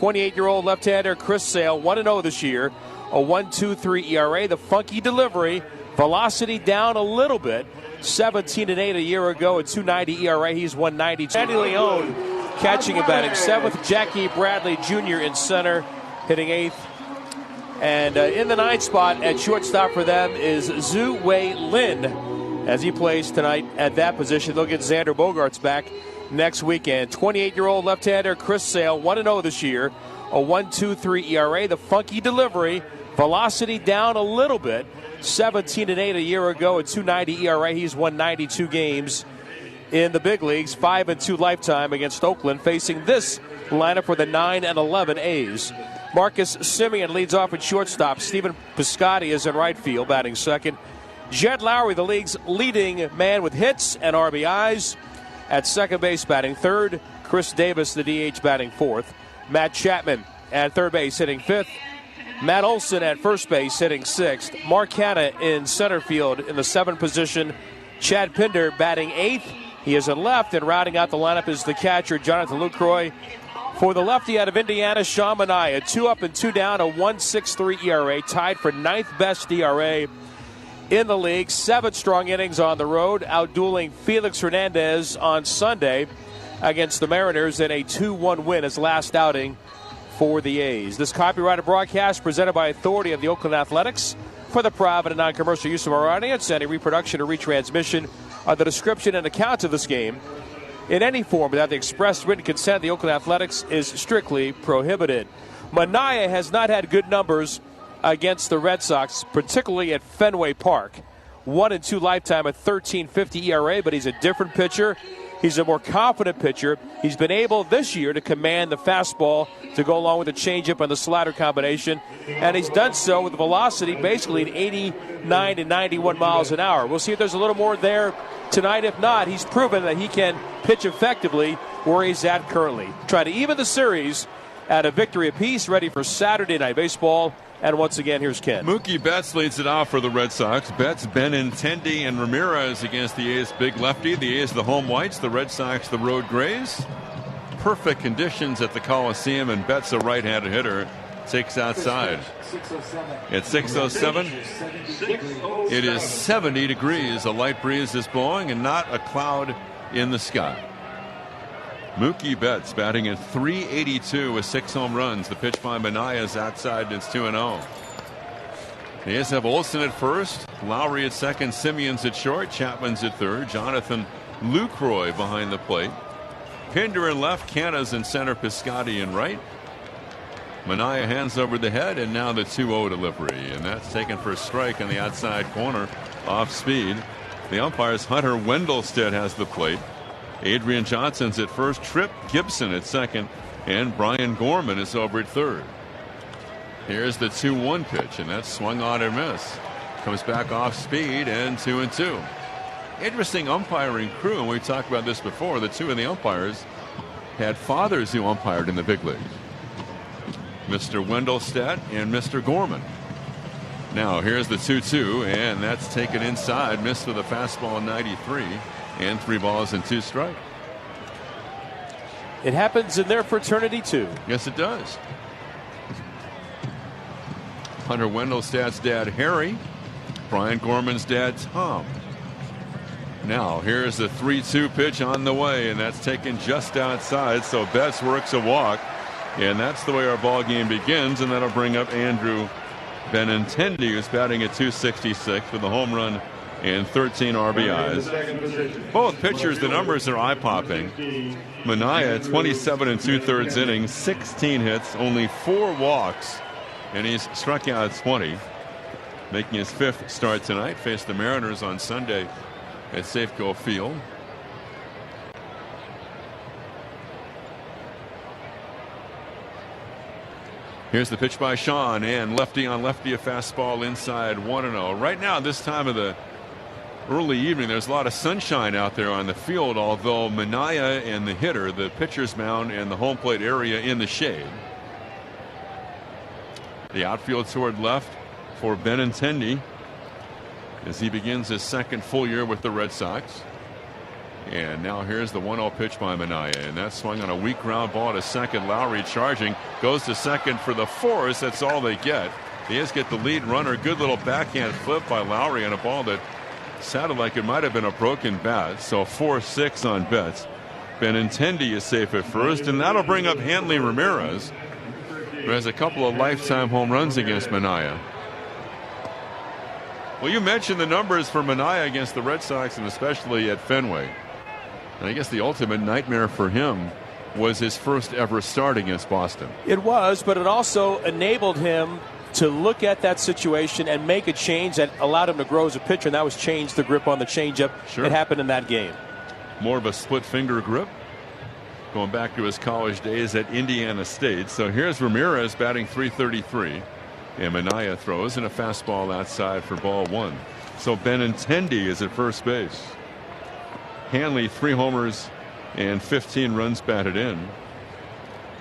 28-year-old left-hander Chris Sale, 1-0 this year, a 1.23 ERA. The funky delivery, velocity down a little bit, 17-8 a year ago, a 2.90 ERA. He's 1.92. Andy Leone catching and batting seventh. Jackie Bradley Jr. in center, hitting eighth. And in the ninth spot at shortstop for them is Zhu Wei Lin as he plays tonight at that position. They'll get Xander Bogaerts back next weekend. 28-year-old left-hander Chris Sale, 1-0 this year, a 1.23 ERA. The funky delivery, velocity down a little bit, 17-8 a year ago, a 2.90 ERA. He's won 92 games in the big leagues, 5-2 lifetime against Oakland, facing this lineup for the 9-11 A's. Marcus Semien leads off at shortstop. Stephen Piscotty is in right field, batting second. Jed Lowry, the league's leading man with hits and RBIs, at second base, batting third. Chris Davis, the DH, batting fourth. Matt Chapman at third base, hitting fifth. Matt Olson at first base, hitting sixth. Mark Hanna in center field in the seventh position. Chad Pinder batting eighth. He is in left, and rounding out the lineup is the catcher, Jonathan Lucroy. For the lefty out of Indiana, Sean Manaea, 2 up and 2 down, a 1.63 ERA, tied for ninth best ERA in the league. 7 strong innings on the road, outdueling Felix Hernandez on Sunday against the Mariners in a 2-1 win, his last outing for the A's. This copyrighted broadcast presented by authority of the Oakland Athletics for the private and non-commercial use of our audience. Any reproduction or retransmission of the description and account of this game in any form without the express written consent of the Oakland Athletics is strictly prohibited. Manaea has not had good numbers against the Red Sox, particularly at Fenway Park. 1-2 lifetime at 13.50 ERA, but he's a different pitcher. He's a more confident pitcher. He's been able this year to command the fastball to go along with the changeup and the slider combination, and he's done so with velocity basically at 89 to 91 miles an hour. We'll see if there's a little more there tonight. If not, he's proven that he can pitch effectively where he's at currently. Try to even the series at a victory apiece, ready for Saturday Night Baseball. And once again, here's Ken. Mookie Betts leads it off for the Red Sox. Betts, Benintendi, and Ramirez against the A's big lefty. The A's the home whites, the Red Sox the road grays. Perfect conditions at the Coliseum, and Betts, a right-handed hitter, takes outside. At 6:07, it is 70 degrees. A light breeze is blowing and not a cloud in the sky. Mookie Betts batting at .382 with 6 home runs. The pitch by Manaea is outside, and it's 2-0. The A's have Olson at first, Lowry at second, Simeon's at short, Chapman's at third, Jonathan Lucroy behind the plate. Pinder in left, Canna's in center, Piscotty in right. Manaea hands over the head, and now the 2-0 delivery, and that's taken for a strike on the outside corner, off speed. The umpire's Hunter Wendelstedt has the plate. Adrian Johnson's at first, Tripp Gibson at second, and Brian Gorman is over at third. Here's the 2-1 pitch, and that's swung on and miss. Comes back off speed, and 2-2. Interesting umpiring crew, and we talked about this before. The two of the umpires had fathers who umpired in the big league. Mr. Wendelstedt and Mr. Gorman. Now here's the 2-2, and that's taken inside, missed with a fastball 93. And 3 balls and 2 strikes. It happens in their fraternity, too. Yes, it does. Hunter Wendelstedt's dad, Harry. Brian Gorman's dad, Tom. Now, here's the 3-2 pitch on the way, and that's taken just outside, so Betts works a walk. And that's the way our ball game begins, and that'll bring up Andrew Benintendi, who's batting at .266 with a home run and 13 RBIs. Both pitchers, the numbers are eye-popping. Manaea, 27 2/3 innings, 16 hits, only 4 walks, and he's struck out 20. Making his 5th start tonight. Faced the Mariners on Sunday at Safeco Field. Here's the pitch by Sean, and lefty on lefty, a fastball inside, 1-0. Right now, this time of the early evening, there's a lot of sunshine out there on the field, although Manaea and the hitter, the pitcher's mound and the home plate area in the shade. The outfield toward left for Benintendi as he begins his 2nd full year with the Red Sox. And now here's the 1-0 pitch by Manaea, and that swung on a weak ground ball to second. Lowry charging, goes to second for the force. That's all they get. The A's get the lead runner. Good little backhand flip by Lowry on a ball that sounded like it might have been a broken bat. So 4-6 on Betts. Benintendi is safe at first, and that'll bring up Hanley Ramirez, who has a couple of lifetime home runs against Manaea. Well, you mentioned the numbers for Manaea against the Red Sox, and especially at Fenway. And I guess the ultimate nightmare for him was his first ever start against Boston. It was, but it also enabled him to look at that situation and make a change that allowed him to grow as a pitcher, and that was change the grip on the changeup. Sure. It happened in that game. More of a split finger grip, going back to his college days at Indiana State. So here's Ramirez batting .333, and Manaea throws in a fastball outside for ball 1. So Benintendi is at first base. Hanley 3 homers and 15 runs batted in.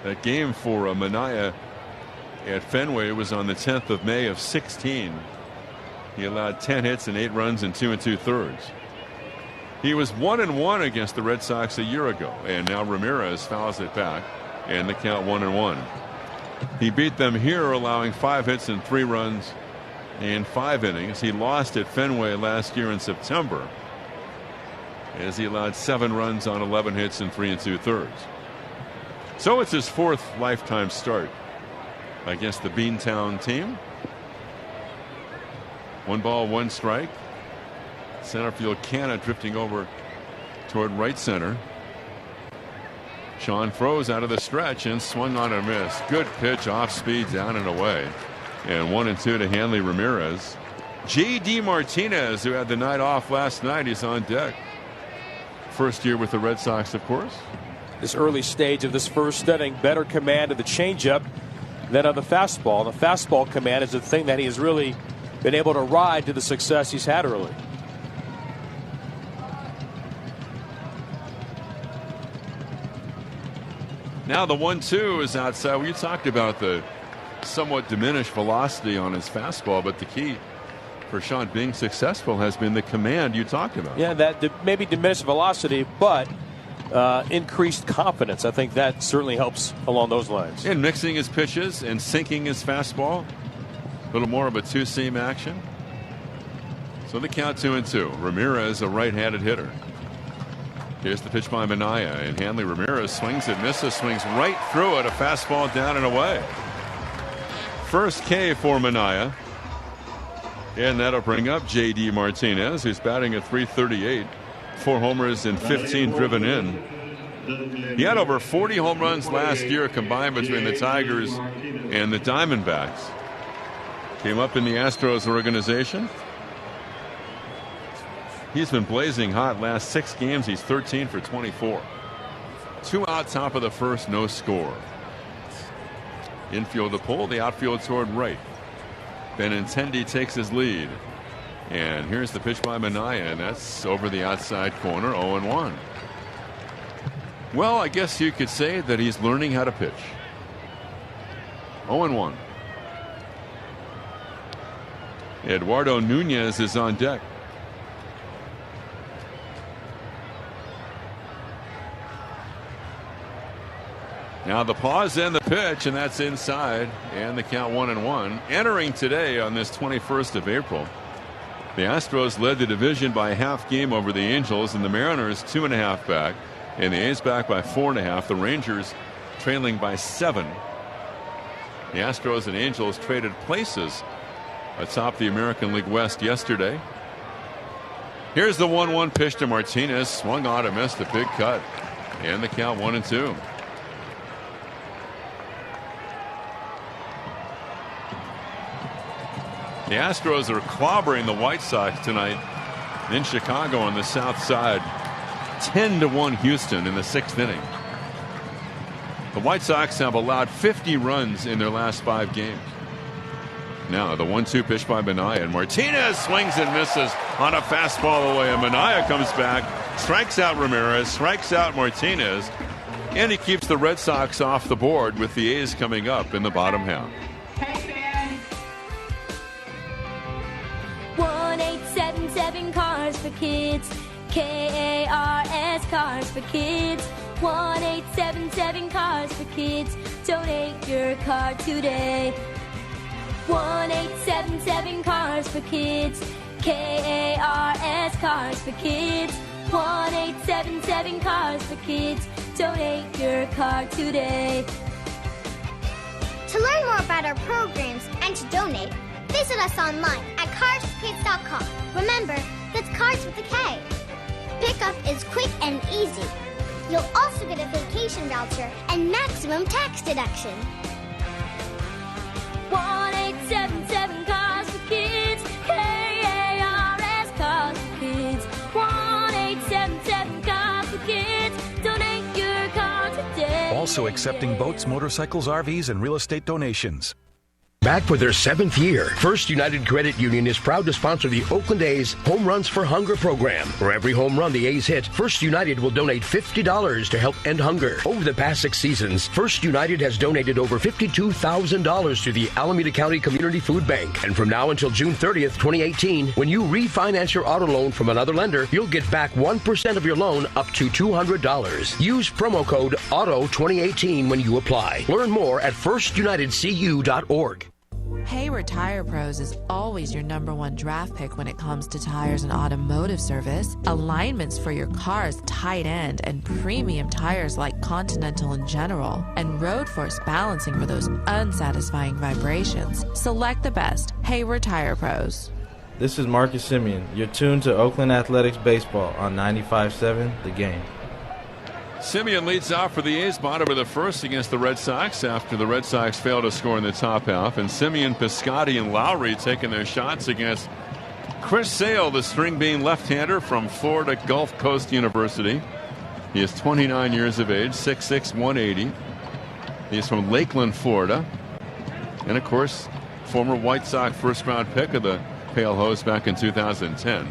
That game for Manaea at Fenway was on the 10th of May of 16. He allowed 10 hits and 8 runs in 2 2/3. He was 1-1 against the Red Sox a year ago, and now Ramirez fouls it back, and the count 1-1. He beat them here, allowing 5 hits and 3 runs in 5 innings. He lost at Fenway last year in September, as he allowed 7 runs on 11 hits and 3 2/3. So it's his 4th lifetime start against the Beantown team. 1 ball, 1 strike. Center field Canna drifting over toward right center. Sean throws out of the stretch and swung on a miss. Good pitch, off speed, down and away. And 1-2 to Hanley Ramirez. J.D. Martinez, who had the night off last night, is on deck. First year with the Red Sox, of course. This early stage of this first inning, better command of the changeup than of the fastball. The fastball command is the thing that he has really been able to ride to the success he's had early. Now the 1-2 is outside. Well, you talked about the somewhat diminished velocity on his fastball, but the key for Sean being successful has been the command you talked about. Yeah, that maybe diminished velocity, but increased confidence. I think that certainly helps along those lines. And mixing his pitches and sinking his fastball. A little more of a two-seam action. So the count 2-2. Ramirez, a right-handed hitter. Here's the pitch by Manaea, and Hanley Ramirez swings it, misses, swings right through it, a fastball down and away. First K for Manaea. And that'll bring up J.D. Martinez, who's batting at .338. 4 homers and 15 driven in. He had over 40 home runs last year combined between the Tigers and the Diamondbacks. Came up in the Astros organization. He's been blazing hot last 6 games. He's 13 for 24. 2 out, top of the first, no score. Infield to pull, the outfield toward right. Benintendi takes his lead. And here's the pitch by Manaea, and that's over the outside corner, 0-1. Well, I guess you could say that he's learning how to pitch. 0-1. Eduardo Nunez is on deck. Now the pause and the pitch, and that's inside, and the count 1-1. Entering today on this 21st of April, the Astros led the division by a half game over the Angels, and the Mariners 2.5 back, and the A's back by 4.5. The Rangers trailing by 7. The Astros and Angels traded places atop the American League West yesterday. Here's the 1-1 pitch to Martinez, swung on and missed a big cut, and the count 1-2. The Astros are clobbering the White Sox tonight in Chicago on the south side. 10-1 Houston in the 6th inning. The White Sox have allowed 50 runs in their last 5 games. Now the 1-2 pitch by Manaea, and Martinez swings and misses on a fastball away, and Manaea comes back, strikes out Ramirez, strikes out Martinez, and he keeps the Red Sox off the board with the A's coming up in the bottom half. 1-877 Cars for Kids. K-A-R-S, Cars for Kids. 1-877 Cars for Kids. Donate your car today. 1-877 Cars for Kids. K-A-R-S, Cars for Kids. 1-877 Cars for Kids. Donate your car today. To learn more about our programs and to donate, visit us online at carsforkids.com. Remember, that's Cars with a K. Pickup is quick and easy. You'll also get a vacation voucher and maximum tax deduction. 1-877 Cars for Kids. K-A-R-S, Cars for Kids. 1-877 Cars for Kids. Donate your car today. Also accepting boats, motorcycles, RVs, and real estate donations. Back for their 7th year, First United Credit Union is proud to sponsor the Oakland A's Home Runs for Hunger program. For every home run the A's hit, First United will donate $50 to help end hunger. Over the past 6 seasons, First United has donated over $52,000 to the Alameda County Community Food Bank. And from now until June 30th, 2018, when you refinance your auto loan from another lender, you'll get back 1% of your loan up to $200. Use promo code AUTO2018 when you apply. Learn more at firstunitedcu.org. Hayward Tire Pros is always your #1 draft pick when it comes to tires and automotive service. Alignments for your car's tight end and premium tires like Continental in general, and road force balancing for those unsatisfying vibrations. Select the best. Hayward Tire Pros. This is Marcus Simeon. You're tuned to Oakland Athletics Baseball on 95.7 The Game. Simeon leads off for the A's, bottom of the first against the Red Sox after the Red Sox failed to score in the top half. And Simeon, Piscotty, and Lowry taking their shots against Chris Sale, the string bean left-hander from Florida Gulf Coast University. He is 29 years of age, 6'6", 180. He is from Lakeland, Florida. And, of course, former White Sox first-round pick of the Pale Host back in 2010.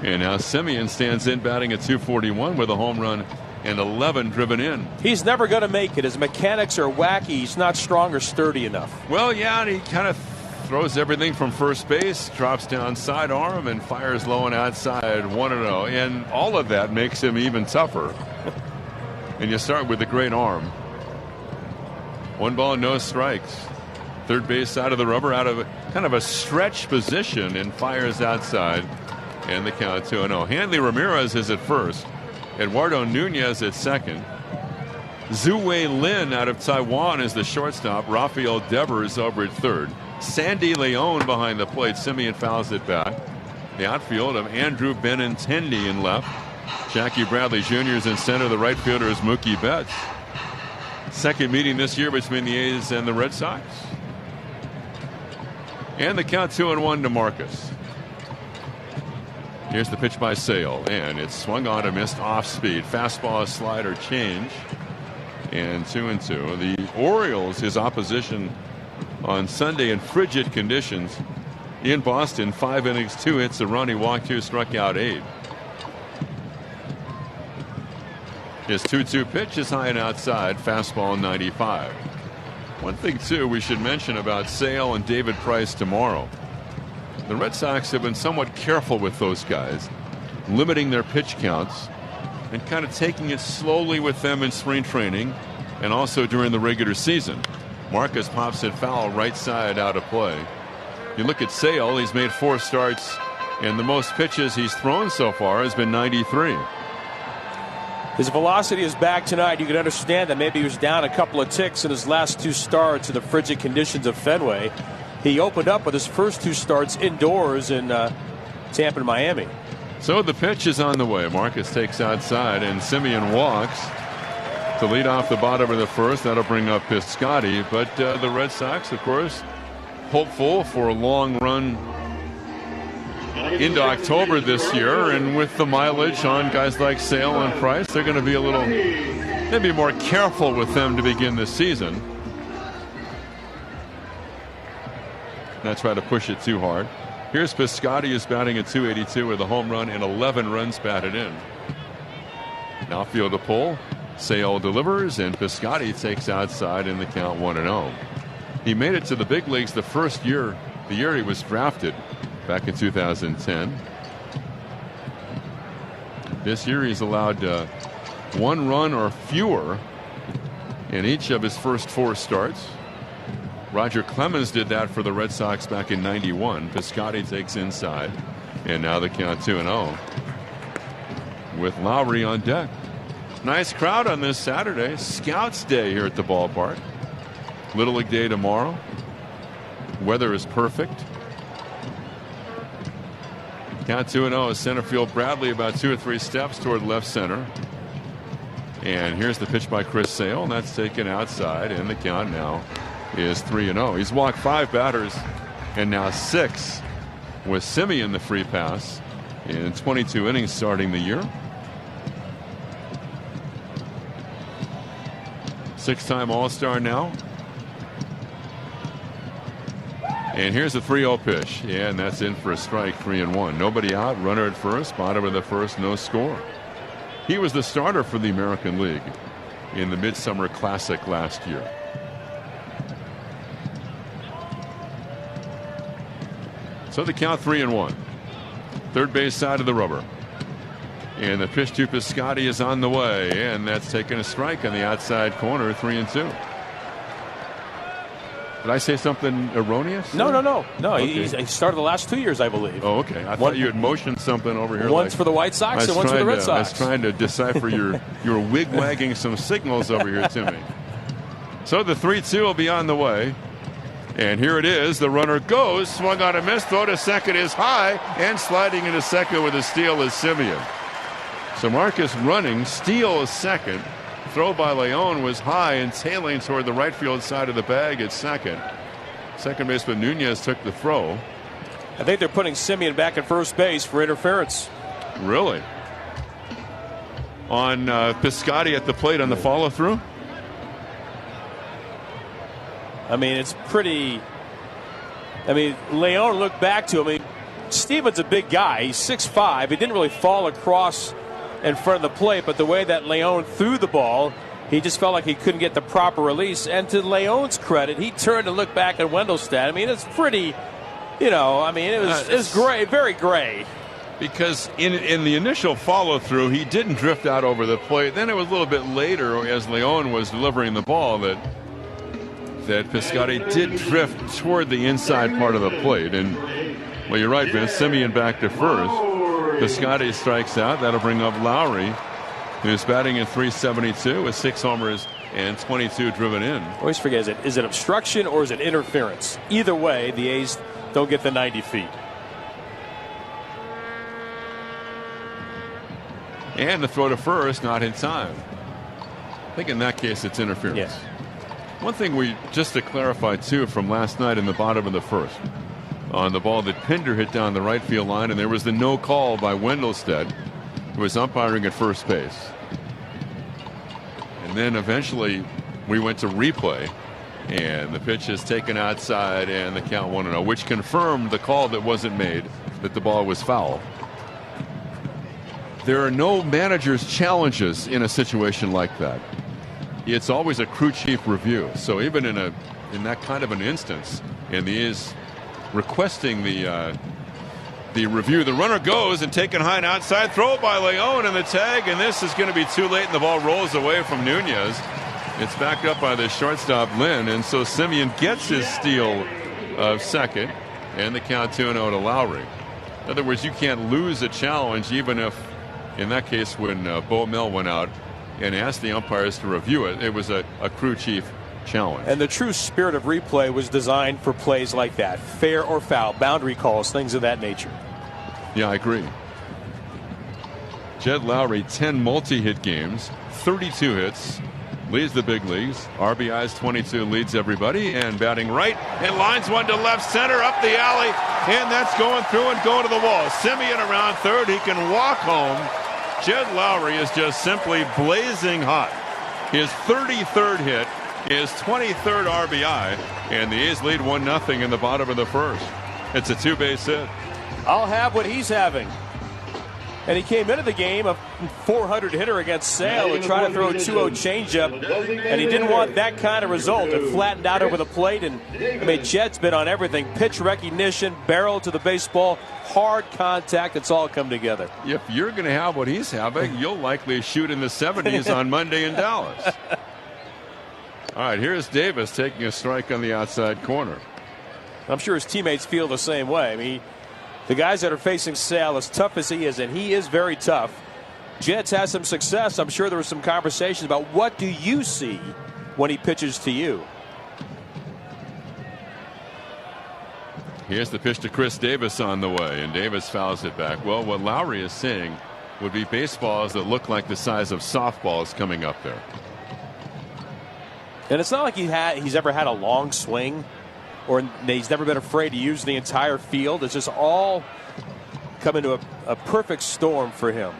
And now Simeon stands in batting at .241 with a home run and 11 driven in. He's never going to make it. His mechanics are wacky. He's not strong or sturdy enough. Well, yeah, and he kind of throws everything from first base, drops down sidearm, and fires low and outside 1-0. And all of that makes him even tougher. And you start with a great arm. 1 ball, no strikes. Third base side of the rubber, out of kind of a stretch position, and fires outside. And the count 2-0. Hanley Ramirez is at first. Eduardo Nunez at second. Zhu Wei Lin out of Taiwan is the shortstop. Rafael Devers over at third. Sandy Leon behind the plate. Simeon fouls it back. The outfield of Andrew Benintendi in left. Jackie Bradley Jr. is in center. The right fielder is Mookie Betts. Second meeting this year between the A's and the Red Sox. And the count 2-1 to Marcus. Here's the pitch by Sale, and it's swung on and missed off speed. Fastball, slider, change, and 2-2. The Orioles, his opposition on Sunday in frigid conditions in Boston. 5 innings, 2 hits, a run. He walked 2, struck out 8. His 2-2 pitch is high and outside. Fastball 95. One thing, too, we should mention about Sale and David Price tomorrow. The Red Sox have been somewhat careful with those guys, limiting their pitch counts and kind of taking it slowly with them in spring training and also during the regular season. Marcus pops it foul, right side out of play. You look at Sale, he's made 4 starts, and the most pitches he's thrown so far has been 93. His velocity is back tonight. You can understand that maybe he was down a couple of ticks in his last 2 starts in the frigid conditions of Fenway. He opened up with his first 2 starts indoors in Tampa and Miami. So the pitch is on the way. Marcus takes outside, and Simeon walks to lead off the bottom of the first. That'll bring up Piscotty. But the Red Sox, of course, hopeful for a long run into October this year. And with the mileage on guys like Sale and Price, they're going to be a little maybe more careful with them to begin this season. Not try to push it too hard. Here's Piscotty, who's batting at .282 with a home run and 11 runs batted in. Now field a pull. Sale delivers, and Piscotty takes outside in the count 1-0. He made it to the big leagues the first year, the year he was drafted back in 2010. This year he's allowed 1 run or fewer in each of his first 4 starts. Roger Clemens did that for the Red Sox back in '91. Piscotty takes inside, and now the count 2-0 with Lowry on deck. Nice crowd on this Saturday. Scouts Day here at the ballpark. Little League Day tomorrow. Weather is perfect. Count 2-0 is center field. Bradley about 2 or 3 steps toward left center. And here's the pitch by Chris Sale, and that's taken outside, and the count now is 3-0. He's walked 5 batters and now 6 with Semien the free pass in 22 innings starting the year. 6-time All-Star now. And here's a 3-0 pitch. Yeah, and that's in for a strike, 3-1. Nobody out, runner at first, bottom of the first, no score. He was the starter for the American League in the Midsummer Classic last year. So the count 3-1. Third base side of the rubber. And the pitch to Piscotty is on the way, and that's taking a strike on the outside corner, 3-2. Did I say something erroneous? No. Okay. He started the last 2 years, I believe. Oh, okay. I thought you had motioned something over here. Once for the White Sox and once for the Red Sox. I was trying to decipher your wig-wagging some signals over here to me. So the 3-2 will be on the way. And here it is. The runner goes. Swung on a miss. Throw to second is high. And sliding into second with a steal is Semien. So Marcus running. Steal is second. Throw by Leon was high and tailing toward the right field side of the bag at second. Second baseman Nunez took the throw. I think they're putting Semien back at first base for interference. Really? On Piscotty at the plate on the follow-through? I mean, it's pretty. I mean, Leon looked back to him. I mean, Steven's a big guy. He's 6'5". He didn't really fall across in front of the plate, but the way that Leon threw the ball, he just felt like he couldn't get the proper release. And to Leon's credit, he turned to look back at Wendelstedt. I mean, it's pretty, it was gray, very gray. Because in the initial follow-through, he didn't drift out over the plate. Then it was a little bit later, as Leon was delivering the ball, that Piscotty did drift toward the inside part of the plate. And, well, you're right, Vince. Semien back to first. Piscotty strikes out. That'll bring up Lowry, who's batting at .372 with 6 homers and 22 driven in. I always forget, is it obstruction or is it interference? Either way, the A's don't get the 90 feet. And the throw to first, not in time. I think in that case it's interference. Yes. One thing just to clarify too from last night in the bottom of the first, on the ball that Pinder hit down the right field line, and there was the no call by Wendelstedt, who was umpiring at first base. And then eventually we went to replay, and the pitch is taken outside, and the count 1-0, which confirmed the call that wasn't made, that the ball was foul. There are no manager's challenges in a situation like that. It's always a crew chief review. So even in that kind of an instance, and he is requesting the review. The runner goes and taken high and outside. Throw by Leon in the tag, and this is going to be too late, and the ball rolls away from Nunez. It's backed up by the shortstop Lynn, and so Semien gets his steal of second, and the count 2-0 to Lowry. In other words, you can't lose a challenge, even if, in that case, when Bo Mel went out and asked the umpires to review it, it was a crew chief challenge. And the true spirit of replay was designed for plays like that, fair or foul, boundary calls, things of that nature. Yeah, I agree. Jed Lowry, 10 multi-hit games, 32 hits, leads the big leagues. RBIs 22, leads everybody, and batting right, and lines one to left center, up the alley, and that's going through and going to the wall. Semien around third, he can walk home. Jed Lowry is just simply blazing hot. His 33rd hit, his 23rd RBI, and the A's lead 1-0 in the bottom of the first. It's a 2-base hit. I'll have what he's having. And he came into the game a 400 hitter against Sale and tried to throw a 2-0 changeup, and he didn't want that kind of result. It flattened out over the plate, and Jed's been on everything. Pitch recognition, barrel to the baseball, hard contact. It's all come together. If you're going to have what he's having, you'll likely shoot in the 70s on Monday in Dallas. All right, here's Davis taking a strike on the outside corner. I'm sure his teammates feel the same way. I mean, the guys that are facing Sale, as tough as he is, and he is very tough, Jets has some success. I'm sure there was some conversations about what do you see when he pitches to you. Here's the pitch to Chris Davis on the way, and Davis fouls it back. Well, what Lowry is saying would be baseballs that look like the size of softballs coming up there. And it's not like he's ever had a long swing, or he's never been afraid to use the entire field. It's just all come into a perfect storm for him.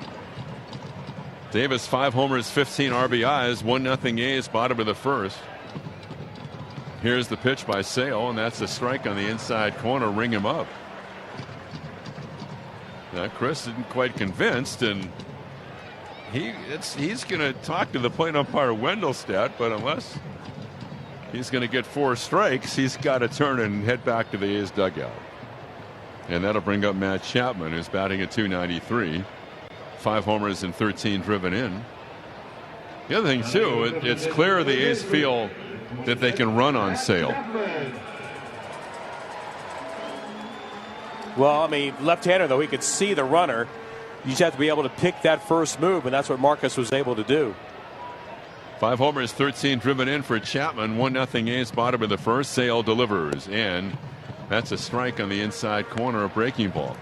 Davis, 5 homers, 15 RBIs, 1-0 A's, bottom of the first. Here's the pitch by Sale, and that's a strike on the inside corner. Ring him up. Now Chris isn't quite convinced, and he's going to talk to the plate umpire Wendelstedt, but unless he's going to get 4 strikes, he's got to turn and head back to the A's dugout. And that'll bring up Matt Chapman, who's batting at .293. 5 homers and 13 driven in. The other thing, too, it's clear the A's feel that they can run on Sale. Well, I mean, left-hander, though, he could see the runner. You just have to be able to pick that first move, and that's what Marcus was able to do. 5 homers, 13 driven in for Chapman. 1-0 A's, bottom of the first. Sale delivers, and that's a strike on the inside corner, a breaking ball.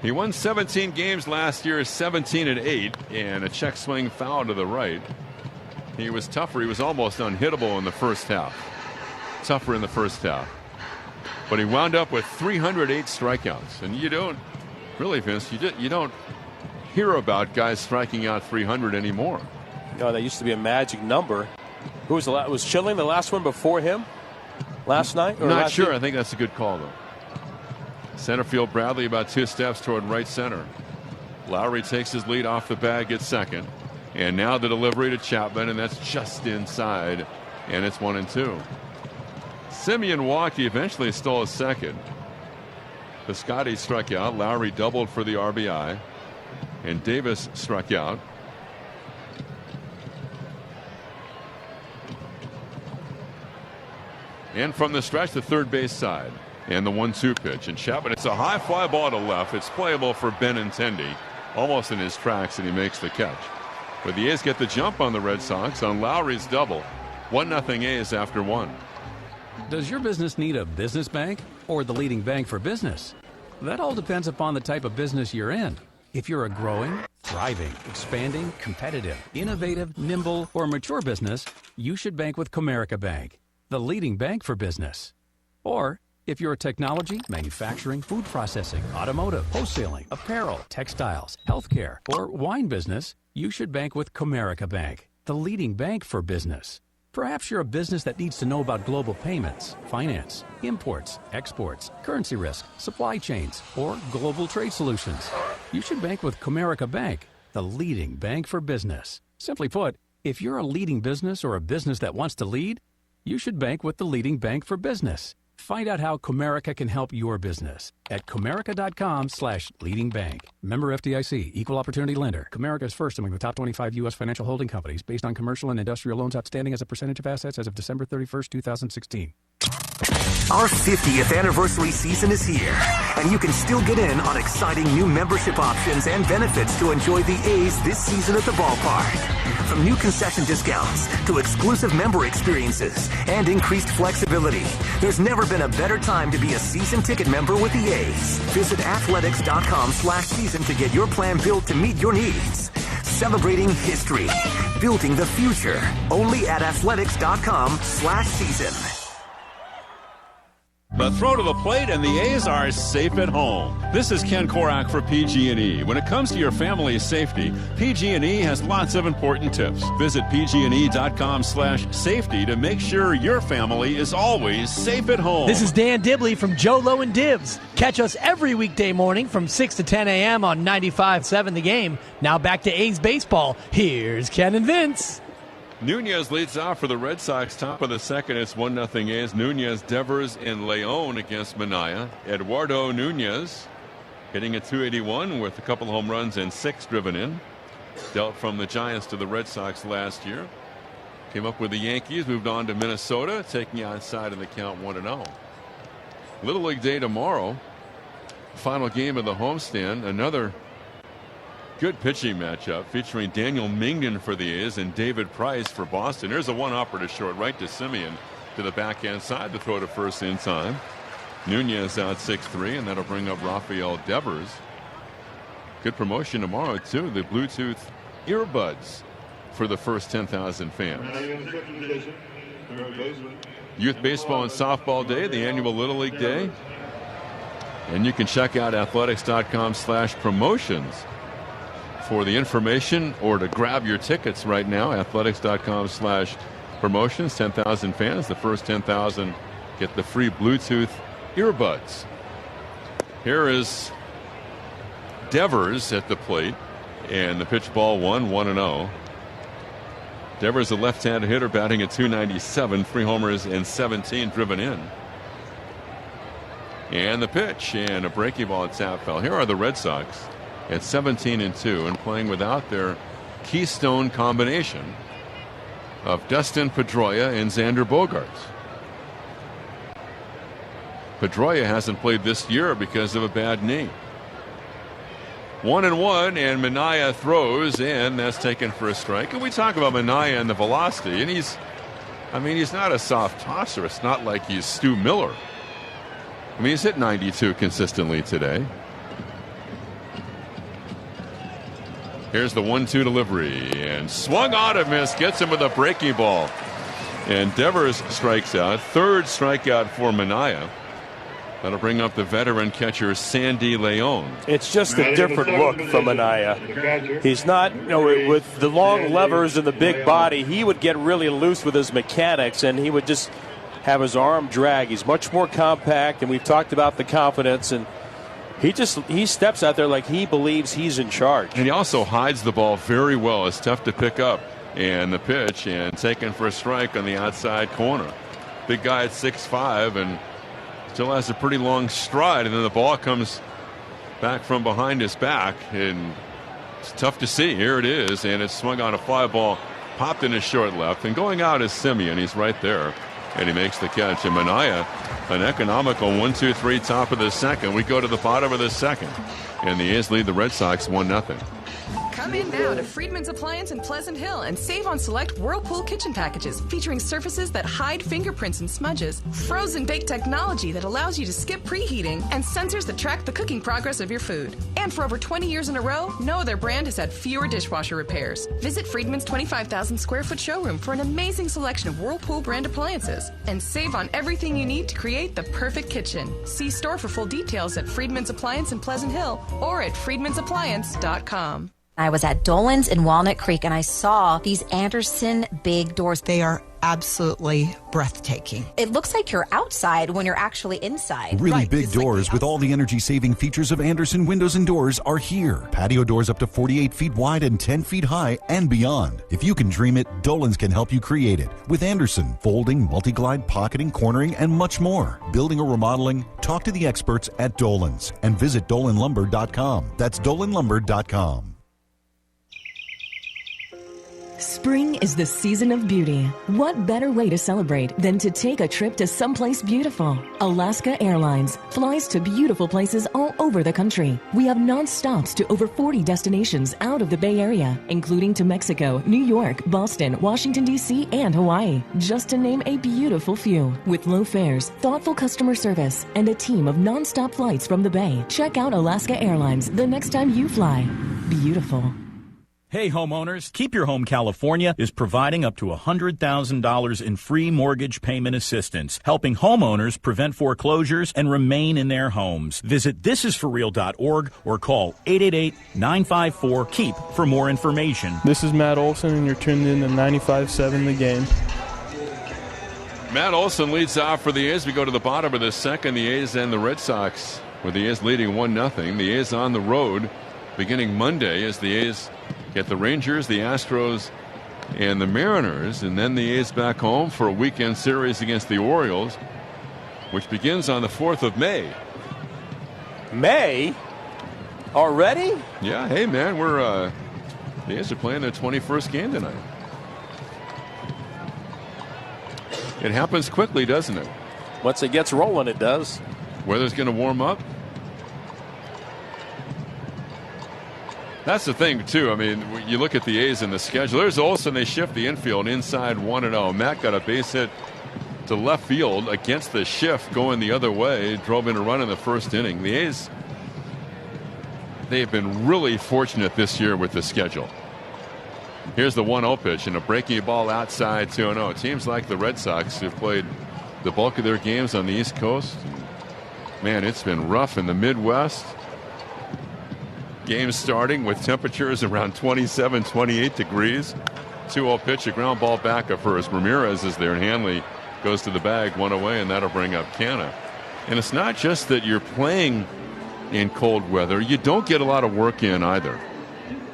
He won 17 games last year, 17-8, and a check swing foul to the right. He was tougher. He was almost unhittable in the first half. Tougher in the first half. But he wound up with 308 strikeouts. And you don't, really, Vince, you don't hear about guys striking out 300 anymore. No, that used to be a magic number. Who was was Schilling the last one before him last night? Or Not last sure. year? I think that's a good call, though. Center field Bradley about 2 steps toward right center. Lowry takes his lead off the bag at second. And now the delivery to Chapman, and that's just inside. And it's 1-2. Simeon walked. He eventually stole a second. Piscotty struck out. Lowry doubled for the RBI. And Davis struck out. And from the stretch, the third base side. And the 1-2 pitch. And Chapman, it's a high fly ball to left. It's playable for Benintendi. Almost in his tracks, and he makes the catch. But the A's get the jump on the Red Sox on Lowry's double. 1-0 A's after 1. Does your business need a business bank or the leading bank for business? That all depends upon the type of business you're in. If you're a growing, thriving, expanding, competitive, innovative, nimble, or mature business, you should bank with Comerica Bank, the leading bank for business. Or if you're a technology, manufacturing, food processing, automotive, wholesaling, apparel, textiles, healthcare, or wine business, you should bank with Comerica Bank, the leading bank for business. Perhaps you're a business that needs to know about global payments, finance, imports, exports, currency risk, supply chains, or global trade solutions. You should bank with Comerica Bank, the leading bank for business. Simply put, if you're a leading business or a business that wants to lead, you should bank with the leading bank for business. Find out how Comerica can help your business at Comerica.com/leadingbank. Member FDIC, equal opportunity lender. Comerica is first among the top 25 U.S. financial holding companies based on commercial and industrial loans outstanding as a percentage of assets as of December 31st, 2016. Our 50th anniversary season is here, and you can still get in on exciting new membership options and benefits to enjoy the A's this season at the ballpark. From new concession discounts to exclusive member experiences and increased flexibility, there's never been a better time to be a season ticket member with the A's. Visit athletics.com/season to get your plan built to meet your needs. Celebrating history, building the future, only at athletics.com/season. but throw to the plate and the A's are safe at home. This is Ken Korak for PG&E. When it comes to your family's safety, PG&E has lots of important tips. Visit pgne.com/safety to make sure your family is always safe at home. This is Dan Dibley from Joe Low and Dibs. Catch us every weekday morning from 6 to 10 a.m. on 95.7 The Game. Now back to A's baseball. Here's Ken and Vince. Nunez leads off for the Red Sox. Top of the second, it's 1-0 A's. Nunez, Devers, and Leon against Manaea. Eduardo Nunez hitting at .281 with a couple home runs and 6 driven in. Dealt from the Giants to the Red Sox last year. Came up with the Yankees, moved on to Minnesota, taking outside in the count 1-0. Little League Day tomorrow. Final game of the homestand. Another good pitching matchup featuring Daniel Mingden for the A's and David Price for Boston. There's a one-hopper to short right to Simeon to the backhand side to throw to first in time. Nunez out 6-3, and that'll bring up Rafael Devers. Good promotion tomorrow, too. The Bluetooth earbuds for the first 10,000 fans. Youth Baseball and Softball Day, the annual Little League Day. And you can check out athletics.com/promotions for the information or to grab your tickets right now. Athletics.com/promotions. 10,000 fans. The first 10,000 get the free Bluetooth earbuds. Here is Devers at the plate, and the pitch ball 1-0. Devers, a left-handed hitter, batting at .297, 3 homers and 17 driven in. And the pitch, and a breaking ball at tap foul. Here are the Red Sox at 17-2 and playing without their keystone combination of Dustin Pedroia and Xander Bogaerts. Pedroia hasn't played this year because of a bad knee. 1-1, and Manaea throws, and that's taken for a strike. And we talk about Manaea and the velocity, and he's not a soft tosser. It's not like he's Stu Miller. I mean, he's hit 92 consistently today. Here's the 1-2 delivery, and swung on a miss, gets him with a breaking ball. And Devers strikes out. Third strikeout for Manaea. That'll bring up the veteran catcher Sandy Leon. It's just a different look from Manaea. He's not, with the long levers and the big body, he would get really loose with his mechanics, and he would just have his arm drag. He's much more compact, and we've talked about the confidence, and he steps out there like he believes he's in charge. And he also hides the ball very well. It's tough to pick up. And the pitch, and taken for a strike on the outside corner. Big guy at 6'5", and still has a pretty long stride, and then the ball comes back from behind his back, and it's tough to see. Here it is, and it's swung on a fly ball, popped in his short left, and going out is Simeon. He's right there, and he makes the catch. And Manaea, an economical 1-2-3 top of the second. We go to the bottom of the second, and the A's lead the Red Sox 1-0. Come in now to Friedman's Appliance in Pleasant Hill and save on select Whirlpool kitchen packages featuring surfaces that hide fingerprints and smudges, frozen bake technology that allows you to skip preheating, and sensors that track the cooking progress of your food. And for over 20 years in a row, no other brand has had fewer dishwasher repairs. Visit Friedman's 25,000 square foot showroom for an amazing selection of Whirlpool brand appliances and save on everything you need to create the perfect kitchen. See store for full details at Friedman's Appliance in Pleasant Hill or at friedmansappliance.com. I was at Dolan's in Walnut Creek, and I saw these Anderson big doors. They are absolutely breathtaking. It looks like you're outside when you're actually inside. Really big doors with all the energy-saving features of Anderson windows and doors are here. Patio doors up to 48 feet wide and 10 feet high and beyond. If you can dream it, Dolan's can help you create it. With Anderson, folding, multi-glide, pocketing, cornering, and much more. Building or remodeling? Talk to the experts at Dolan's and visit dolanlumber.com. That's dolanlumber.com. Spring is the season of beauty. What better way to celebrate than to take a trip to someplace beautiful? Alaska Airlines flies to beautiful places all over the country. We have non-stops to over 40 destinations out of the Bay Area, including to Mexico, New York, Boston, Washington, D.C., and Hawaii, just to name a beautiful few. With low fares, thoughtful customer service, and a team of non-stop flights from the Bay, check out Alaska Airlines the next time you fly. Beautiful. Hey homeowners, Keep Your Home California is providing up to $100,000 in free mortgage payment assistance, helping homeowners prevent foreclosures and remain in their homes. Visit thisisforreal.org or call 888-954-KEEP for more information. This is Matt Olson, and you're tuned in to 95.7 The Game. Matt Olson leads off for the A's. We go to the bottom of the second. The A's and the Red Sox, with the A's leading 1-0. The A's on the road beginning Monday as the A's get the Rangers, the Astros, and the Mariners, and then the A's back home for a weekend series against the Orioles, which begins on the 4th of May. May? Already? Yeah, hey man, the A's are playing their 21st game tonight. It happens quickly, doesn't it? Once it gets rolling, it does. Weather's going to warm up. That's the thing, too. I mean, you look at the A's in the schedule. There's Olsen. They shift the infield inside 1-0. Matt got a base hit to left field against the shift going the other way. Drove in a run in the first inning. The A's, they've been really fortunate this year with the schedule. Here's the 1-0 pitch and a breaking ball outside 2-0. Teams like the Red Sox who've played the bulk of their games on the East Coast. Man, it's been rough in the Midwest. Game starting with temperatures around 27, 28 degrees. 2-0 pitch, a ground ball back at first. Ramirez is there, and Hanley goes to the bag, one away, and that'll bring up Canna. And it's not just that you're playing in cold weather. You don't get a lot of work in either.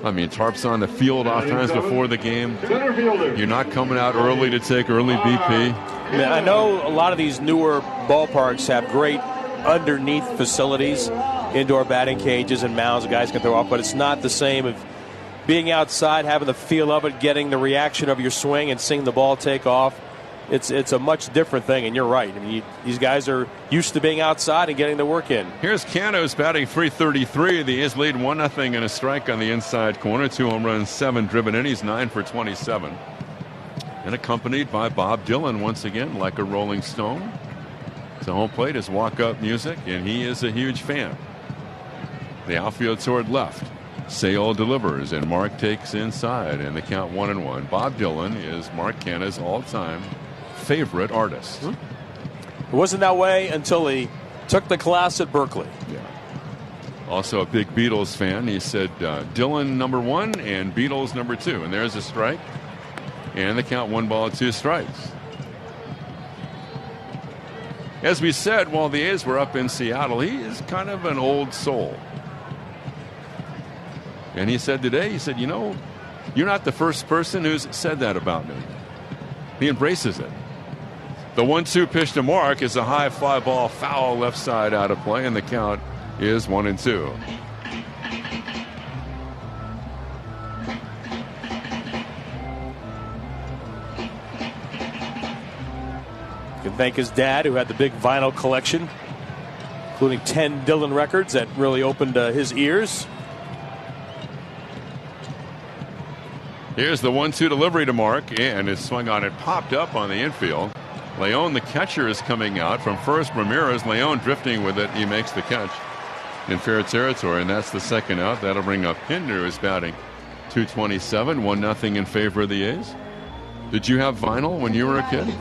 I mean, tarps on the field off times before the game. You're not coming out early to take early BP. I know a lot of these newer ballparks have great underneath facilities, indoor batting cages and mounds the guys can throw off, but it's not the same of being outside, having the feel of it, getting the reaction of your swing and seeing the ball take off. It's a much different thing, and you're right. I mean, these guys are used to being outside and getting the work in. Here's Cano's batting .333. The A's lead 1-0 and a strike on the inside corner. 2 home runs, 7 driven in. He's 9 for 27. And accompanied by Bob Dylan once again, like a Rolling Stone. The home plate is walk-up music, and he is a huge fan. The outfield toward left. Sale delivers, and Mark takes inside, and the count 1-1. Bob Dylan is Mark Canna's all-time favorite artist. It wasn't that way until he took the class at Berkeley. Yeah. Also a big Beatles fan. He said Dylan #1 and Beatles #2, and there's a strike. And the count 1-2 strikes. As we said, while the A's were up in Seattle, he is kind of an old soul. And he said today, he said, you know, you're not the first person who's said that about me. He embraces it. The 1-2 pitch to Mark is a high fly ball, foul left side out of play, and the count is 1-2. Can thank his dad, who had the big vinyl collection, including 10 Dylan records that really opened his ears. Here's the 1-2 delivery to Mark, and it's swung on. It popped up on the infield. Leon, the catcher, is coming out from first. Ramirez, Leon drifting with it. He makes the catch in fair territory, and that's the second out. That'll bring up Pinder, who's batting .227, 1-0 in favor of the A's. Did you have vinyl when you were a kid?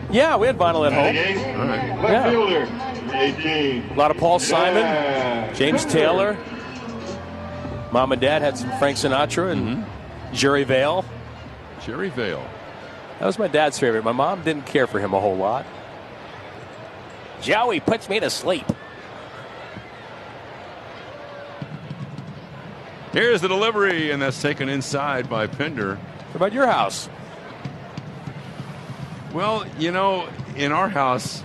Yeah, we had vinyl at home. All right. Yeah. 18. A lot of Paul Simon, James Taylor. Mom and Dad had some Frank Sinatra and Jerry Vale. Jerry Vale. That was my dad's favorite. My mom didn't care for him a whole lot. Joey puts me to sleep. Here's the delivery, and that's taken inside by Pinder. What about your house? Well, you know, in our house,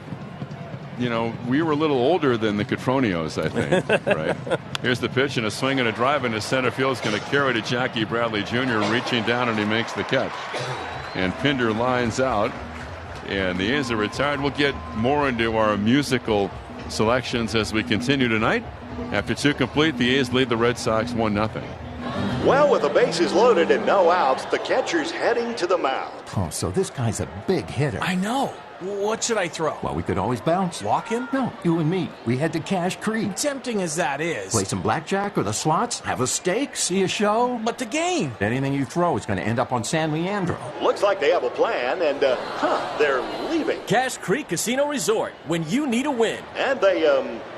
you know, we were a little older than the Catronios, I think, right? Here's the pitch, and a swing and a drive into center field is going to carry to Jackie Bradley Jr., reaching down, and he makes the catch. And Pinder lines out, and the A's are retired. We'll get more into our musical selections as we continue tonight. After 2 complete, the A's lead the Red Sox 1-0. Well, with the bases loaded and no outs, the catcher's heading to the mound. Oh, so this guy's a big hitter. I know. What should I throw? Well, we could always bounce. Walk him? No, you and me. We head to Cash Creek. Tempting as that is. Play some blackjack or the slots, have a steak, see a show. But the game. Anything you throw is going to end up on San Leandro. Looks like they have a plan, and, they're leaving. Cash Creek Casino Resort, when you need a win. And they,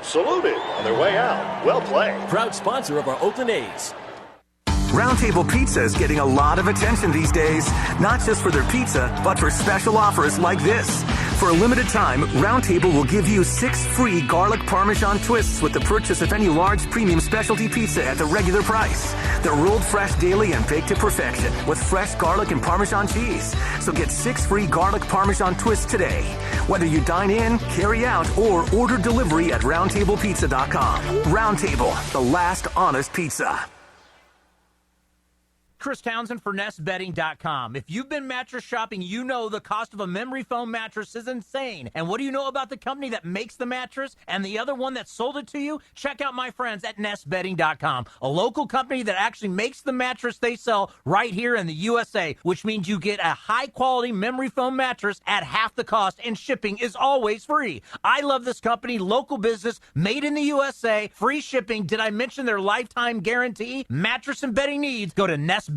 saluted on their way out. Well played. Proud sponsor of our Oakland A's. Roundtable Pizza is getting a lot of attention these days, not just for their pizza, but for special offers like this. For a limited time, Roundtable will give you 6 free garlic parmesan twists with the purchase of any large premium specialty pizza at the regular price. They're rolled fresh daily and baked to perfection with fresh garlic and parmesan cheese. So get 6 free garlic parmesan twists today. Whether you dine in, carry out, or order delivery at roundtablepizza.com. Roundtable, the last honest pizza. Chris Townsend for NestBedding.com. If you've been mattress shopping, you know the cost of a memory foam mattress is insane. And what do you know about the company that makes the mattress and the other one that sold it to you? Check out my friends at NestBedding.com, a local company that actually makes the mattress they sell right here in the USA, which means you get a high-quality memory foam mattress at half the cost, and shipping is always free. I love this company, local business, made in the USA, free shipping. Did I mention their lifetime guarantee? Mattress and bedding needs, go to NestBedding.com.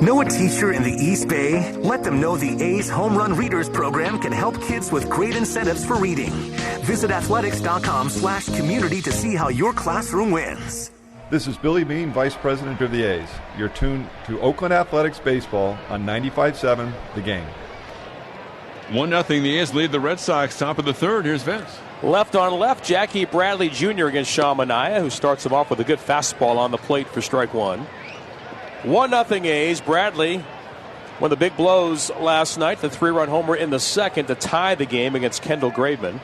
Know a teacher in the East Bay? Let them know the A's Home Run Readers program can help kids with great incentives for reading. Visit athletics.com/community to see how your classroom wins. This is Billy Bean, Vice President of the A's. You're tuned to Oakland Athletics Baseball on 95.7 The Game. 1-0, the A's lead the Red Sox, top of the third. Here's Vince. Left on left, Jackie Bradley Jr. against Sean Manaea, who starts him off with a good fastball on the plate for strike one. 1-0 A's. Bradley, one of the big blows last night, the 3-run homer in the second to tie the game against Kendall Graveman.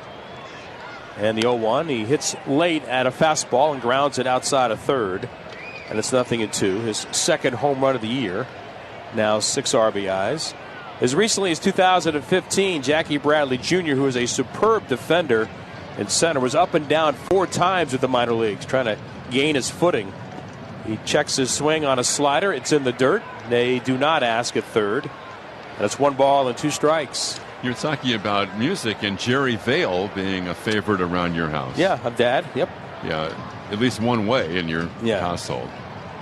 And the 0-1, he hits late at a fastball and grounds it outside of third. And it's 0-2, his second home run of the year. Now 6 RBIs. As recently as 2015, Jackie Bradley Jr., who is a superb defender in center, was up and down 4 times with the minor leagues, trying to gain his footing. He checks his swing on a slider. It's in the dirt. They do not ask at third. And it's 1 ball and 2 strikes. You're talking about music and Jerry Vale being a favorite around your house. Yeah, I'm Dad. Yep. Yeah, at least one way in your household.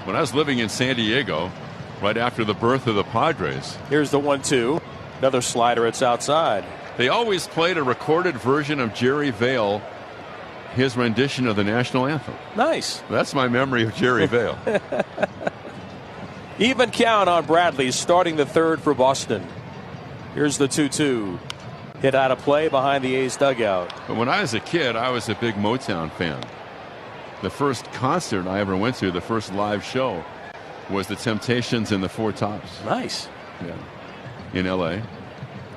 When I was living in San Diego, right after the birth of the Padres. Here's the 1-2. Another slider. It's outside. They always played a recorded version of Jerry Vale, his rendition of the national anthem. Nice. That's my memory of Jerry Vale. Even count on Bradley starting the third for Boston. Here's the 2-2. Hit out of play behind the A's dugout. But when I was a kid, I was a big Motown fan. The first concert I ever went to, the first live show, was the Temptations and the Four Tops. Nice. Yeah. In L.A.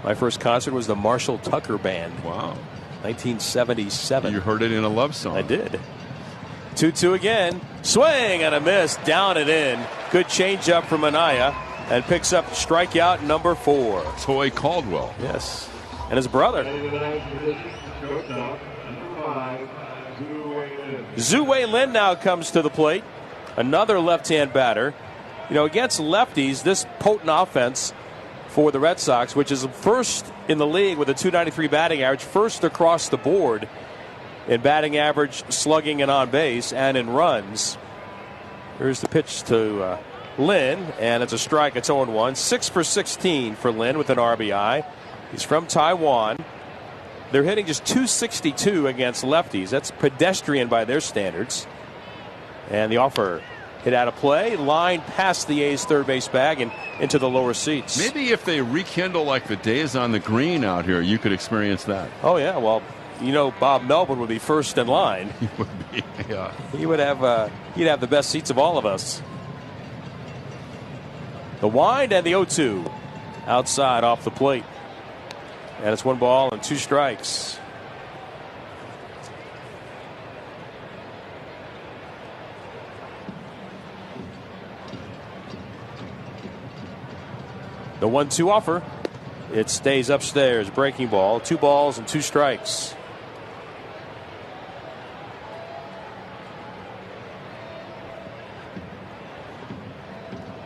My first concert was the Marshall Tucker Band. Wow. 1977. You heard it in a love song. I did. 2-2 again. Swing and a miss. Down and in. Good changeup from Manaea. And picks up strikeout number 4. Toy Caldwell. Yes. And his brother. Zhu-Wei Lin now comes to the plate. Another left-hand batter. You know, against lefties, this potent offense for the Red Sox, which is first in the league with a .293 batting average, first across the board in batting average, slugging, and on base, and in runs. Here's the pitch to Lin, and it's a strike. It's 0-1. 6 for 16 for Lin with an RBI. He's from Taiwan. They're hitting just .262 against lefties. That's pedestrian by their standards. And the offer hit out of play, line past the A's third base bag and into the lower seats. Maybe if they rekindle like the days on the green out here, you could experience that. Oh, yeah. Well, you know, Bob Melvin would be first in line. He would be, yeah. He would have, he'd have the best seats of all of us. The wind and the 0-2 outside off the plate. And it's 1 ball and 2 strikes. The 1-2 offer. It stays upstairs. Breaking ball. 2 balls and 2 strikes.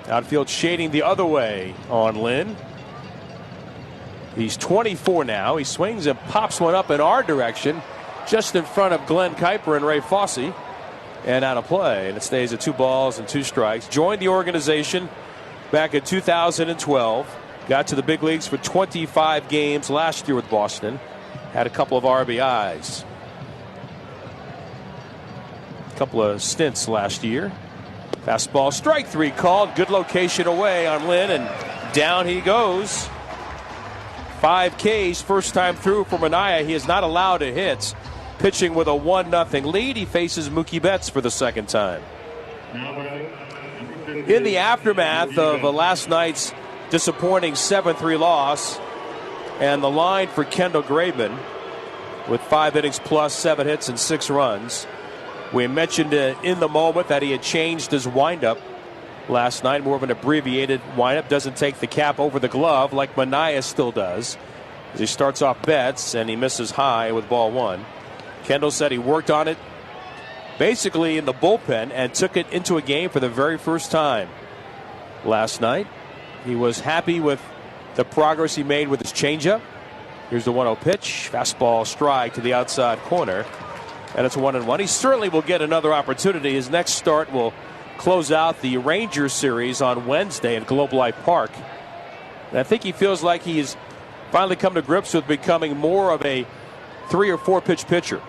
Outfield shading the other way on Lynn. He's 24 now. He swings and pops one up in our direction, just in front of Glenn Kuiper and Ray Fosse, and out of play. And it stays at 2 balls and 2 strikes. Joined the organization back in 2012. Got to the big leagues for 25 games last year with Boston. Had a couple of RBIs. A couple of stints last year. Fastball, strike 3 called. Good location away on Lynn, and down he goes. 5 Ks first time through for Manaea. He is not allowed to hit. Pitching with a 1-0 lead. He faces Mookie Betts for the second time. In the aftermath of last night's disappointing 7-3 loss, and the line for Kendall Graveman with 5 innings plus 7 hits and 6 runs. We mentioned in the moment that he had changed his windup last night, more of an abbreviated windup. Doesn't take the cap over the glove like Manaea still does. As he starts off Betts and he misses high with ball 1. Kendall said he worked on it basically in the bullpen and took it into a game for the very first time last night. He was happy with the progress he made with his changeup. Here's the 1-0 pitch. Fastball strike to the outside corner. And it's 1-1. He certainly will get another opportunity. His next start will close out the Rangers series on Wednesday at Globe Life Park. And I think he feels like he's finally come to grips with becoming more of a 3 or 4 pitch pitcher.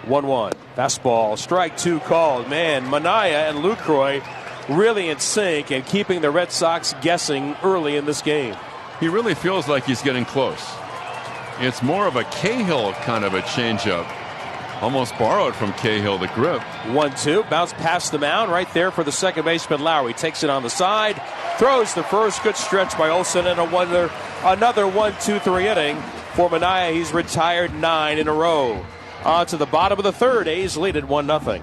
1-1. Fastball, strike 2 called. Man, Manaea and Lucroy really in sync and keeping the Red Sox guessing early in this game. He really feels like he's getting close. It's more of a Cahill kind of a changeup. Almost borrowed from Cahill, the grip. 1-2. Bounce past the mound right there for the second baseman Lowry. Takes it on the side. Throws the first. Good stretch by Olsen, and another 1-2-3 inning for Manaea. He's retired 9 in a row. On to the bottom of the third. A's lead at 1-0.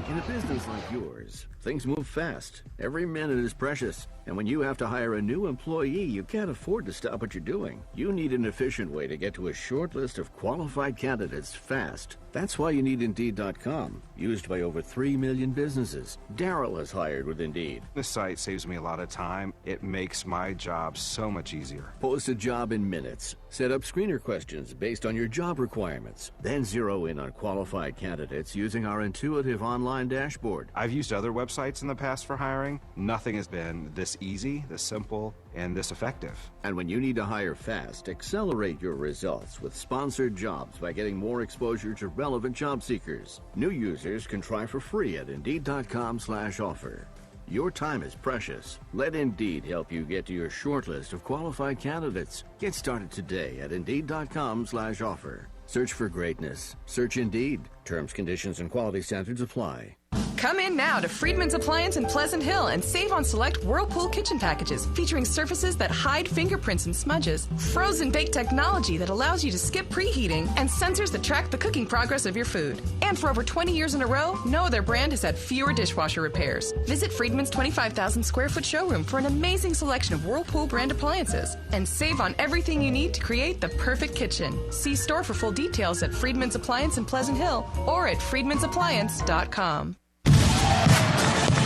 In a business like yours, things move fast. Every minute is precious. And when you have to hire a new employee, you can't afford to stop what you're doing. You need an efficient way to get to a short list of qualified candidates fast. That's why you need Indeed.com, used by over 3 million businesses. Daryl has hired with Indeed. This site saves me a lot of time. It makes my job so much easier. Post a job in minutes. Set up screener questions based on your job requirements. Then zero in on qualified candidates using our intuitive online dashboard. I've used other websites in the past for hiring. Nothing has been this easy, this simple, and this effective. And when you need to hire fast, accelerate your results with sponsored jobs by getting more exposure to relevant job seekers. New users can try for free at Indeed.com/offer. Your time is precious. Let Indeed help you get to your short list of qualified candidates. Get started today at Indeed.com/offer. Search for greatness. Search Indeed. Terms, conditions, and quality standards apply. Come in now to Friedman's Appliance in Pleasant Hill and save on select Whirlpool kitchen packages featuring surfaces that hide fingerprints and smudges, frozen bake technology that allows you to skip preheating, and sensors that track the cooking progress of your food. And for over 20 years in a row, no other brand has had fewer dishwasher repairs. Visit Friedman's 25,000 square foot showroom for an amazing selection of Whirlpool brand appliances and save on everything you need to create the perfect kitchen. See store for full details at Friedman's Appliance in Pleasant Hill or at friedmansappliance.com.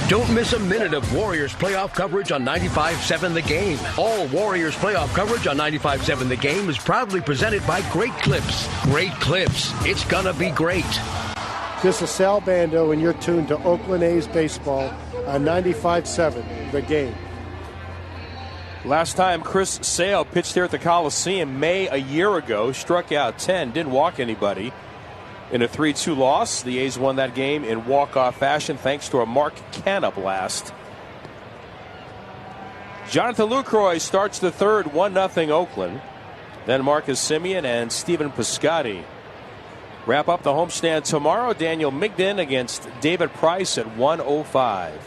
Don't miss a minute of Warriors playoff coverage on 95.7 The Game. All Warriors playoff coverage on 95.7 The Game is proudly presented by Great Clips. Great Clips. It's gonna be great. This is Sal Bando, and you're tuned to Oakland A's baseball on 95.7 The Game. Last time Chris Sale pitched here at the Coliseum May a year ago, struck out 10, didn't walk anybody. In a 3-2 loss, the A's won that game in walk-off fashion thanks to a Mark Canna blast. Jonathan Lucroy starts the third, 1-0 Oakland. Then Marcus Semien and Stephen Piscotty wrap up the homestand tomorrow. Daniel Migden against David Price at 1:05.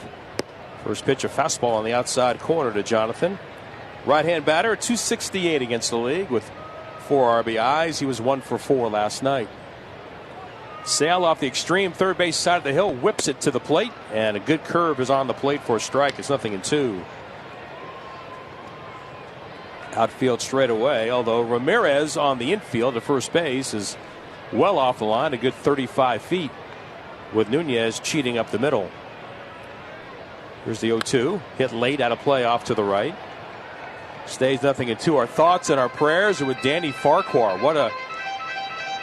First pitch, a fastball on the outside corner to Jonathan. Right-hand batter, 268 against the league with 4 RBIs. He was 1 for 4 last night. Sale off the extreme third base side of the hill, whips it to the plate, and a good curve is on the plate for a strike. It's 0-2. Outfield straight away, although Ramirez on the infield at first base is well off the line, a good 35 feet, with Nunez cheating up the middle. Here's the 0-2. Hit late out of play off to the right. Stays 0-2. Our thoughts and our prayers are with Danny Farquhar. What a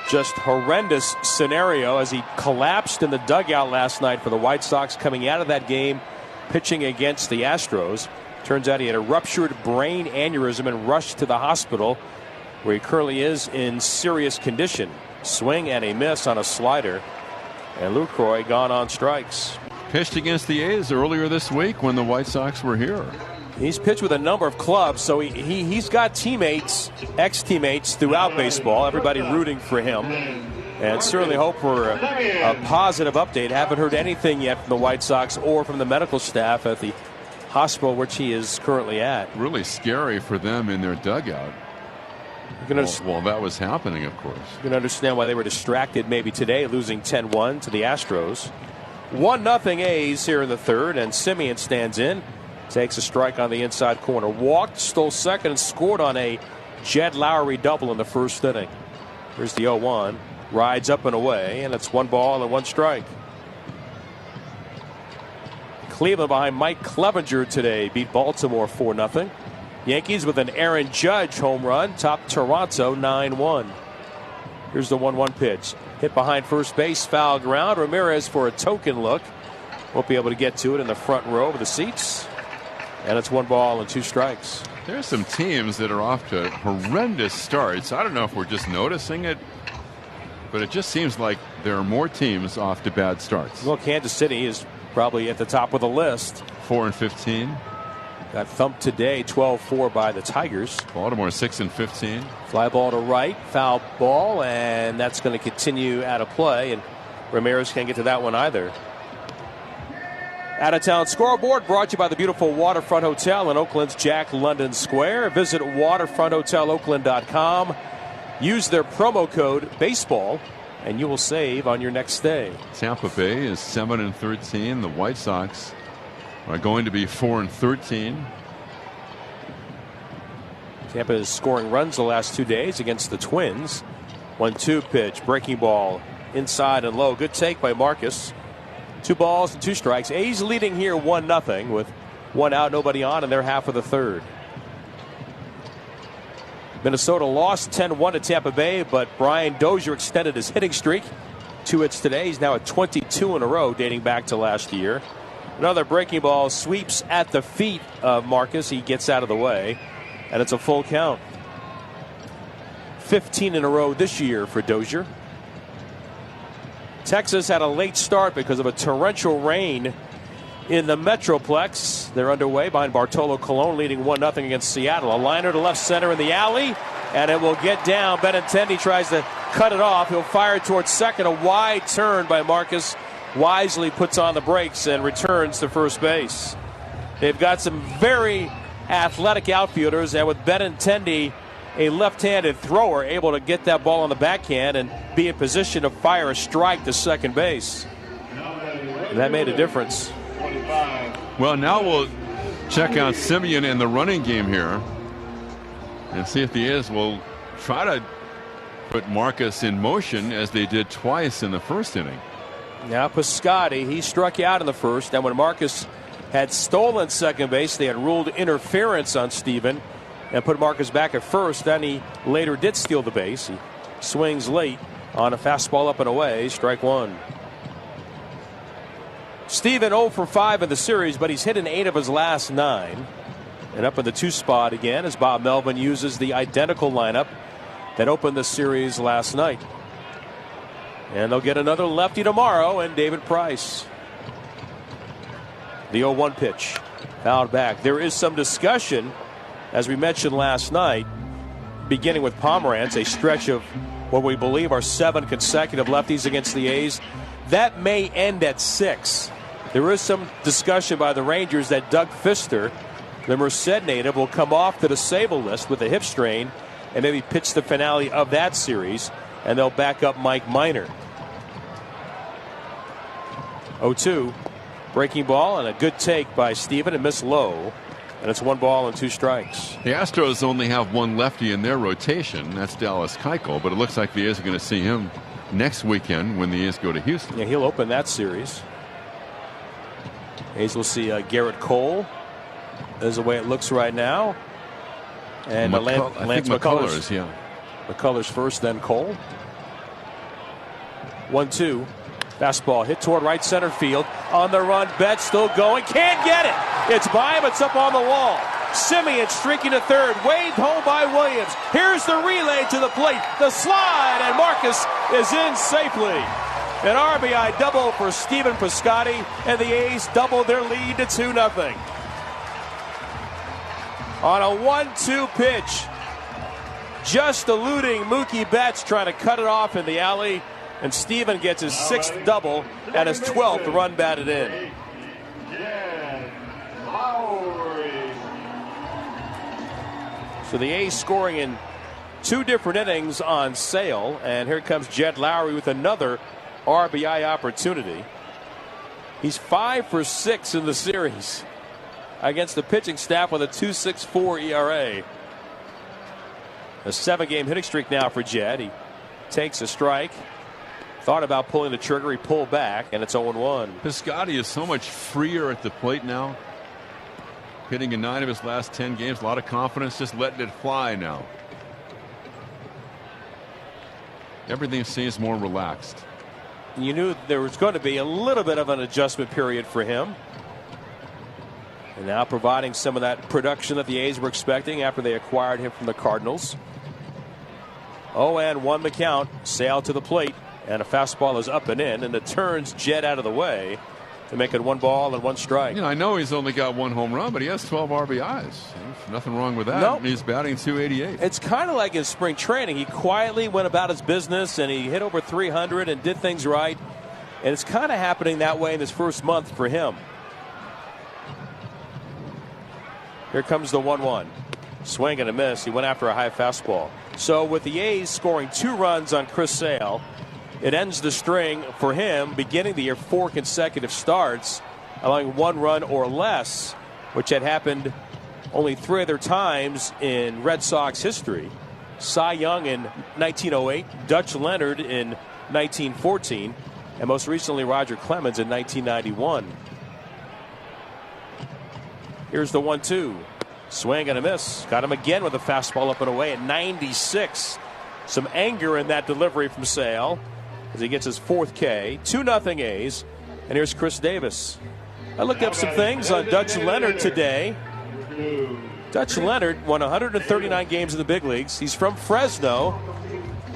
just horrendous scenario as he collapsed in the dugout last night for the White Sox coming out of that game pitching against the Astros. Turns out he had a ruptured brain aneurysm and rushed to the hospital where he currently is in serious condition. Swing and a miss on a slider. And Lucroy gone on strikes. Pitched against the A's earlier this week when the White Sox were here. He's pitched with a number of clubs, so he's got teammates, ex-teammates throughout baseball, everybody rooting for him. And certainly hope for a positive update. Haven't heard anything yet from the White Sox or from the medical staff at the hospital which he is currently at. Really scary for them in their dugout. Well, that was happening, of course. You can understand why they were distracted maybe today, losing 10-1 to the Astros. 1-0 A's here in the third, and Simeon stands in. Takes a strike on the inside corner. Walked, stole second, and scored on a Jed Lowry double in the first inning. Here's the 0-1. Rides up and away, and it's 1 ball and 1 strike. Cleveland behind Mike Clevenger today beat Baltimore 4-0. Yankees with an Aaron Judge home run top Toronto 9-1. Here's the 1-1 pitch. Hit behind first base, foul ground. Ramirez for a token look. Won't be able to get to it in the front row of the seats. And it's 1 ball and 2 strikes. There's some teams that are off to horrendous starts. I don't know if we're just noticing it, but it just seems like there are more teams off to bad starts. Well, Kansas City is probably at the top of the list. 4-15. Got thumped today 12-4 by the Tigers. Baltimore 6-15. Fly ball to right, foul ball, and that's going to continue out of play, and Ramirez can't get to that one either. Out of town scoreboard brought to you by the beautiful Waterfront Hotel in Oakland's Jack London Square. Visit waterfronthoteloakland.com. Use their promo code BASEBALL and you will save on your next stay. Tampa Bay is 7-13. The White Sox are going to be 4-13. Tampa is scoring runs the last 2 days against the Twins. 1-2 pitch, breaking ball inside and low. Good take by Marcus. 2 balls and 2 strikes. A's leading here 1-0 with 1 out, nobody on in their half of the third. Minnesota lost 10-1 to Tampa Bay, but Brian Dozier extended his hitting streak. 2 hits today. He's now at 22 in a row dating back to last year. Another breaking ball sweeps at the feet of Marcus. He gets out of the way, and it's a full count. 15 in a row this year for Dozier. Texas had a late start because of a torrential rain in the Metroplex. They're underway behind Bartolo Colon leading 1-0 against Seattle. A liner to left center in the alley, and it will get down. Benintendi tries to cut it off. He'll fire towards second. A wide turn by Marcus. Wisely puts on the brakes and returns to first base. They've got some very athletic outfielders, and with Benintendi, a left-handed thrower, able to get that ball on the backhand and be in position to fire a strike to second base. And that made a difference. Well, now we'll check out Simeon in the running game here and see if the A's will try to put Marcus in motion as they did twice in the first inning. Now Piscotty, he struck you out in the first, and when Marcus had stolen second base, they had ruled interference on Steven and put Marcus back at first. Then he later did steal the base. He swings late on a fastball up and away, strike 1. Steven 0 for 5 in the series, but he's hit in 8 of his last 9. And up in the 2 spot again as Bob Melvin uses the identical lineup that opened the series last night. And they'll get another lefty tomorrow, and David Price. The 0-1 pitch, fouled back. There is some discussion, as we mentioned last night, beginning with Pomerantz, a stretch of what we believe are 7 consecutive lefties against the A's. That may end at 6. There is some discussion by the Rangers that Doug Fister, the Merced native, will come off the disabled list with a hip strain and maybe pitch the finale of that series, and they'll back up Mike Minor. 0-2, breaking ball and a good take by Steven and miss low, and it's 1 ball and 2 strikes. The Astros only have 1 lefty in their rotation. That's Dallas Keuchel, but it looks like the A's are going to see him next weekend when the A's go to Houston. Yeah, he'll open that series. A's will see Garrett Cole. Is the way it looks right now. And Lance McCullers. Yeah. McCullers first, then Cole. 1-2. Fastball hit toward right center field. On the run, Betts still going. Can't get it. It's by him. It's up on the wall. Simeon streaking to third. Waved home by Williams. Here's the relay to the plate. The slide, and Marcus is in safely. An RBI double for Stephen Piscotty, and the A's double their lead to 2-0. On a 1-2 pitch, just eluding Mookie Betts, trying to cut it off in the alley, and Stephen gets his 6th double and his 12th run batted in. So the A's scoring in 2 different innings on Sale, and here comes Jed Lowry with another RBI opportunity. He's 5 for 6 in the series against the pitching staff with a 2.64 ERA. A 7-game hitting streak now for Jed. He takes a strike. Thought about pulling the trigger. He pulled back, and it's 0-1. Piscotty is so much freer at the plate now. Hitting in 9 of his last 10 games. A lot of confidence, just letting it fly now. Everything seems more relaxed. You knew there was going to be a little bit of an adjustment period for him. And now providing some of that production that the A's were expecting after they acquired him from the Cardinals. 0-1 the count. Sale to the plate. And a fastball is up and in. And it turns Jed out of the way to make it 1 ball and 1 strike. You know, I know he's only got 1 home run, but he has 12 RBIs. There's nothing wrong with that. Nope. He's batting .288. It's kind of like in spring training. He quietly went about his business, and he hit over 300 and did things right. And it's kind of happening that way in this first month for him. Here comes the 1-1. Swing and a miss. He went after a high fastball. So with the A's scoring 2 runs on Chris Sale, it ends the string for him, beginning the year 4 consecutive starts, allowing 1 run or less, which had happened only 3 other times in Red Sox history. Cy Young in 1908, Dutch Leonard in 1914, and most recently Roger Clemens in 1991. Here's the 1-2. Swing and a miss. Got him again with a fastball up and away at 96. Some anger in that delivery from Sale as he gets his 4th K. 2-0 A's. And here's Chris Davis. I looked up some things on Dutch Leonard today. Dutch Leonard won 139 games in the big leagues. He's from Fresno.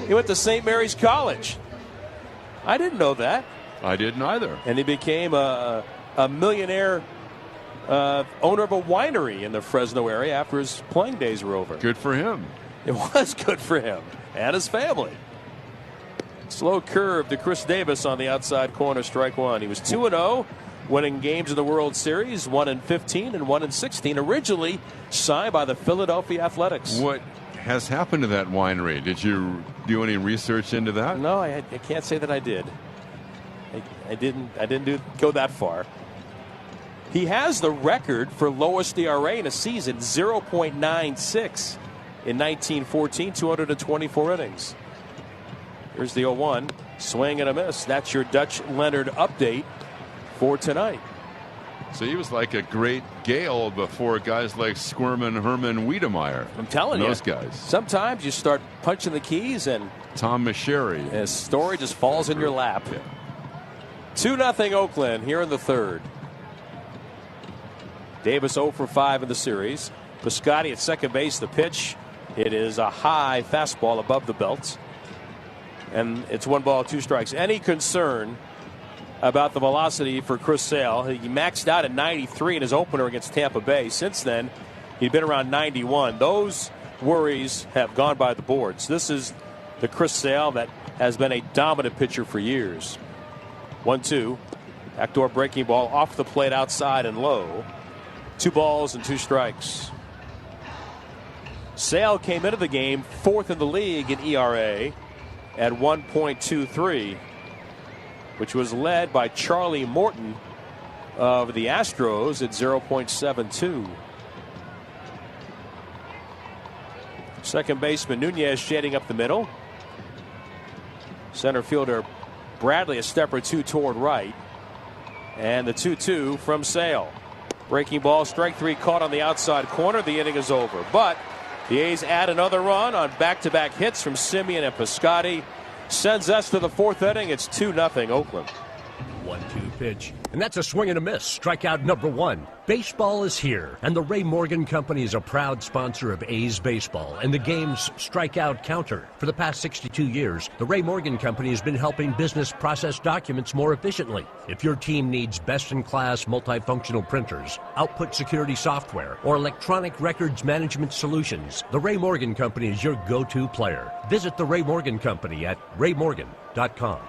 He went to St. Mary's College. I didn't know that. I didn't either. And he became a millionaire owner of a winery in the Fresno area after his playing days were over. Good for him. It was good for him and his family. Slow curve to Chris Davis on the outside corner, strike 1. He was 2-0, winning games in the World Series, 1-15 and 1-16. Originally signed by the Philadelphia Athletics. What has happened to that winery? Did you do any research into that? No, I can't say that I did. I didn't go that far. He has the record for lowest ERA in a season, 0.96 in 1914, 224 innings. Here's the 0-1. Swing and a miss. That's your Dutch Leonard update for tonight. So he was like a great Gale before guys like Squirman, Herman, Wiedemeyer. I'm telling you. Those guys. Sometimes you start punching the keys and Tom Meschery. His story just falls in your lap. 2-0 Oakland here in the 3rd. Davis 0 for 5 in the series. Piscotty at second base. The pitch. It is a high fastball above the belt. And it's 1 ball, 2 strikes. Any concern about the velocity for Chris Sale? He maxed out at 93 in his opener against Tampa Bay. Since then, he'd been around 91. Those worries have gone by the boards. This is the Chris Sale that has been a dominant pitcher for years. 1-2. Backdoor breaking ball off the plate outside and low. 2 balls and 2 strikes. Sale came into the game 4th in the league in ERA at 1.23, which was led by Charlie Morton of the Astros at 0.72. Second baseman Nunez shading up the middle. Center fielder Bradley a step or 2 toward right. And the 2-2 from Sale. Breaking ball, strike three, caught on the outside corner. The inning is over. But the A's add another run on back-to-back hits from Simeon and Piscotty. Sends us to the fourth inning. It's 2-0 Oakland. 1-2 pitch. And that's a swing and a miss. Strikeout number one. Baseball is here, and the Ray Morgan Company is a proud sponsor of A's baseball and the game's strikeout counter. For the past 62 years, the Ray Morgan Company has been helping business process documents more efficiently. If your team needs best-in-class multifunctional printers, output security software, or electronic records management solutions, the Ray Morgan Company is your go-to player. Visit the Ray Morgan Company at raymorgan.com.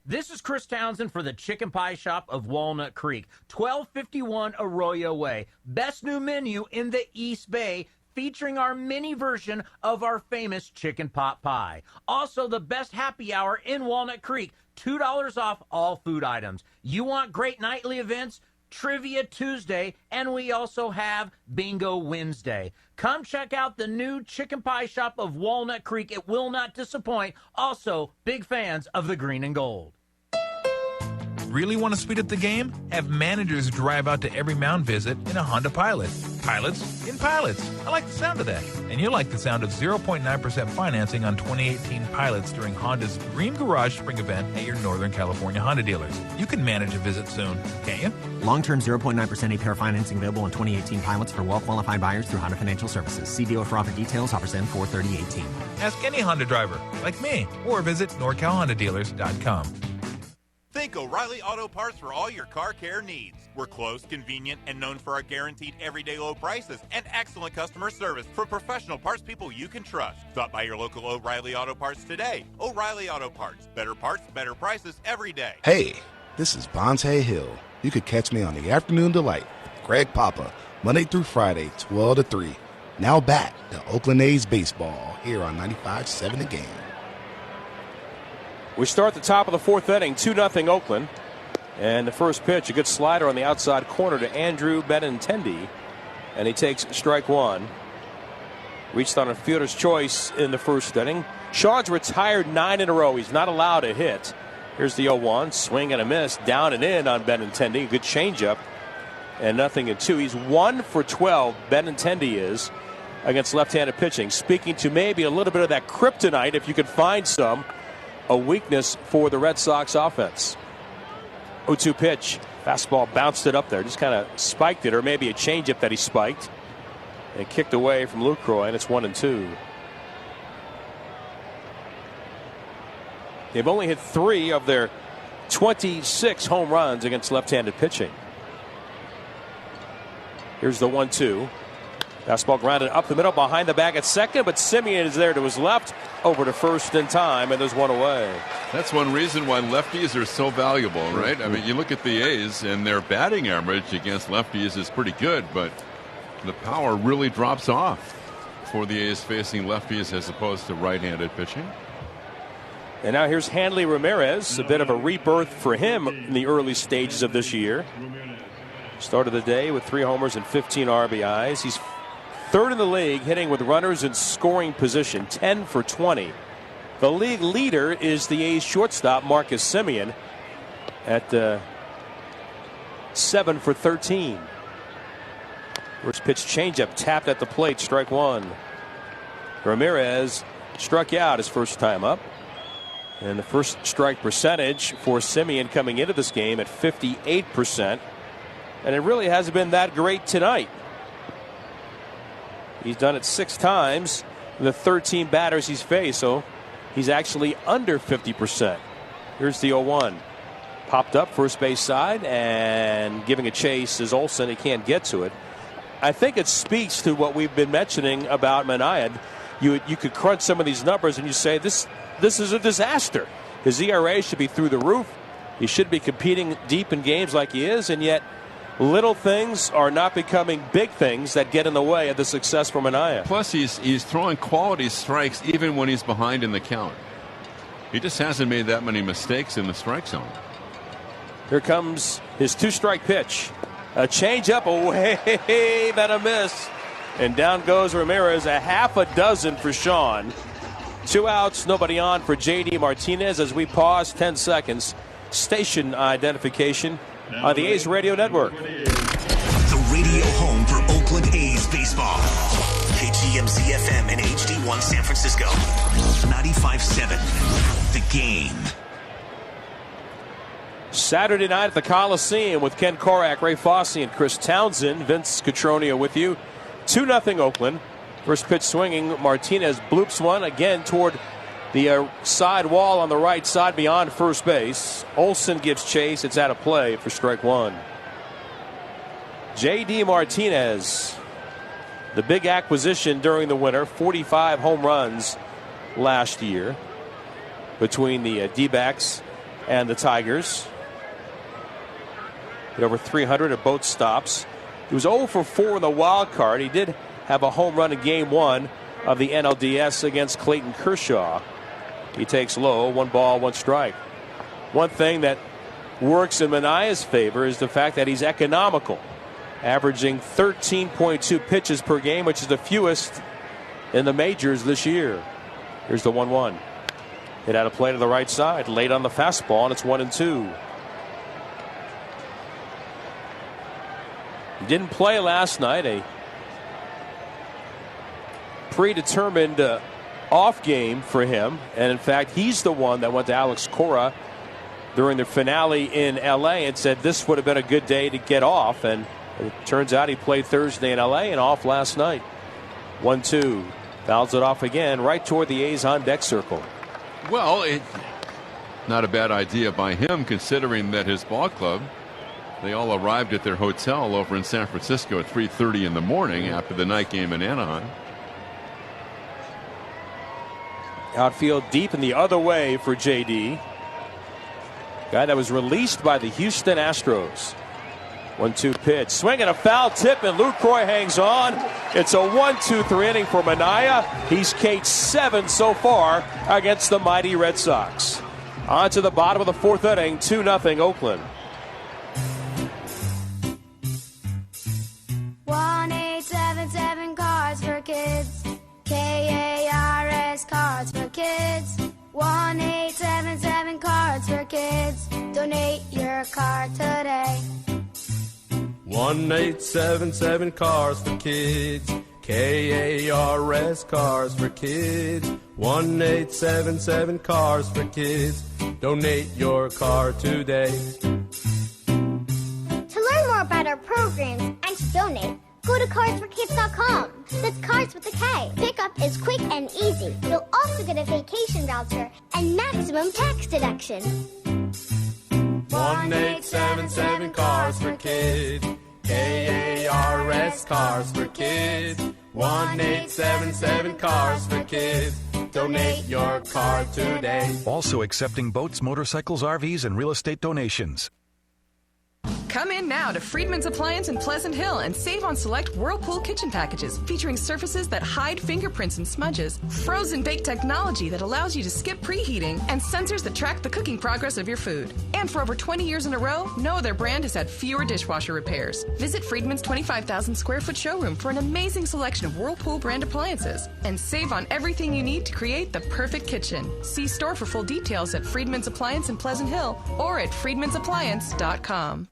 This is Chris Townsend for the Chicken Pie Shop of Walnut Creek, 1251 Arroyo Way. Best new menu in the East Bay, featuring our mini version of our famous chicken pot pie. Also, the best happy hour in Walnut Creek, $2 off all food items. You want great nightly events? Trivia Tuesday, and we also have Bingo Wednesday. Come check out the new Chicken Pie Shop of Walnut Creek. It will not disappoint. Also, big fans of the green and gold. Really want to speed up the game? Have managers drive out to every mound visit in a Honda Pilot. Pilots in pilots. I like the sound of that. And you'll like the sound of 0.9% financing on 2018 Pilots during Honda's Dream Garage Spring event at your Northern California Honda dealers. You can manage a visit soon, can't you? Long-term 0.9% APR financing available on 2018 Pilots for well-qualified buyers through Honda Financial Services. See dealer for offer details. Offers end 4/30/18. Ask any Honda driver, like me, or visit NorCalHondaDealers.com. Think O'Reilly Auto Parts for all your car care needs. We're close, convenient, and known for our guaranteed everyday low prices and excellent customer service for professional parts people you can trust. Stop by your local O'Reilly Auto Parts today. O'Reilly Auto Parts. Better parts, better prices every day. Hey, this is Bonte Hill. You could catch me on the Afternoon Delight with Greg Papa, Monday through Friday, 12 to 3. Now back to Oakland A's baseball here on 95.7 The Game. We start the top of the fourth inning, 2-0 Oakland. And the first pitch, a good slider on the outside corner to Andrew Benintendi. And he takes strike one. Reached on a fielder's choice in the first inning. Sean's retired 9 in a row. He's not allowed a hit. Here's the 0-1. Swing and a miss. Down and in on Benintendi. Good changeup. And 0-2. He's 1 for 12. Benintendi is against left-handed pitching. Speaking to maybe a little bit of that kryptonite, if you could find some. A weakness for the Red Sox offense. 0-2 pitch. Fastball bounced it up there. Just kind of spiked it, or maybe a changeup that he spiked. And kicked away from Lucroy, and it's 1-2. They've only hit 3 of their 26 home runs against left-handed pitching. Here's the 1-2. Fastball grounded up the middle behind the bag at second, but Simeon is there to his left, over to first in time, and there's one away. That's one reason why lefties are so valuable, right? I mean, you look at the A's, and their batting average against lefties is pretty good, but the power really drops off for the A's facing lefties as opposed to right-handed pitching. And now here's Hanley Ramirez, a bit of a rebirth for him in the early stages of this year. Started the day with 3 homers and 15 RBIs. He's third in the league hitting with runners in scoring position, 10 for 20. The league leader is the A's shortstop, Marcus Simeon, at 7 for 13. First pitch changeup tapped at the plate, strike one. Ramirez struck out his first time up. And the first strike percentage for Simeon coming into this game at 58%. And it really hasn't been that great tonight. He's done it 6 times in the 13 batters he's faced, so he's actually under 50%. Here's the 0-1. Popped up first base side and giving a chase is Olsen. He can't get to it. I think it speaks to what we've been mentioning about Manaea. You could crunch some of these numbers and you say this is a disaster. His ERA should be through the roof. He should be competing deep in games like he is, and yet little things are not becoming big things that get in the way of the success for Manaea. Plus, he's throwing quality strikes even when he's behind in the count. He just hasn't made that many mistakes in the strike zone. Here comes his 2-strike pitch. A changeup away and a miss. And down goes Ramirez, a half a dozen for Sean. 2 outs, nobody on for J.D. Martinez as we pause 10 seconds. Station identification on the A's Radio Network. The radio home for Oakland A's baseball. KGMZ FM and HD1 San Francisco. 95.7 The Game. Saturday night at the Coliseum with Ken Korak, Ray Fosse, and Chris Townsend. Vince Cotroneo with you. 2-0 Oakland. First pitch swinging. Martinez bloops one again toward the side wall on the right side beyond first base. Olsen gives chase. It's out of play for strike one. J.D. Martinez, the big acquisition during the winter, 45 home runs last year between the D-backs and the Tigers. Hit over 300 at both stops. He was 0 for 4 in the wild card. He did have a home run in Game 1 of the NLDS against Clayton Kershaw. He takes low, 1 ball, 1 strike. One thing that works in Manaea's favor is the fact that he's economical, averaging 13.2 pitches per game, which is the fewest in the majors this year. Here's the 1-1. Hit out of play to the right side, late on the fastball, and it's 1-2. He didn't play last night, a predetermined off game for him, and in fact he's the one that went to Alex Cora during the finale in LA and said this would have been a good day to get off, and it turns out he played Thursday in LA and off last night. 1-2. Fouls it off again right toward the A's on deck circle. Well, not a bad idea by him, considering that his ball club, they all arrived at their hotel over in San Francisco at 3:30 in the morning after the night game in Anaheim. Outfield deep and the other way for J.D. Guy that was released by the Houston Astros. 1-2 pitch. Swing and a foul tip, and Lucroy hangs on. It's a 1-2-3 inning for Manaea. He's K'd 7 so far against the mighty Red Sox. On to the bottom of the 4th inning, 2-0 Oakland. 1-877 Cards for Kids. KARS Cards for Kids. 1-877 Cards for Kids. Donate your card today. 1-877 Cars for Kids. KARS Cars for Kids. 1-877 Cars for Kids. Donate your car today. To learn more about our programs and to donate, go to carsforkids.com. That's Cards with a K. Pickup is quick and easy. You'll also get a vacation voucher and maximum tax deduction. 1-877 Cars for Kids. KARS Cars for Kids. 1-877 Cars for Kids. Donate your car today. Also accepting boats, motorcycles, RVs, and real estate donations. Come in now to Friedman's Appliance in Pleasant Hill and save on select Whirlpool kitchen packages featuring surfaces that hide fingerprints and smudges, frozen bake technology that allows you to skip preheating, and sensors that track the cooking progress of your food. And for over 20 years in a row, no other brand has had fewer dishwasher repairs. Visit Friedman's 25,000 square foot showroom for an amazing selection of Whirlpool brand appliances and save on everything you need to create the perfect kitchen. See store for full details at Friedman's Appliance in Pleasant Hill or at friedmansappliance.com.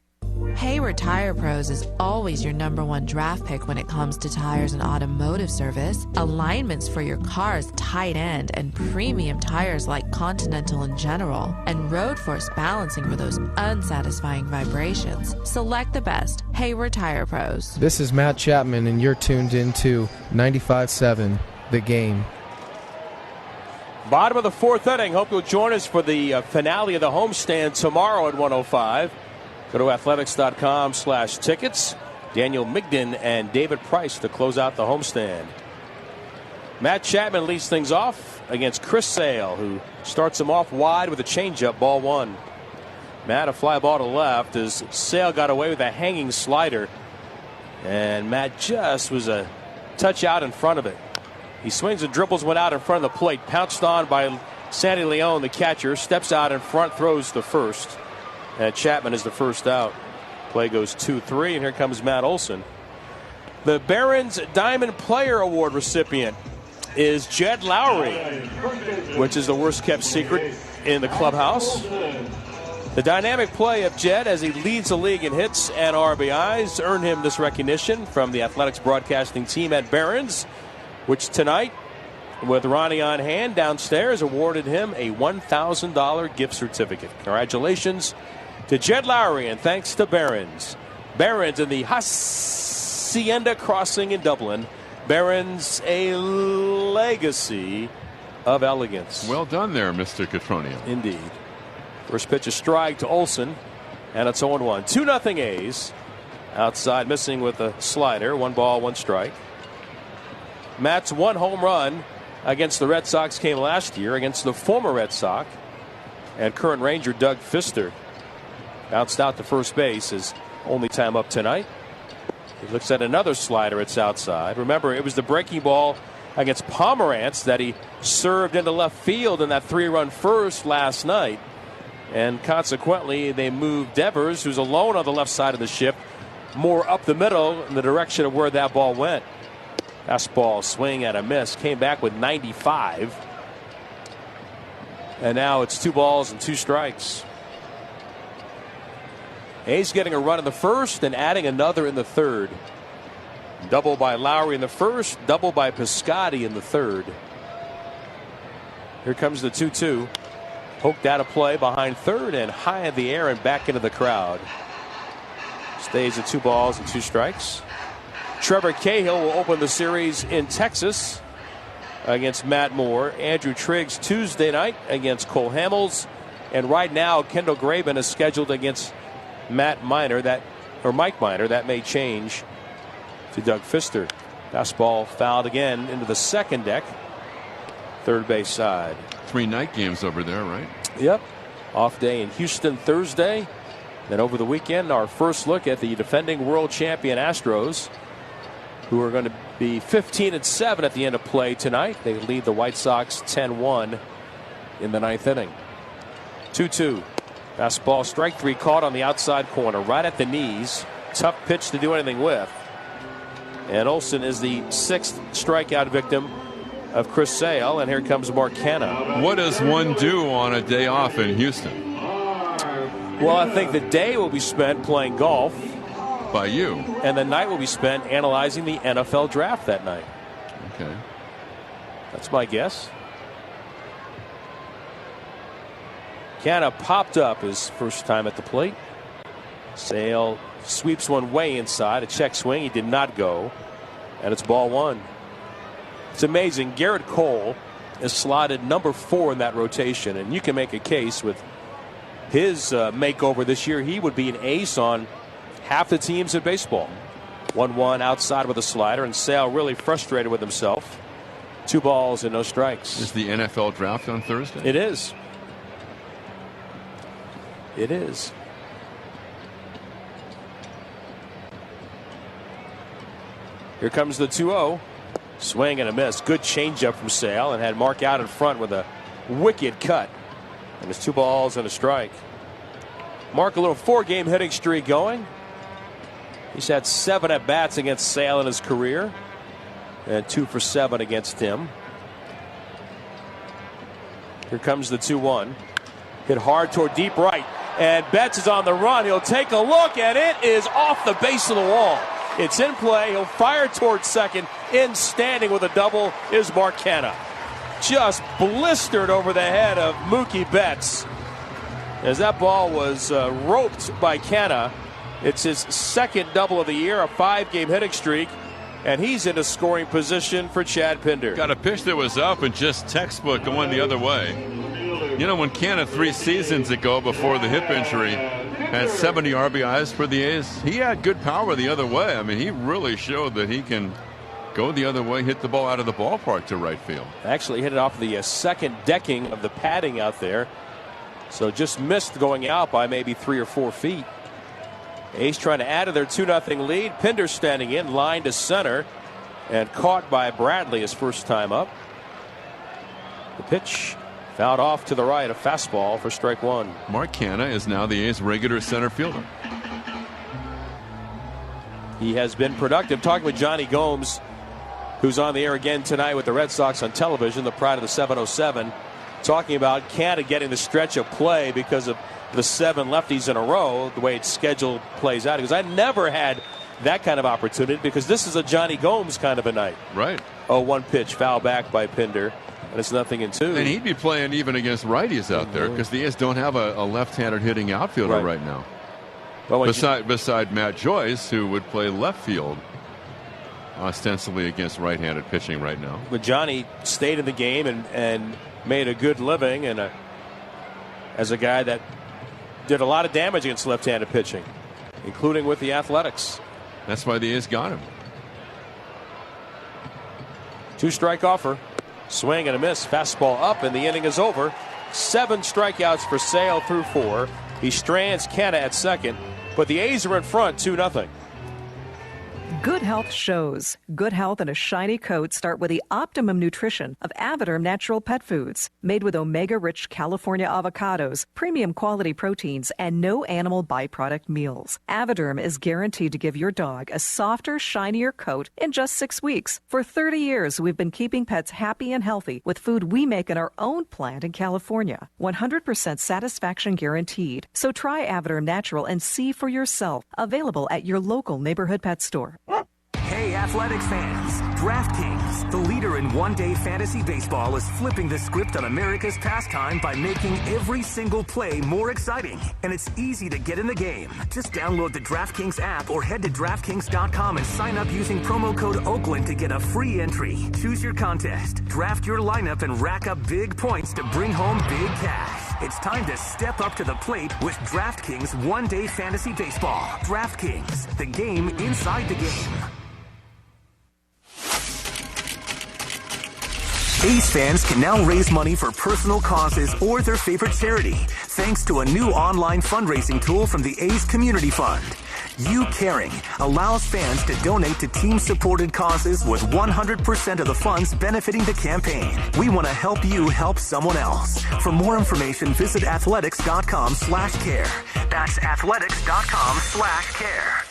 Hayward Tire Pros is always your #1 draft pick when it comes to tires and automotive service. Alignments for your car's tight end and premium tires like Continental and General, and road force balancing for those unsatisfying vibrations. Select the best. Hayward Tire Pros. This is Matt Chapman, and you're tuned into 95.7 The Game. Bottom of the 4th inning. Hope you'll join us for the finale of the homestand tomorrow at 1:05. Go to athletics.com/tickets. Daniel Migden and David Price to close out the homestand. Matt Chapman leads things off against Chris Sale, who starts him off wide with a changeup, ball 1. Matt, a fly ball to left as Sale got away with a hanging slider. And Matt just was a touch out in front of it. He swings and dribbles one out in front of the plate, pounced on by Sandy Leon, the catcher, steps out in front, throws the first. And Chapman is the first out. Play goes 2-3, and here comes Matt Olson. The Barron's Diamond Player Award recipient is Jed Lowry, which is the worst kept secret in the clubhouse. The dynamic play of Jed as he leads the league in hits and RBIs earned him this recognition from the Athletics broadcasting team at Barron's, which tonight, with Ronnie on hand downstairs, awarded him a $1,000 gift certificate. Congratulations to Jed Lowry, and thanks to Barron's. Barron's in the Hacienda Crossing in Dublin. Barron's, a legacy of elegance. Well done there, Mr. Catronio. Indeed. First pitch, a strike to Olson, and it's 0-1. 2-0 A's. Outside, missing with a slider. 1 ball, 1 strike. Matt's 1 home run against the Red Sox came last year against the former Red Sox. And current Ranger Doug Fister bounced out to first base his only time up tonight. He looks at another slider. It's outside. Remember, it was the breaking ball against Pomerantz that he served into left field in that 3-run first last night. And consequently, they moved Devers, who's alone on the left side of the ship, more up the middle in the direction of where that ball went. Fastball, swing and a miss. Came back with 95. And now it's 2 balls and 2 strikes. A's getting a run in the first and adding another in the third. Double by Lowry in the first, double by Piscotty in the third. Here comes the 2-2. Poked out of play behind third and high in the air and back into the crowd. Stays at 2 balls and 2 strikes. Trevor Cahill will open the series in Texas against Matt Moore. Andrew Triggs Tuesday night against Cole Hamels. And right now, Kendall Graven is scheduled against Mike Minor. That may change to Doug Fister. Fastball fouled again into the second deck. Third base side. 3 night games over there, right? Yep. Off day in Houston Thursday. Then over the weekend, our first look at the defending world champion Astros, who are going to be 15-7 at the end of play tonight. They lead the White Sox 10-1 in the 9th inning. 2-2. Fastball, strike 3 caught on the outside corner, right at the knees. Tough pitch to do anything with. And Olson is the 6th strikeout victim of Chris Sale, and here comes Mark Canha. What does one do on a day off in Houston? Well, I think the day will be spent playing golf. By you. And the night will be spent analyzing the NFL draft that night. Okay. That's my guess. Canha popped up his first time at the plate. Sale sweeps one way inside. A check swing. He did not go. And it's ball 1. It's amazing. Garrett Cole is slotted number 4 in that rotation. And you can make a case with his makeover this year. He would be an ace on half the teams in baseball. 1-1 outside with a slider. And Sale really frustrated with himself. 2 balls and no strikes. Is the NFL draft on Thursday? It is. It is. Here comes the 2-0. Swing and a miss. Good changeup from Sale, and had Mark out in front with a wicked cut. And it's 2 balls and a strike. Mark, a little 4-game hitting streak going. He's had 7 at-bats against Sale in his career, and 2 for 7 against him. Here comes the 2-1. Hit hard toward deep right. And Betts is on the run. He'll take a look, and it is off the base of the wall. It's in play. He'll fire towards second. In standing with a double is Mark Canha. Just blistered over the head of Mookie Betts as that ball was roped by Canha. It's his 2nd double of the year, a 5-game hitting streak, and he's in a scoring position for Chad Pinder. Got a pitch that was up and just textbook going the other way. You know, when Canha 3 seasons ago, before the hip injury, had 70 RBIs for the A's, he had good power the other way. I mean, he really showed that he can go the other way, hit the ball out of the ballpark to right field. Actually hit it off the second decking of the padding out there. So just missed going out by maybe 3 or 4 feet. A's trying to add to their 2-0 lead. Pinder standing in, line to center, and caught by Bradley his first time up. The pitch fouled off to the right, a fastball for strike 1. Mark Canha is now the A's regular center fielder. He has been productive. Talking with Johnny Gomes, who's on the air again tonight with the Red Sox on television, the pride of the 707, talking about Canha getting the stretch of play because of the 7 lefties in a row, the way its schedule plays out. Because I never had that kind of opportunity because this is a Johnny Gomes kind of a night. Right. 0-1 pitch, foul back by Pinder. And it's 0-2. And he'd be playing even against righties out there because the A's don't have a left-handed hitting outfielder right now. Well, beside Matt Joyce, who would play left field ostensibly against right-handed pitching right now. But Johnny stayed in the game and made a good living and as a guy that did a lot of damage against left-handed pitching, including with the Athletics. That's why the A's got him. 2-strike offer. Swing and a miss. Fastball up, and the inning is over. 7 strikeouts for Sale through 4. He strands Canna at second, but the A's are in front 2-0. Good health shows. Good health and a shiny coat start with the optimum nutrition of Avoderm Natural Pet Foods. Made with omega-rich California avocados, premium quality proteins, and no animal byproduct meals. Avoderm is guaranteed to give your dog a softer, shinier coat in just 6 weeks. For 30 years, we've been keeping pets happy and healthy with food we make in our own plant in California. 100% satisfaction guaranteed. So try Avoderm Natural and see for yourself. Available at your local neighborhood pet store. Hey, athletics fans, DraftKings, the leader in one-day fantasy baseball, is flipping the script on America's pastime by making every single play more exciting. And it's easy to get in the game. Just download the DraftKings app or head to DraftKings.com and sign up using promo code Oakland to get a free entry. Choose your contest, draft your lineup, and rack up big points to bring home big cash. It's time to step up to the plate with DraftKings one-day fantasy baseball. DraftKings, the game inside the game. A's fans can now raise money for personal causes or their favorite charity, thanks to a new online fundraising tool from the A's Community Fund. You Caring allows fans to donate to team-supported causes with 100% of the funds benefiting the campaign. We want to help you help someone else. For more information, visit athletics.com/care. That's athletics.com/care.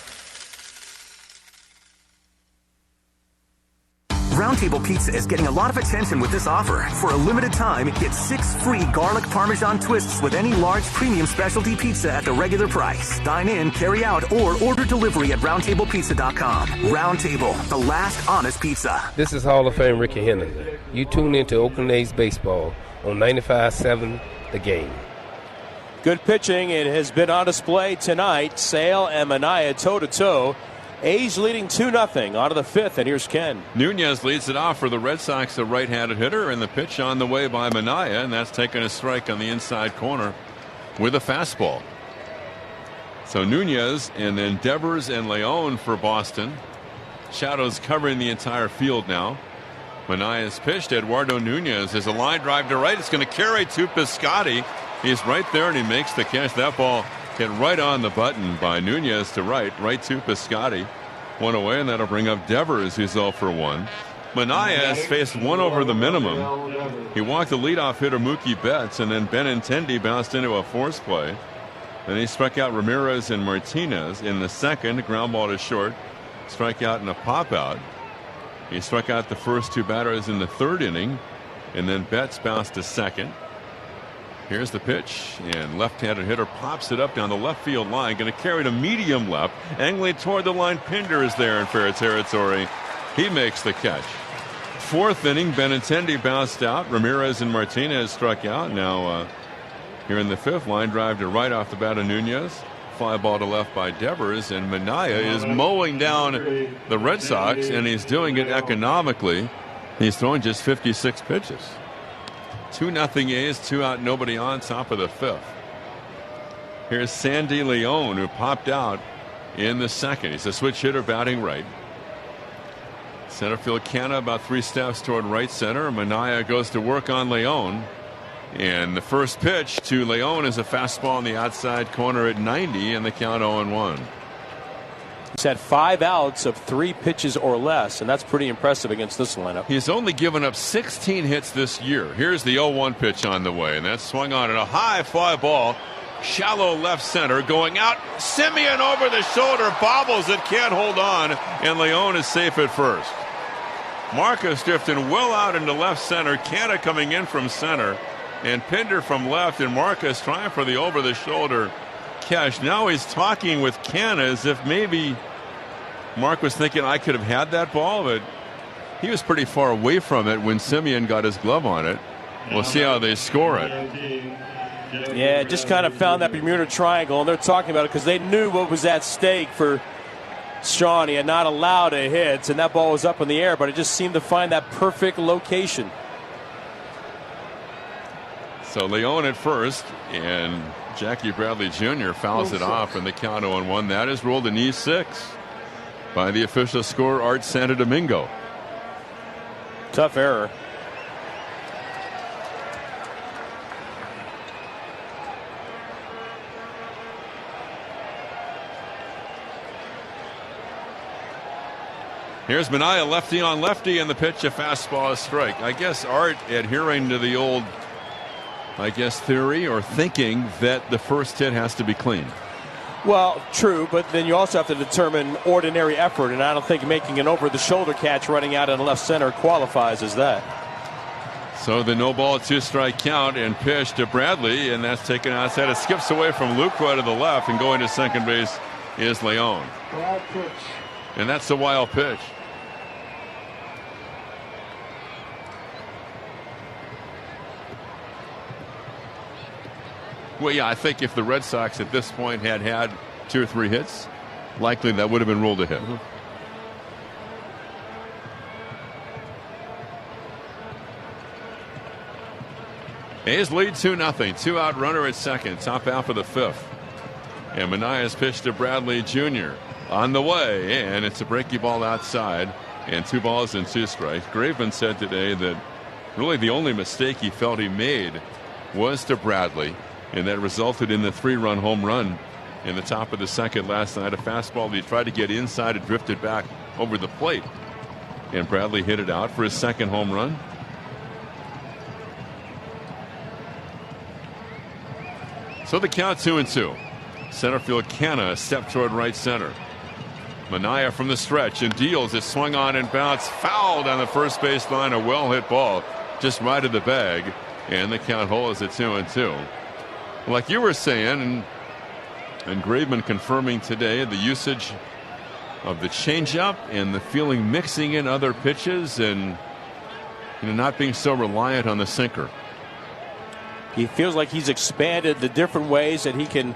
Roundtable Pizza is getting a lot of attention with this offer. For a limited time, get 6 free garlic parmesan twists with any large premium specialty pizza at the regular price. Dine in, carry out, or order delivery at roundtablepizza.com. Roundtable, the last honest pizza. This is Hall of Fame Ricky Henderson. You tune into Oakland A's baseball on 95.7 The Game. Good pitching. It has been on display tonight. Sale and Manaea toe-to-toe. A's leading 2-0 on to the 5th, and here's Ken. Nunez leads it off for the Red Sox, a right-handed hitter, and the pitch on the way by Manaea, and that's taken a strike on the inside corner with a fastball. So Nunez and then Devers and Leon for Boston. Shadows covering the entire field now. Manaea's pitched. Eduardo Nunez is a line drive to right. It's going to carry to Piscotty. He's right there, and he makes the catch. That ball hit right on the button by Nunez to right to Piscotty. One away, and that'll bring up Devers, who's 0 for 1. Manaea has faced 1 over the minimum. He walked the leadoff hitter Mookie Betts, and then Benintendi bounced into a force play. Then he struck out Ramirez and Martinez in the second. Ground ball to short. Strikeout and a pop out. He struck out the first 2 batters in the 3rd inning, and then Betts bounced to second. Here's the pitch, and left-handed hitter pops it up down the left field line. Going to carry to medium left, angling toward the line. Pinder is there in fair territory. He makes the catch. 4th inning, Benintendi bounced out. Ramirez and Martinez struck out. Now here in the 5th, line drive to right off the bat of Nunez. Fly ball to left by Devers, and Manaea is mowing down the Red Sox, and he's doing it economically. He's throwing just 56 pitches. 2-0 A's, 2 out, nobody on, top of the 5th. Here's Sandy Leon, who popped out in the 2nd. He's a switch hitter batting right. Center field Canna about 3 steps toward right center. Manaea goes to work on Leon. And the first pitch to Leon is a fastball on the outside corner at 90, and the count 0-1. He's had 5 outs of 3 pitches or less, and that's pretty impressive against this lineup. He's only given up 16 hits this year. Here's the 0-1 pitch on the way, and that's swung on at a high fly ball. Shallow left center going out. Simeon over the shoulder, bobbles it, can't hold on, and Leon is safe at first. Marcus drifting well out into left center. Canna coming in from center. And Pinder from left, and Marcus trying for the over-the-shoulder catch. Now he's talking with Canna as if maybe Mark was thinking I could have had that ball, but he was pretty far away from it when Simeon got his glove on it. We'll see how they score it. Yeah, just kind of found that Bermuda Triangle, and they're talking about it because they knew what was at stake for Sean. He had not allowed a hit, and that ball was up in the air, but it just seemed to find that perfect location. So Leon at first, and Jackie Bradley Jr. fouls it off, and the count 0-1. That is ruled an E6 by the official scorer, Art Santo Domingo. Tough error. Here's Manaea, lefty on lefty, and the pitch, a fastball, a strike. I guess Art adhering to the old, theory or thinking that the first hit has to be clean. Well, true, but then you also have to determine ordinary effort, and I don't think making an over-the-shoulder catch running out in left center qualifies as that. So the no ball, 2-strike count, and pitch to Bradley, and that's taken outside. It skips away from Lucroy to the left, and going to second base is Leon. And that's a wild pitch. Well, yeah, I think if the Red Sox at this point had 2 or 3 hits, likely that would have been ruled a hit. A's lead 2-0. 2-out runner at second. Top half of the 5th. And Manaea's pitch to Bradley Jr. on the way, and it's a breaky ball outside, and 2 balls and 2 strikes. Graveman said today that really the only mistake he felt he made was to Bradley, and that resulted in the 3-run home run in the top of the 2nd last night. A fastball that he tried to get inside and drifted back over the plate, and Bradley hit it out for his 2nd home run. So the count 2-2. Center field Canna, a step toward right center. Manaea from the stretch and deals. It swung on and bounced, fouled on the first base line. A well hit ball just right of the bag, and the count holds at 2-2. Like you were saying, and Graveman confirming today, the usage of the changeup and the feeling mixing in other pitches, and not being so reliant on the sinker. He feels like he's expanded the different ways that he can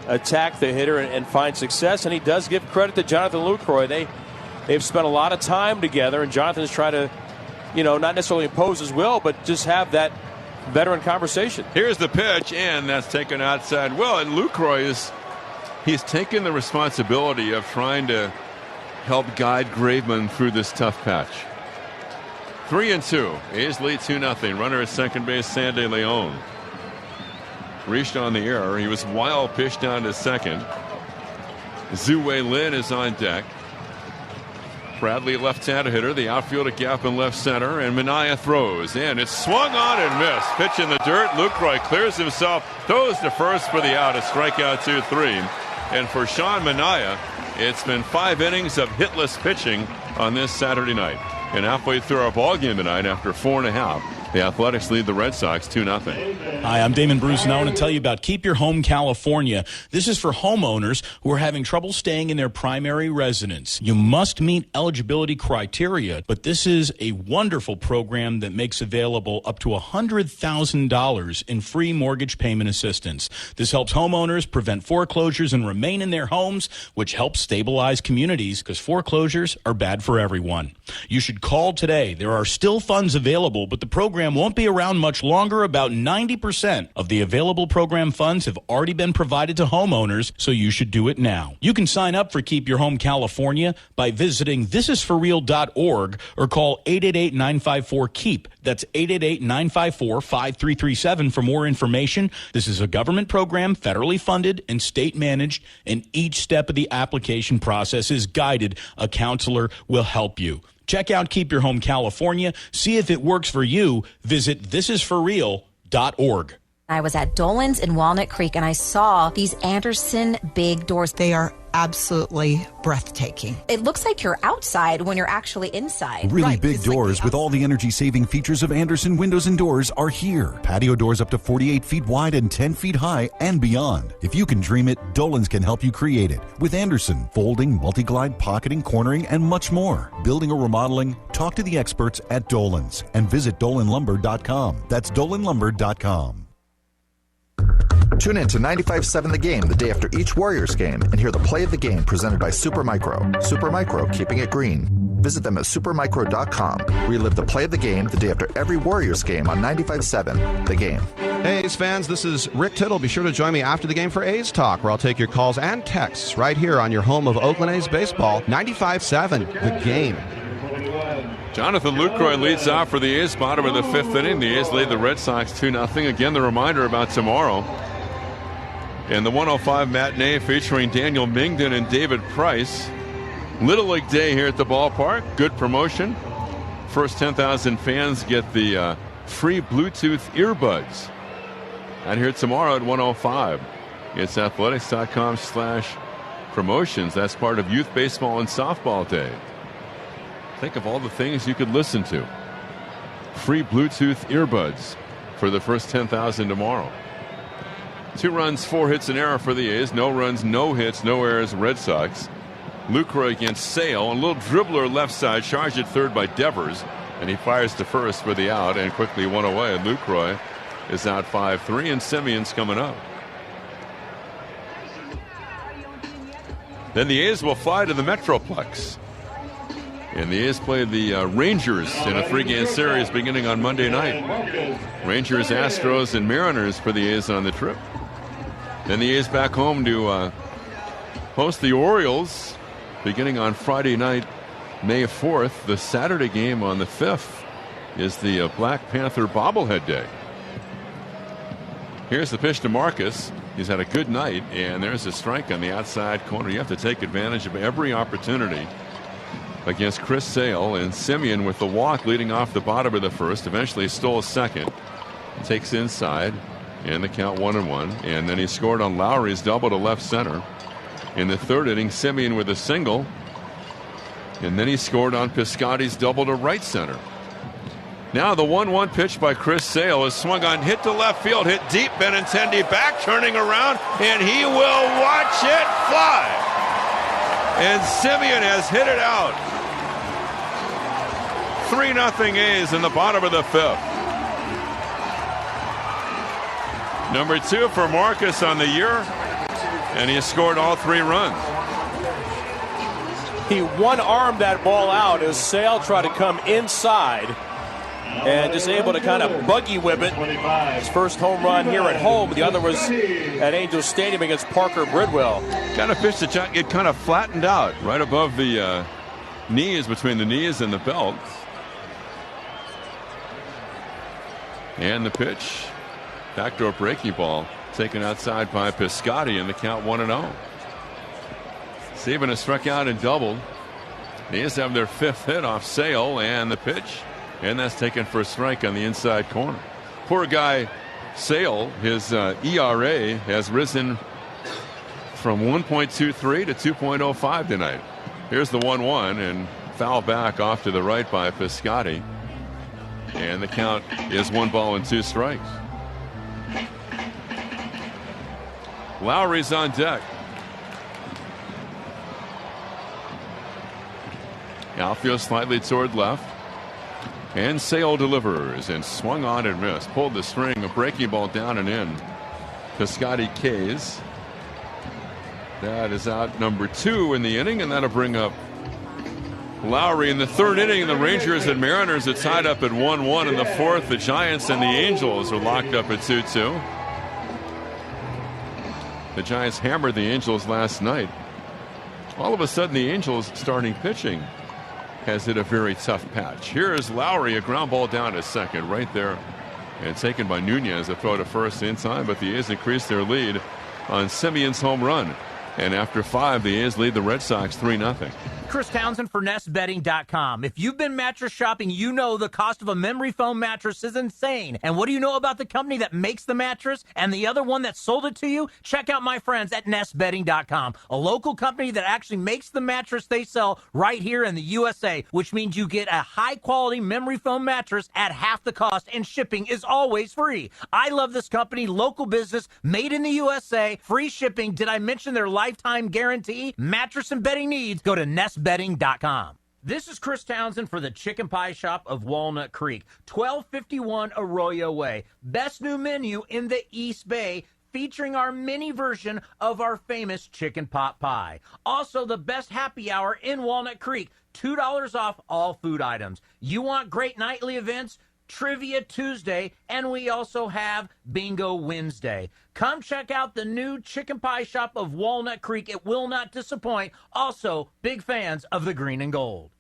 attack the hitter and find success, and he does give credit to Jonathan Lucroy. They've spent a lot of time together, and Jonathan's trying to, not necessarily impose his will, but just have that veteran conversation. Here's the pitch, and that's taken outside. Well, and Lucroy he's taken the responsibility of trying to help guide Graveman through this tough patch. 3-2. A's lead 2-0. Runner at second base, Sandy Leon. Reached on the error. He was wild pitch down to second. Zue Lin is on deck. Bradley, left-handed hitter. The outfield a gap in left center, and Manaea throws, and it's swung on and missed. Pitch in the dirt. Lucroy clears himself, throws to first for the out. A strikeout 2-3. And for Sean Manaea, it's been 5 innings of hitless pitching on this Saturday night. And halfway through our ball game tonight, after 4.5, the Athletics lead the Red Sox 2-0. Hi, I'm Damon Bruce, and I want to tell you about Keep Your Home California. This is for homeowners who are having trouble staying in their primary residence. You must meet eligibility criteria, but this is a wonderful program that makes available up to $100,000 in free mortgage payment assistance. This helps homeowners prevent foreclosures and remain in their homes, which helps stabilize communities, because foreclosures are bad for everyone. You should call today. There are still funds available, but the program won't be around much longer. About 90% of the available program funds have already been provided to homeowners, so you should do it now. You can sign up for Keep Your Home California by visiting thisisforreal.org or call 888-954-KEEP. That's 888-954-5337 for more information. This is a government program, federally funded and state managed, and each step of the application process is guided. A counselor will help you. Check out Keep Your Home California. See if it works for you. Visit thisisforreal.org. I was at Dolan's in Walnut Creek and I saw these Anderson big doors. They are absolutely breathtaking. It looks like you're outside when you're actually inside. Really big doors with all the energy-saving features of Anderson windows and doors are here. Patio doors up to 48 feet wide and 10 feet high and beyond. If you can dream it, Dolan's can help you create it. With Anderson, folding, multi-glide, pocketing, cornering, and much more. Building or remodeling, talk to the experts at Dolan's and visit dolanlumber.com. That's dolanlumber.com. Tune in to 95.7 The Game the day after each Warriors game and hear the play of the game presented by Supermicro. Supermicro, keeping it green. Visit them at supermicro.com. Relive the play of the game the day after every Warriors game on 95.7 The Game. Hey, A's fans, this is Rick Tittle. Be sure to join me after the game for A's Talk, where I'll take your calls and texts right here on your home of Oakland A's baseball, 95.7 The Game. Jonathan Lucroy leads off for the A's, bottom of the fifth inning. The A's lead the Red Sox 2-0. Again, the reminder about tomorrow. And the 105 matinee featuring Daniel Mingden and David Price. Little League Day here at the ballpark. Good promotion. First 10,000 fans get the free Bluetooth earbuds. Out here tomorrow at 105. It's athletics.com/promotions. That's part of Youth Baseball and Softball Day. Think of all the things you could listen to. Free Bluetooth earbuds for the first 10,000 tomorrow. 2 runs, 4 hits, an error for the A's. No runs, no hits, no errors, Red Sox. Lucroy against Sale. A little dribbler left side, charged at third by Devers. And he fires to first for the out and quickly one away. And Lucroy is out 5-3, and Simeon's coming up. Then the A's will fly to the Metroplex. And the A's play the Rangers in a 3-game series beginning on Monday night. Rangers, Astros, and Mariners for the A's on the trip. Then the A's back home to host the Orioles beginning on Friday night, May 4th. The Saturday game on the 5th is the Black Panther bobblehead day. Here's the pitch to Marcus. He's had a good night, and there's a strike on the outside corner. You have to take advantage of every opportunity against Chris Sale, and Simeon with the walk leading off the bottom of the first. Eventually stole a second. Takes inside, and the count 1-1. And then he scored on Lowry's double to left center. In the third inning, Simeon with a single. And then he scored on Piscotty's double to right center. Now the 1-1 pitch by Chris Sale is swung on, hit to left field, hit deep. Benintendi back, turning around, and he will watch it fly. And Simeon has hit it out. 3-0 A's in the bottom of the 5th. Number 2 for Marcus on the year, and he has scored all 3 runs. He one-armed that ball out as Sale tried to come inside and just able to kind of buggy whip it. His first home run here at home. The other was at Angel Stadium against Parker Bridwell. Kind of pitch that get kind of flattened out right above the knees, between the knees and the belt. And the pitch, backdoor breaking ball, taken outside by Piscotty, and the count 1-0. Saban has struck out and doubled. The A's have their 5th hit off Sale, and the pitch, and that's taken for a strike on the inside corner. Poor guy Sale, his ERA has risen from 1.23 to 2.05 tonight. Here's the 1-1, and foul back off to the right by Piscotty. And the count is 1 ball and 2 strikes. Lowry's on deck. Outfield slightly toward left. And Sale delivers and swung on and missed. Pulled the string, a breaking ball down and in. Piscotty K's. That is out number 2 in the inning, and that'll bring up Lowry. In the 3rd inning, the Rangers and Mariners are tied up at 1-1. In the 4th, the Giants and the Angels are locked up at 2-2. The Giants hammered the Angels last night. All of a sudden, the Angels starting pitching has hit a very tough patch. Here is Lowry, a ground ball down to second right there, and taken by Nunez. A throw to first in time, but the A's increased their lead on Simeon's home run. And after 5, the A's lead the Red Sox 3-0. Chris Townsend for NestBedding.com. If you've been mattress shopping, you know the cost of a memory foam mattress is insane. And what do you know about the company that makes the mattress and the other one that sold it to you? Check out my friends at NestBedding.com, a local company that actually makes the mattress they sell right here in the USA, which means you get a high-quality memory foam mattress at half the cost, and shipping is always free. I love this company, local business, made in the USA, free shipping. Did I mention their lifetime guarantee? Mattress and bedding needs, go to NestBedding.com. This is Chris Townsend for the Chicken Pie Shop of Walnut Creek, 1251 Arroyo Way. Best new menu in the East Bay, featuring our mini version of our famous chicken pot pie. Also, the best happy hour in Walnut Creek, $2 off all food items. You want great nightly events? Trivia Tuesday, and we also have Bingo Wednesday. Come check out the new Chicken Pie Shop of Walnut Creek. It will not disappoint. Also, big fans of the green and gold.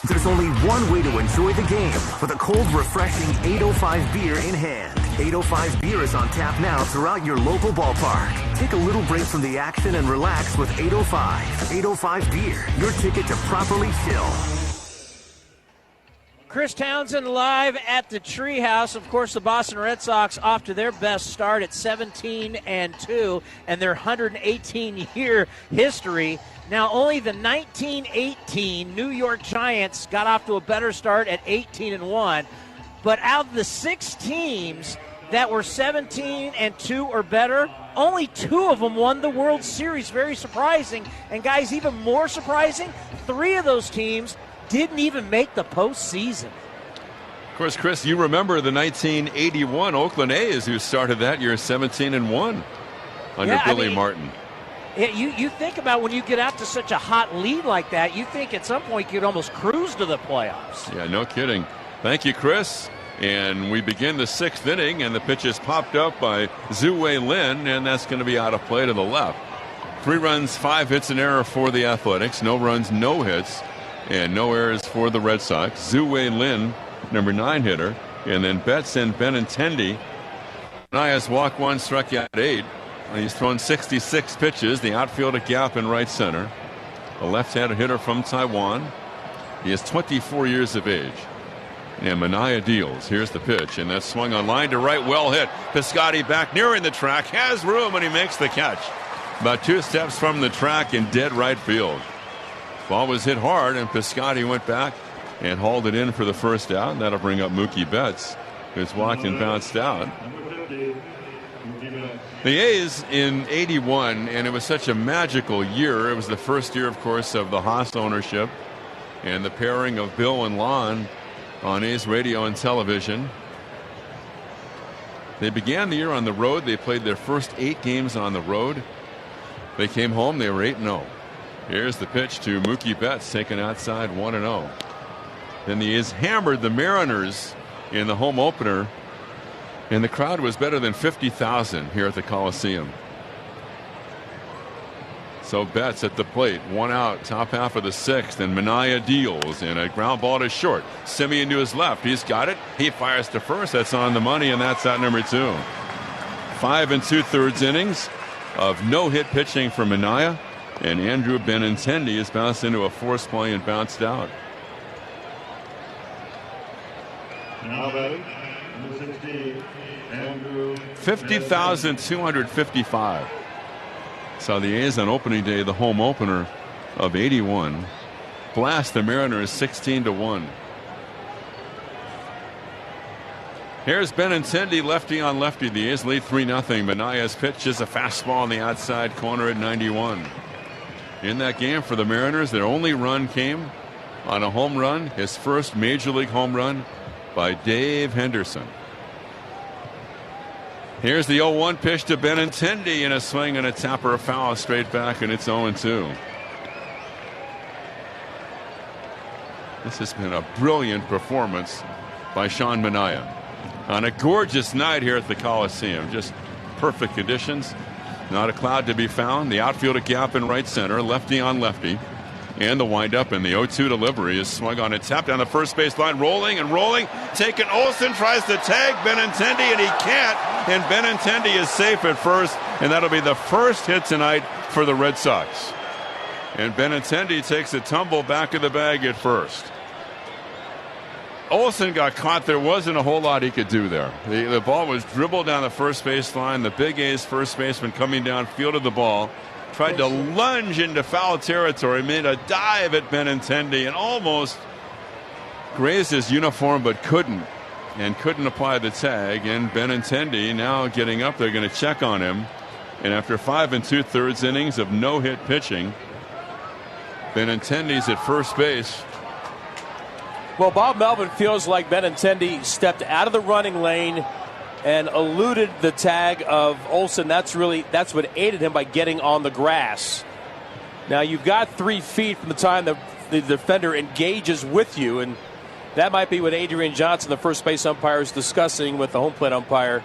There's only one way to enjoy the game, with a cold, refreshing 805 beer in hand. 805 beer is on tap now throughout your local ballpark. Take a little break from the action and relax with 805. 805 beer, your ticket to properly chill. Chris Townsend live at the Treehouse. Of course, the Boston Red Sox off to their best start at 17-2 and their 118-year history. Now, only the 1918 New York Giants got off to a better start at 18-1. But out of the 6 teams that were 17-2 or better, only 2 of them won the World Series. Very surprising. And guys, even more surprising, 3 of those teams didn't even make the postseason. Of course, Chris, you remember the 1981 Oakland A's, who started that year 17-1 under Billy Martin. You think about when you get out to such a hot lead like that, you think at some point you'd almost cruise to the playoffs. Yeah, no kidding. Thank you, Chris. And we begin the 6th inning, and the pitch is popped up by Zhu-Wei Lin, and that's going to be out of play to the left. 3 runs, 5 hits, an error for the Athletics. No runs, no hits. And no errors for the Red Sox. Zhu-Wei Lin, number 9 hitter. And then Betts and Benintendi. Manaea's walk 1, struck out 8. He's thrown 66 pitches. The outfield a gap in right center. A left-handed hitter from Taiwan. He is 24 years of age. And Manaea deals. Here's the pitch. And that's swung on line to right. Well hit. Piscotty back nearing the track. Has room, and he makes the catch. About 2 steps from the track in dead right field. Ball was hit hard, and Piscotty went back and hauled it in for the first out. And that'll bring up Mookie Betts, who's walked and bounced out. The A's in 81, and it was such a magical year. It was the first year, of course, of the Haas ownership and the pairing of Bill and Lon on A's radio and television. They began the year on the road. They played their first 8 games on the road. They came home, they were 8-0. Here's the pitch to Mookie Betts, taken outside 1-0. Then the A's hammered the Mariners in the home opener, and the crowd was better than 50,000 here at the Coliseum. So Betts at the plate, 1 out, top half of the 6th, and Manaea deals, and a ground ball to short. Simeon to his left, he's got it. He fires to first, that's on the money, and that's out number 2. 5 2/3 innings of no-hit pitching for Manaea. And Andrew Benintendi is bounced into a force play and bounced out. Now batting, number 16, Andrew. 50,255. So the A's on opening day, the home opener of 81, blast the Mariners 16-1. Here's Benintendi, lefty on lefty. The A's lead 3-0. Manaea's pitch is a fastball on the outside corner at 91. In that game for the Mariners, their only run came on a home run, his first major league home run by Dave Henderson. Here's the 0-1 pitch to Benintendi, and a swing and a tapper, a foul straight back, and it's 0-2. This has been a brilliant performance by Sean Manaea on a gorgeous night here at the Coliseum. Just perfect conditions. Not a cloud to be found. The outfield a gap in right center, lefty on lefty. And the windup, and the 0-2 delivery is swung on and tapped down the first base line, rolling and rolling. Taken, Olsen tries to tag Benintendi, and he can't. And Benintendi is safe at first, and that'll be the first hit tonight for the Red Sox. And Benintendi takes a tumble back of the bag at first. Olsen got caught. There wasn't a whole lot he could do there. The ball was dribbled down the first base line. The Big A's first baseman coming down, fielded the ball, tried to lunge into foul territory, made a dive at Benintendi and almost grazed his uniform but couldn't apply the tag. And Benintendi now getting up there, going to check on him. And after 5 2/3 innings of no-hit pitching, Benintendi's at first base. Well, Bob Melvin feels like Benintendi stepped out of the running lane and eluded the tag of Olsen. That's what aided him by getting on the grass. Now, you've got 3 feet from the time the defender engages with you, and that might be what Adrian Johnson, the first base umpire, is discussing with the home plate umpire,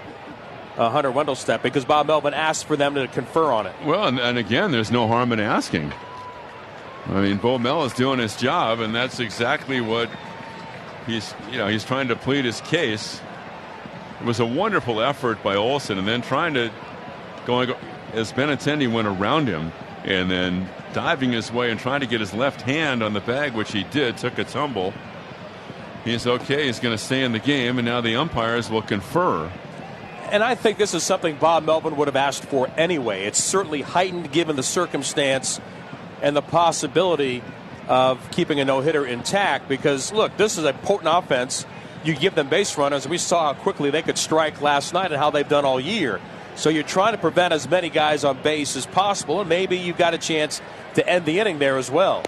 Hunter Wendelstedt, because Bob Melvin asked for them to confer on it. Well, and again, there's no harm in asking. I mean, Bo Mel is doing his job, and that's exactly what he's trying to plead his case. It was a wonderful effort by Olsen, and then trying to go as Benintendi went around him, and then diving his way and trying to get his left hand on the bag, which he did, took a tumble. He's okay. He's going to stay in the game, and now the umpires will confer. And I think this is something Bob Melvin would have asked for anyway. It's certainly heightened given the circumstance and the possibility of keeping a no-hitter intact, because, look, this is a potent offense. You give them base runners. We saw how quickly they could strike last night and how they've done all year. So you're trying to prevent as many guys on base as possible, and maybe you've got a chance to end the inning there as well.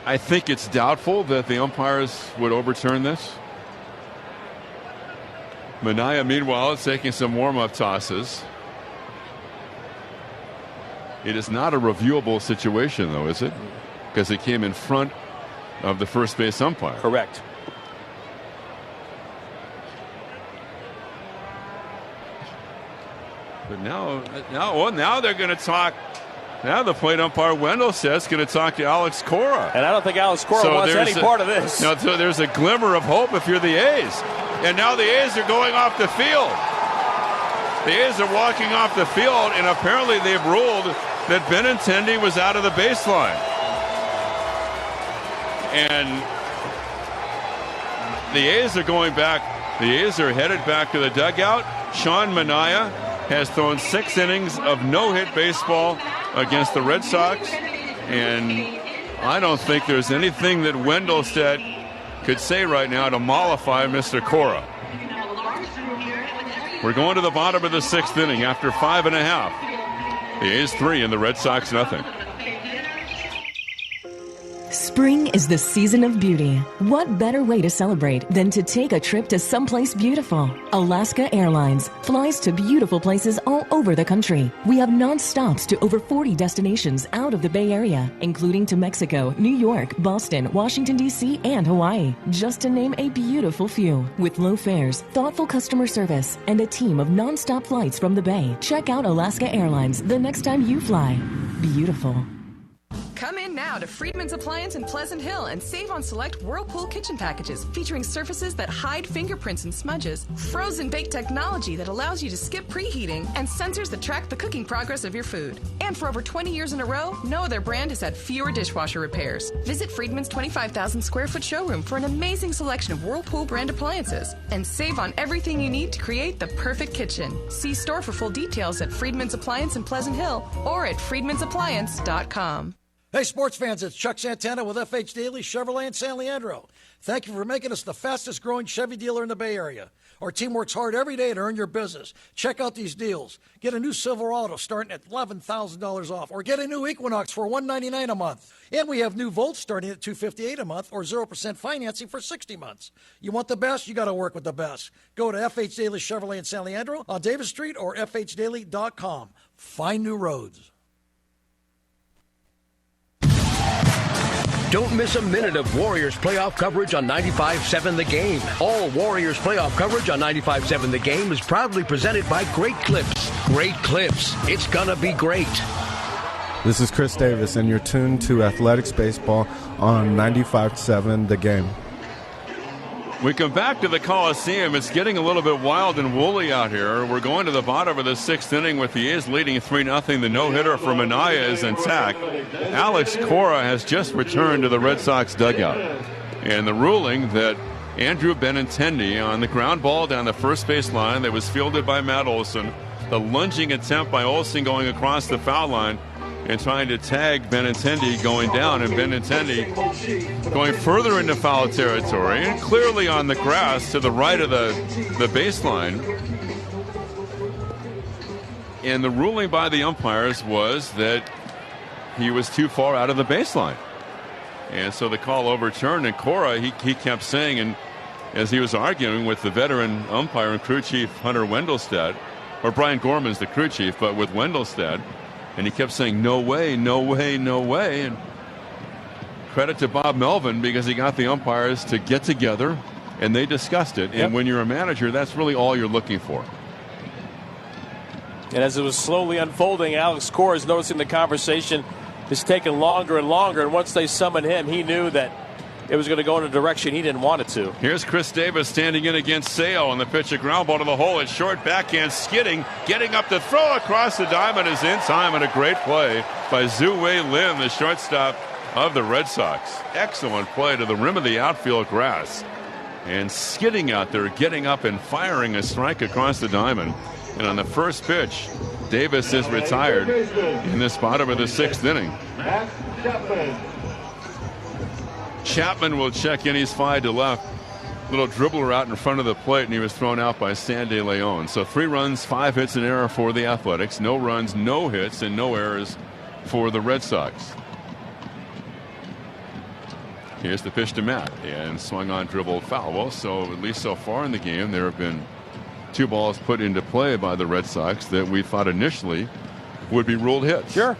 I think it's doubtful that the umpires would overturn this. Manaea, meanwhile, is taking some warm-up tosses. It is not a reviewable situation, though, is it? Because it came in front of the first base umpire. Correct. But now they're going to talk. Now the plate umpire Wendelstedt's going to talk to Alex Cora. And I don't think Alex Cora wants any part of this. Now, so there's a glimmer of hope if you're the A's. And now the A's are going off the field. The A's are walking off the field, and apparently they've ruled that Benintendi was out of the baseline. And the A's are going back. The A's are headed back to the dugout. Sean Manaea has thrown 6 innings of no-hit baseball against the Red Sox, and I don't think there's anything that Wendelstedt could say right now to mollify Mr. Cora. We're going to the bottom of the 6th inning after 5 1/2. The A's 3 and the Red Sox nothing. Spring is the season of beauty. What better way to celebrate than to take a trip to someplace beautiful? Alaska Airlines flies to beautiful places all over the country. We have non-stops to over 40 destinations out of the Bay Area, including to Mexico, New York, Boston, Washington, D.C., and Hawaii, just to name a beautiful few. With low fares, thoughtful customer service, and a team of non-stop flights from the Bay, check out Alaska Airlines the next time you fly. Beautiful. Come in now to Friedman's Appliance in Pleasant Hill and save on select Whirlpool kitchen packages featuring surfaces that hide fingerprints and smudges, frozen bake technology that allows you to skip preheating, and sensors that track the cooking progress of your food. And for over 20 years in a row, no other brand has had fewer dishwasher repairs. Visit Friedman's 25,000 square foot showroom for an amazing selection of Whirlpool brand appliances and save on everything you need to create the perfect kitchen. See store for full details at Friedman's Appliance in Pleasant Hill or at friedmansappliance.com. Hey, sports fans, it's Chuck Santana with FH Daily Chevrolet in San Leandro. Thank you for making us the fastest growing Chevy dealer in the Bay Area. Our team works hard every day to earn your business. Check out these deals. Get a new Silverado starting at $11,000 off, or get a new Equinox for $199 a month. And we have new Volts starting at $258 a month, or 0% financing for 60 months. You want the best? You got to work with the best. Go to FH Daily Chevrolet in San Leandro on Davis Street or FHDaily.com. Find new roads. Don't miss a minute of Warriors playoff coverage on 95.7 The Game. All Warriors playoff coverage on 95.7 The Game is proudly presented by Great Clips. Great Clips. It's gonna be great. This is Chris Davis, and you're tuned to Athletics Baseball on 95.7 The Game. We come back to the Coliseum. It's getting a little bit wild and woolly out here. We're going to the bottom of the 6th inning with the A's leading 3-0. The no-hitter for Manaea is intact. Alex Cora has just returned to the Red Sox dugout. And the ruling that Andrew Benintendi on the ground ball down the first base line that was fielded by Matt Olson, the lunging attempt by Olson going across the foul line and trying to tag Benintendi going down, and Benintendi going further into foul territory and clearly on the grass to the right of the baseline. And the ruling by the umpires was that he was too far out of the baseline. And so the call overturned, and Cora, he kept saying, and as he was arguing with the veteran umpire and crew chief Hunter Wendelstedt, or Brian Gorman's the crew chief, but with Wendelstedt, and he kept saying, no way, no way, no way. And credit to Bob Melvin, because he got the umpires to get together and they discussed it. And when you're a manager, that's really all you're looking for. And as it was slowly unfolding, Alex Cora is noticing the conversation is taking longer and longer. And once they summoned him, he knew that it was going to go in a direction he didn't want it to. Here's Chris Davis standing in against Sale on the pitch, a ground ball to the hole. It's short backhand skidding, getting up to throw across the diamond is in time, and a great play by Zhu Wei Lim, the shortstop of the Red Sox. Excellent play to the rim of the outfield grass. And skidding out there, getting up and firing a strike across the diamond. And on the first pitch, Davis is retired in this bottom of the 6th inning. Chapman will check in. He's 5 to left. Little dribbler out in front of the plate, and he was thrown out by San De Leon. So 3 runs, 5 hits, an error for the Athletics. No runs, no hits, and no errors for the Red Sox. Here's the pitch to Matt, and swung on, dribbled, foul. Well, so at least so far in the game, there have been 2 balls put into play by the Red Sox that we thought initially would be ruled hits. Sure.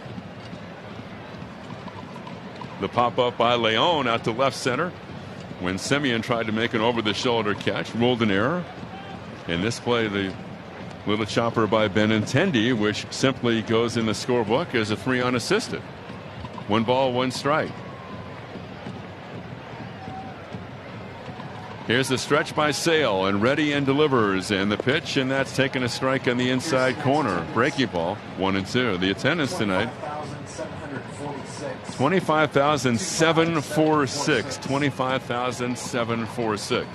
The pop-up by Leon out to left center when Semien tried to make an over-the-shoulder catch, ruled an error. In this play, the little chopper by Benintendi, which simply goes in the scorebook as a 3 unassisted. 1 ball, 1 strike. Here's the stretch by Sale, and ready and delivers, and the pitch, and that's taking a strike on the inside corner. Breaking ball, 1-2. The attendance tonight, 25,746. 25,746.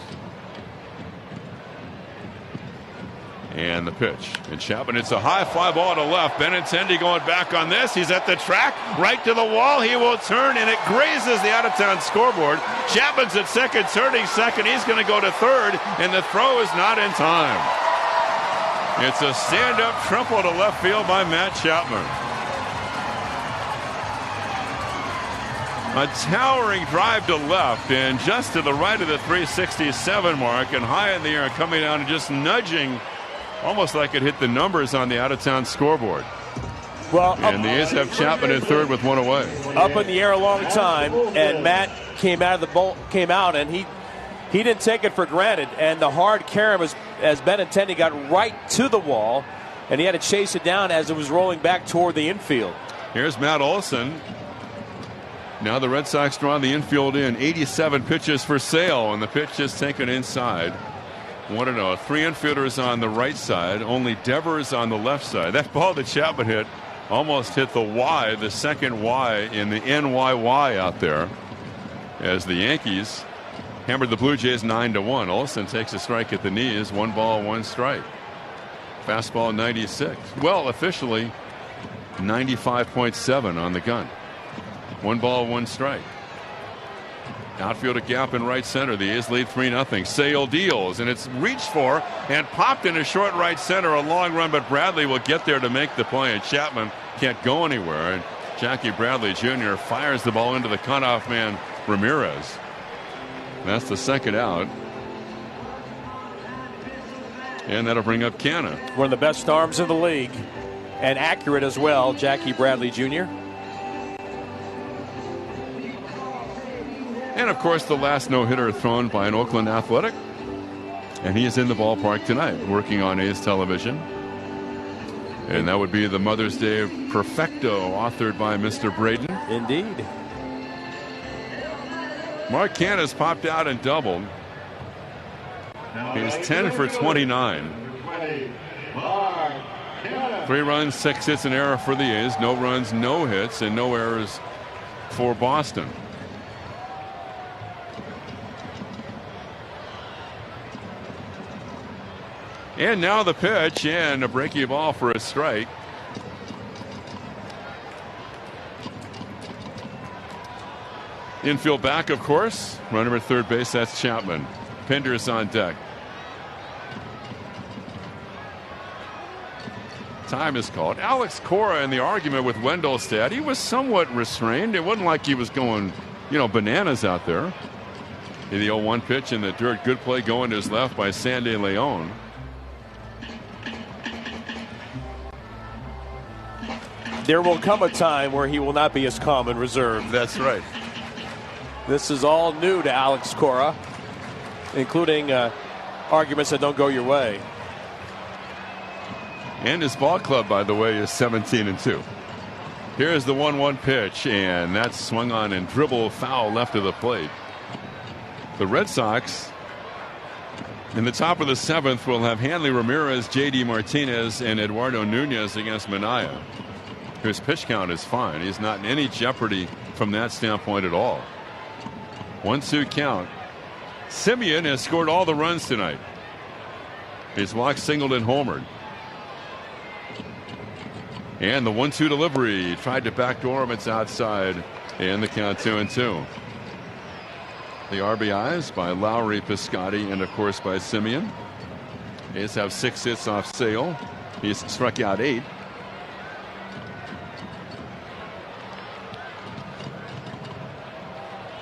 And the pitch. And Chapman, it's a high fly ball to left. Benintendi going back on this. He's at the track, right to the wall. He will turn, and it grazes the out-of-town scoreboard. Chapman's at second, turning second. He's going to go to third, and the throw is not in time. It's a stand-up triple to left field by Matt Chapman. A towering drive to left, and just to the right of the 367 mark, and high in the air, coming down and just nudging, almost like it hit the numbers on the out-of-town scoreboard. Well, and the A's have Chapman in third with 1 away. Up in the air a long time, and Matt came out, and he didn't take it for granted. And the hard carom as Benintendi got right to the wall, and he had to chase it down as it was rolling back toward the infield. Here's Matt Olson. Now the Red Sox draw the infield in. 87 pitches for Sale, and the pitch is taken inside. 1-0. 3 infielders on the right side, only Devers on the left side. That ball that Chapman hit almost hit the Y, the second Y in the NYY out there, as the Yankees hammered the Blue Jays 9-1. Olson takes a strike at the knees. 1 ball, 1 strike. Fastball 96. Well, officially 95.7 on the gun. 1 ball, 1 strike. Outfield a gap in right center. The A's lead 3-0. Sale deals, and it's reached for and popped into short right center. A long run, but Bradley will get there to make the play, and Chapman can't go anywhere. And Jackie Bradley Jr. fires the ball into the cutoff man, Ramirez. That's the second out. And that'll bring up Canna. One of the best arms in the league, and accurate as well, Jackie Bradley Jr. And, of course, the last no-hitter thrown by an Oakland Athletic. And he is in the ballpark tonight working on A's television. And that would be the Mother's Day Perfecto, authored by Mr. Braden. Indeed. Mark Canna's popped out and doubled. He's 10 for 29. 3 runs, 6 hits, an error for the A's. No runs, no hits, and no errors for Boston. And now the pitch, and a breaking ball for a strike. Infield back, of course. Runner at third base, that's Chapman. Pinder's on deck. Time is called. Alex Cora in the argument with Wendelstedt. He was somewhat restrained. It wasn't like he was going, bananas out there. The 0-1 pitch in the dirt. Good play going to his left by Sandy Leon. There will come a time where he will not be as calm and reserved. That's right. This is all new to Alex Cora, including arguments that don't go your way. And his ball club, by the way, is 17-2. Here's the 1-1 pitch, and that's swung on and dribble foul left of the plate. The Red Sox, in the top of the 7th, will have Hanley Ramirez, J.D. Martinez, and Eduardo Nunez against Manaea. His pitch count is fine. He's not in any jeopardy from that standpoint at all. 1-2 count. Simeon has scored all the runs tonight. He's walked, singled, and homered. And the 1-2 delivery. Tried to backdoor him. It's outside. And the count 2-2. The RBIs by Lowry, Piscotty, and of course by Simeon. A's have 6 hits off Sale. He's struck out 8.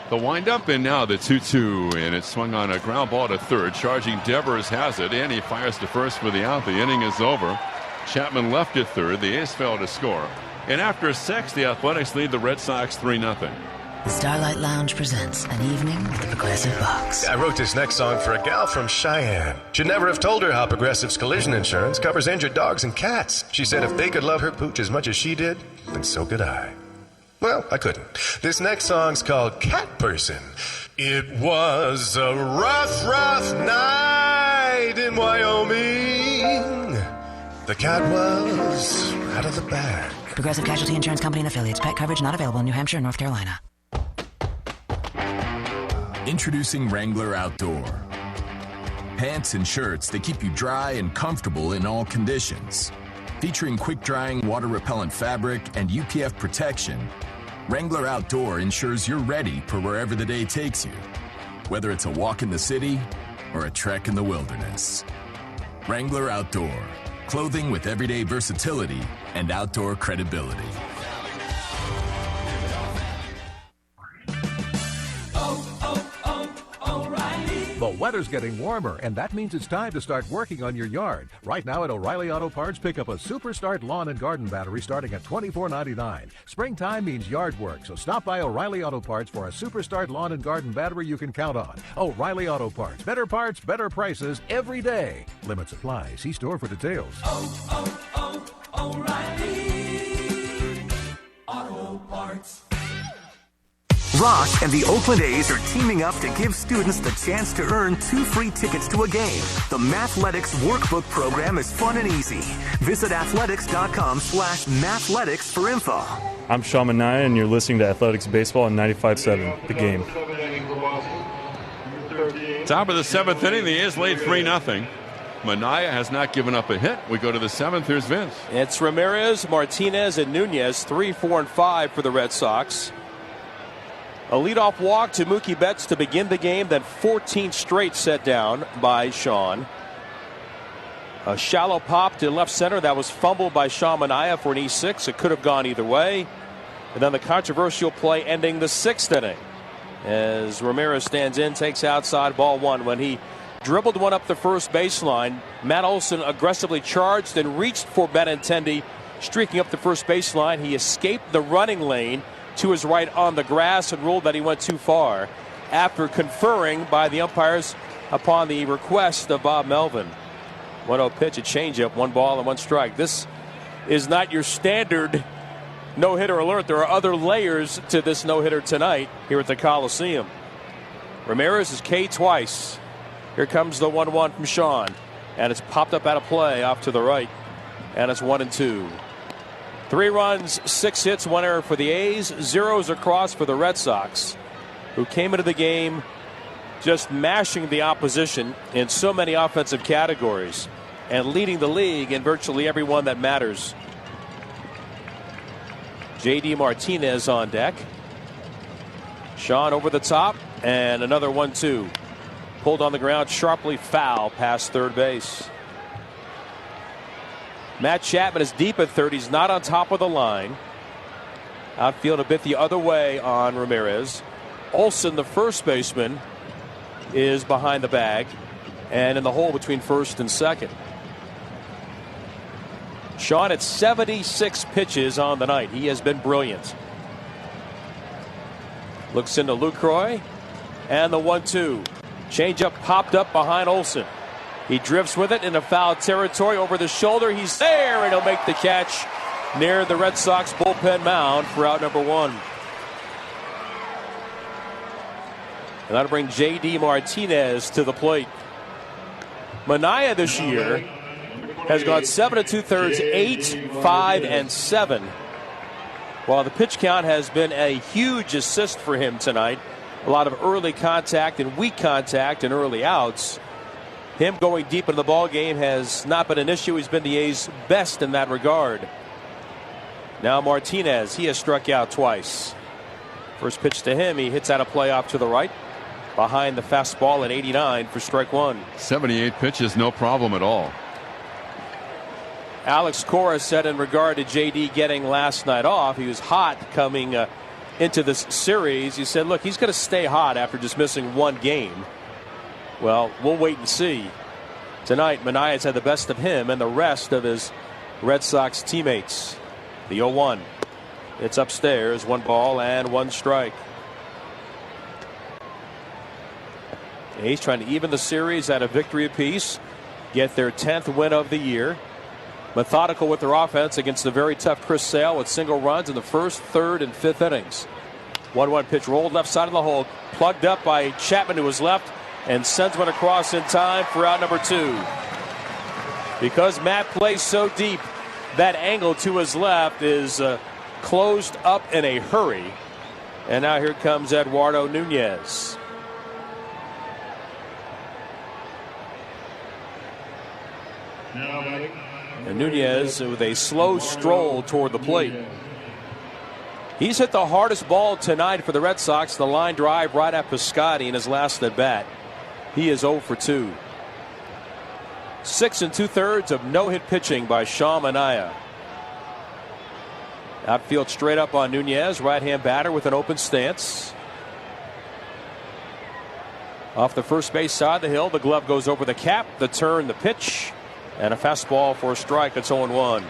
The windup, and now the 2-2, and it's swung on a ground ball to third. Charging Devers has it, and he fires to first for the out. The inning is over. Chapman left at third. The A's failed to score. And after 6, the Athletics lead the Red Sox 3-0. The Starlight Lounge presents An Evening with the Progressive Box. I wrote this next song for a gal from Cheyenne. Should never have told her how Progressive's collision insurance covers injured dogs and cats. She said if they could love her pooch as much as she did, then so could I. Well, I couldn't. This next song's called Cat Person. It was a rough, rough night in Wyoming. The cat was out of the bag. Progressive Casualty Insurance Company and affiliates. Pet coverage not available in New Hampshire and North Carolina. Introducing Wrangler Outdoor. Pants and shirts that keep you dry and comfortable in all conditions. Featuring quick-drying, water-repellent fabric and UPF protection, Wrangler Outdoor ensures you're ready for wherever the day takes you, whether it's a walk in the city or a trek in the wilderness. Wrangler Outdoor, clothing with everyday versatility and outdoor credibility. The weather's getting warmer, and that means it's time to start working on your yard. Right now at O'Reilly Auto Parts, pick up a Super Start Lawn and Garden Battery starting at $24.99. Springtime means yard work, so stop by O'Reilly Auto Parts for a Super Start Lawn and Garden Battery you can count on. O'Reilly Auto Parts. Better parts, better prices every day. Limits apply. See store for details. O'Reilly Auto Parts. Rosh and the Oakland A's are teaming up to give students the chance to earn 2 free tickets to a game. The Mathletics Workbook program is fun and easy. Visit athletics.com/mathletics for info. I'm Sean Manaea, and you're listening to Athletics Baseball on 95.7, The Game. Top of the 7th inning, the A's lead 3-0. Manaea has not given up a hit. We go to the 7th. Here's Vince. It's Ramirez, Martinez, and Nunez, 3, 4, and 5 for the Red Sox. A leadoff walk to Mookie Betts to begin the game, then 14 straight set down by Sean. A shallow pop to left center that was fumbled by Sean Manaea for an E6. It could have gone either way. And then the controversial play ending the 6th inning as Ramirez stands in, takes outside, ball 1. When he dribbled one up the first baseline, Matt Olson aggressively charged and reached for Benintendi, streaking up the first baseline. He escaped the running lane to his right on the grass and ruled that he went too far after conferring by the umpires upon the request of Bob Melvin. 1-0 pitch, a changeup, 1 ball and 1 strike. This is not your standard no-hitter alert. There are other layers to this no-hitter tonight here at the Coliseum. Ramirez is K twice. Here comes the 1-1 from Sean. And it's popped up out of play off to the right. And it's 1-2. 3 runs, 6 hits, 1 error for the A's. Zeros across for the Red Sox, who came into the game just mashing the opposition in so many offensive categories and leading the league in virtually every one that matters. J.D. Martinez on deck. Sean over the top, and another 1-2. Pulled on the ground, sharply foul past third base. Matt Chapman is deep at third. He's not on top of the line. Outfield a bit the other way on Ramirez. Olsen, the first baseman, is behind the bag and in the hole between first and second. Sean at 76 pitches on the night. He has been brilliant. Looks into Lucroy, and the 1-2. Changeup popped up behind Olsen. He drifts with it into foul territory over the shoulder. He's there, and he'll make the catch near the Red Sox bullpen mound for out number 1. And that'll bring J.D. Martinez to the plate. Manaea this year has gone 7 2/3, 8, 5, and 7. While the pitch count has been a huge assist for him tonight. A lot of early contact and weak contact and early outs. Him going deep into the ball game has not been an issue. He's been the A's best in that regard. Now Martinez, he has struck out twice. First pitch to him, he hits out a play off to the right. Behind the fastball at 89 for strike 1. 78 pitches, no problem at all. Alex Cora said in regard to J.D. getting last night off, he was hot coming into this series. He said, look, he's going to stay hot after just missing 1 game. Well, we'll wait and see. Tonight, Manaea's had the best of him and the rest of his Red Sox teammates. The 0-1. It's upstairs, 1 ball and 1 strike. He's trying to even the series at a victory apiece, get their 10th win of the year. Methodical with their offense against the very tough Chris Sale with single runs in the first, third, and fifth innings. 1-1 pitch rolled left side of the hole, plugged up by Chapman to his left, and sends one across in time for out number 2. Because Matt plays so deep, that angle to his left is closed up in a hurry. And now here comes Eduardo Nunez. And Nunez with a slow stroll toward the plate. He's hit the hardest ball tonight for the Red Sox, the line drive right at Piscotty in his last at bat. He is 0 for 2. 6 2/3 of no-hit pitching by Sean Manaea. Outfield straight up on Nunez, right-hand batter with an open stance. Off the first base side of the hill, the glove goes over the cap, the turn, the pitch, and a fastball for a strike. It's 0-1.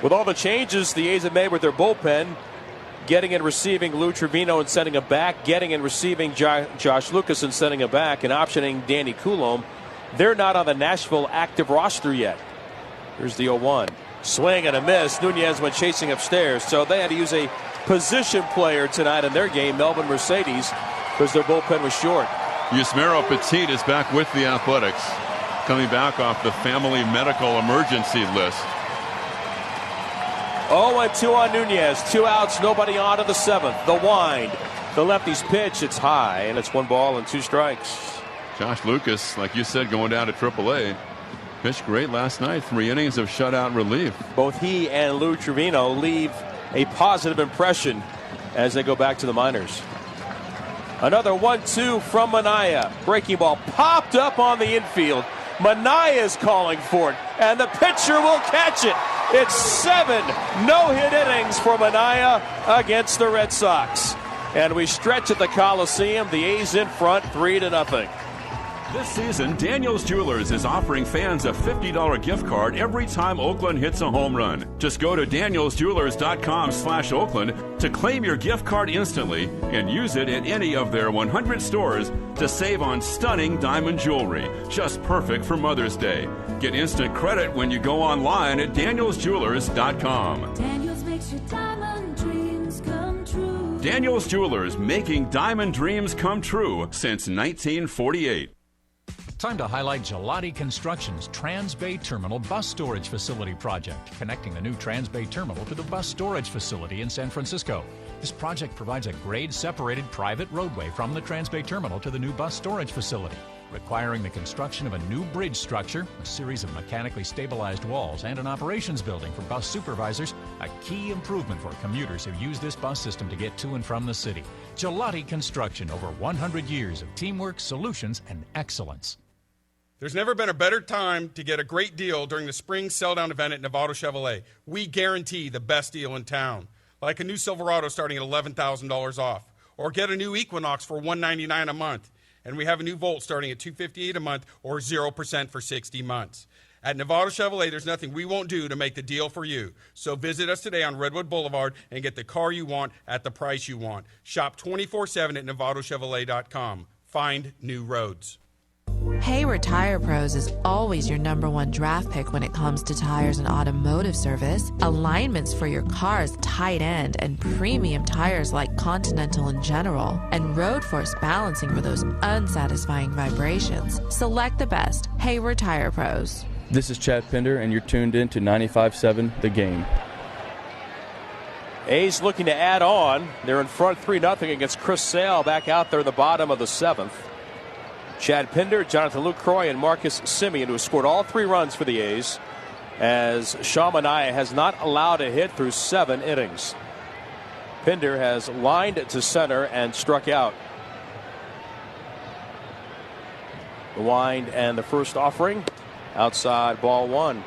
With all the changes the A's have made with their bullpen, getting and receiving Lou Trevino and sending him back, getting and receiving Josh Lucas and sending him back, and optioning Danny Coulombe, they're not on the Nashville active roster yet. Here's the 0-1. Swing and a miss. Nunez went chasing upstairs, so they had to use a position player tonight in their game, Melvin Mercedes, because their bullpen was short. Yusmeiro Petit is back with the Athletics, coming back off the family medical emergency list. 0-2 on Nunez. 2 outs, nobody on to the 7th. The wind. The lefty's pitch. It's high, and it's 1 ball and 2 strikes. Josh Lucas, like you said, going down to AAA. Pitched great last night. 3 innings of shutout relief. Both he and Lou Trevino leave a positive impression as they go back to the minors. Another 1-2 from Manaea. Breaking ball popped up on the infield. Manaea is calling for it, and the pitcher will catch it. It's 7 no-hit innings for Manaea against the Red Sox. And we stretch at the Coliseum. The A's in front 3-0. This season, Daniels Jewelers is offering fans a $50 gift card every time Oakland hits a home run. Just go to danielsjewelers.com/Oakland to claim your gift card instantly and use it at any of their 100 stores to save on stunning diamond jewelry. Just perfect for Mother's Day. Get instant credit when you go online at danielsjewelers.com. Daniels makes your diamond dreams come true. Daniels Jewelers, making diamond dreams come true since 1948. Time to highlight Gelati Construction's Trans-Bay Terminal Bus Storage Facility project, connecting the new Trans-Bay Terminal to the bus storage facility in San Francisco. This project provides a grade-separated private roadway from the Trans-Bay Terminal to the new bus storage facility, requiring the construction of a new bridge structure, a series of mechanically stabilized walls, and an operations building for bus supervisors, a key improvement for commuters who use this bus system to get to and from the city. Gelati Construction, over 100 years of teamwork, solutions, and excellence. There's never been a better time to get a great deal during the spring sell-down event at Novato Chevrolet. We guarantee the best deal in town, like a new Silverado starting at $11,000 off, or get a new Equinox for $199 a month. And we have a new Volt starting at $258 a month or 0% for 60 months. At Novato Chevrolet, there's nothing we won't do to make the deal for you. So visit us today on Redwood Boulevard and get the car you want at the price you want. Shop 24/7 at NovatoChevrolet.com. Find new roads. Hayward Tire Pros is always your #1 draft pick when it comes to tires and automotive service. Alignments for your car's tight end and premium tires like Continental and General, and road force balancing for those unsatisfying vibrations. Select the best. Hayward Tire Pros. This is Chad Pinder, and you're tuned in to 95.7 The Game. A's looking to add on. They're in front 3-0 against Chris Sale back out there in the bottom of the 7th. Chad Pinder, Jonathan Lucroy, and Marcus Semien, who scored all 3 runs for the A's, as Sean Manaea has not allowed a hit through 7 innings. Pinder has lined to center and struck out. The wind and the first offering. Outside, ball 1.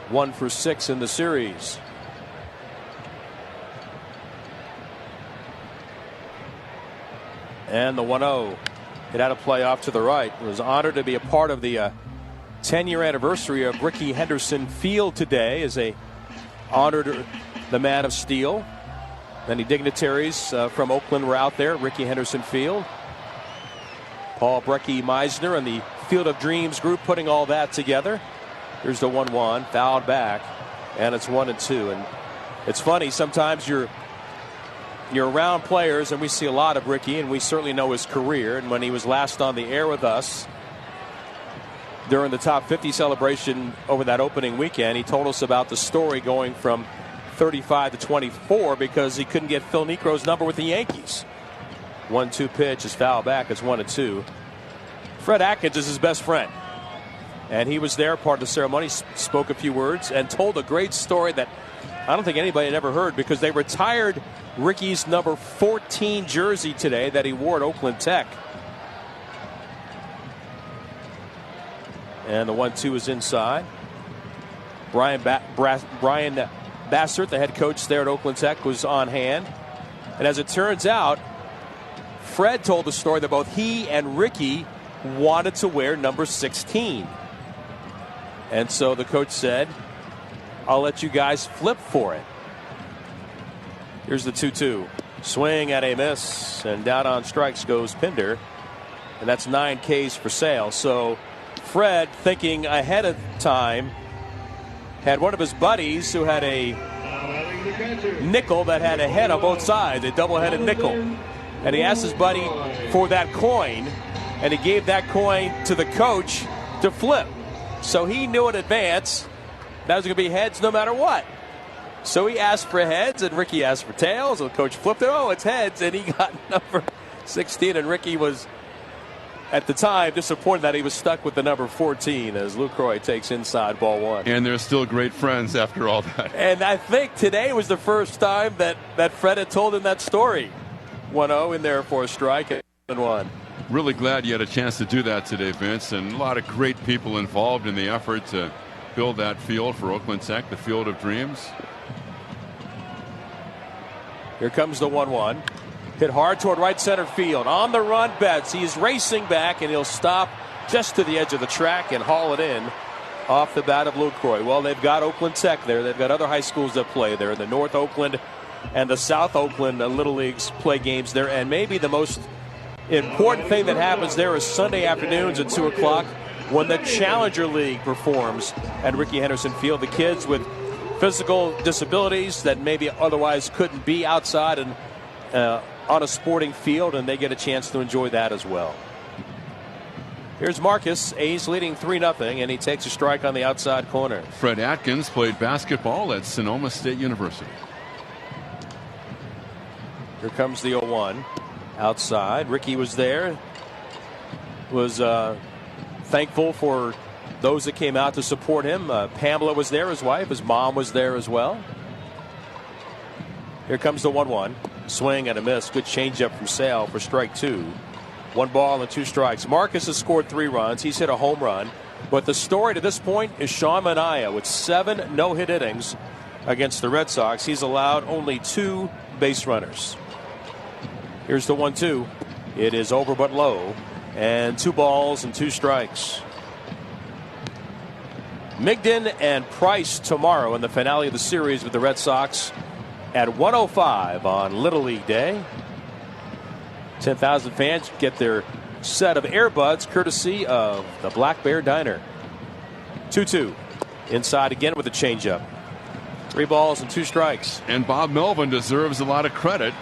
1 for 6 in the series. And the 1-0. It had a play off to the right. Was honored to be a part of the 10-year anniversary of Rickey Henderson Field today, as they honored the Man of Steel. Many dignitaries from Oakland were out there at Rickey Henderson Field. Paul Brecky Meisner and the Field of Dreams group putting all that together. Here's the 1-1, fouled back, and it's 1-2. And it's funny, sometimes you're around players, and we see a lot of Rickey, and we certainly know his career. And when he was last on the air with us during the top 50 celebration over that opening weekend, he told us about the story going from 35 to 24 because he couldn't get Phil Niekro's number with the Yankees. 1-2 pitch is foul back. It's 1-2. Fred Atkins is his best friend, and he was there, part of the ceremony, spoke a few words, and told a great story that I don't think anybody had ever heard, because they retired Rickey's number 14 jersey today that he wore at Oakland Tech. And the 1-2 is inside. Brian Bassert, the head coach there at Oakland Tech, was on hand. And as it turns out, Fred told the story that both he and Rickey wanted to wear number 16. And so the coach said, I'll let you guys flip for it. Here's the 2-2. Swing at a miss, and down on strikes goes Pinder. And that's 9 Ks for Sale. So Fred, thinking ahead of time, had one of his buddies who had a nickel that had a head on both sides, a double-headed nickel. And he asked his buddy for that coin, and he gave that coin to the coach to flip. So he knew in advance that was going to be heads no matter what. So he asked for heads, and Rickey asked for tails, and the coach flipped it. Oh, it's heads, and he got number 16, and Rickey was, at the time, disappointed that he was stuck with the number 14 as Lucroy takes inside, ball 1. And they're still great friends after all that. And I think today was the first time that Fred had told him that story. 1-0 in there for a strike and 1. Really glad you had a chance to do that today, Vince, and a lot of great people involved in the effort to build that field for Oakland Tech, the Field of Dreams. Here comes the 1-1. Hit hard toward right center field. On the run, Betts. He's racing back, and he'll stop just to the edge of the track and haul it in off the bat of Lucroy. Well, they've got Oakland Tech there. They've got other high schools that play there. The North Oakland and the South Oakland Little Leagues play games there. And maybe the most important thing that happens there is Sunday afternoons at 2 o'clock when the Challenger League performs at Rickey Henderson Field. The kids with physical disabilities that maybe otherwise couldn't be outside and on a sporting field, and they get a chance to enjoy that as well. Here's Marcus. A's leading 3-0, and he takes a strike on the outside corner. Fred Atkins played basketball at Sonoma State University. Here comes the 0-1 outside. Ricky was there. Was thankful for those that came out to support him. Pamela was there, his wife. His mom was there as well. Here comes the 1-1. Swing and a miss. Good changeup from Sale for strike 2. 1 ball and 2 strikes. Marcus has scored 3 runs. He's hit a home run. But the story to this point is Sean Manaea with 7 no-hit innings against the Red Sox. He's allowed only 2 base runners. Here's the 1-2. It is over but low. And 2 balls and 2 strikes. Migden and Price tomorrow in the finale of the series with the Red Sox at 1:05 on Little League Day. 10,000 fans get their set of earbuds courtesy of the Black Bear Diner. 2-2. Inside again with a changeup. 3 balls and 2 strikes. And Bob Melvin deserves a lot of credit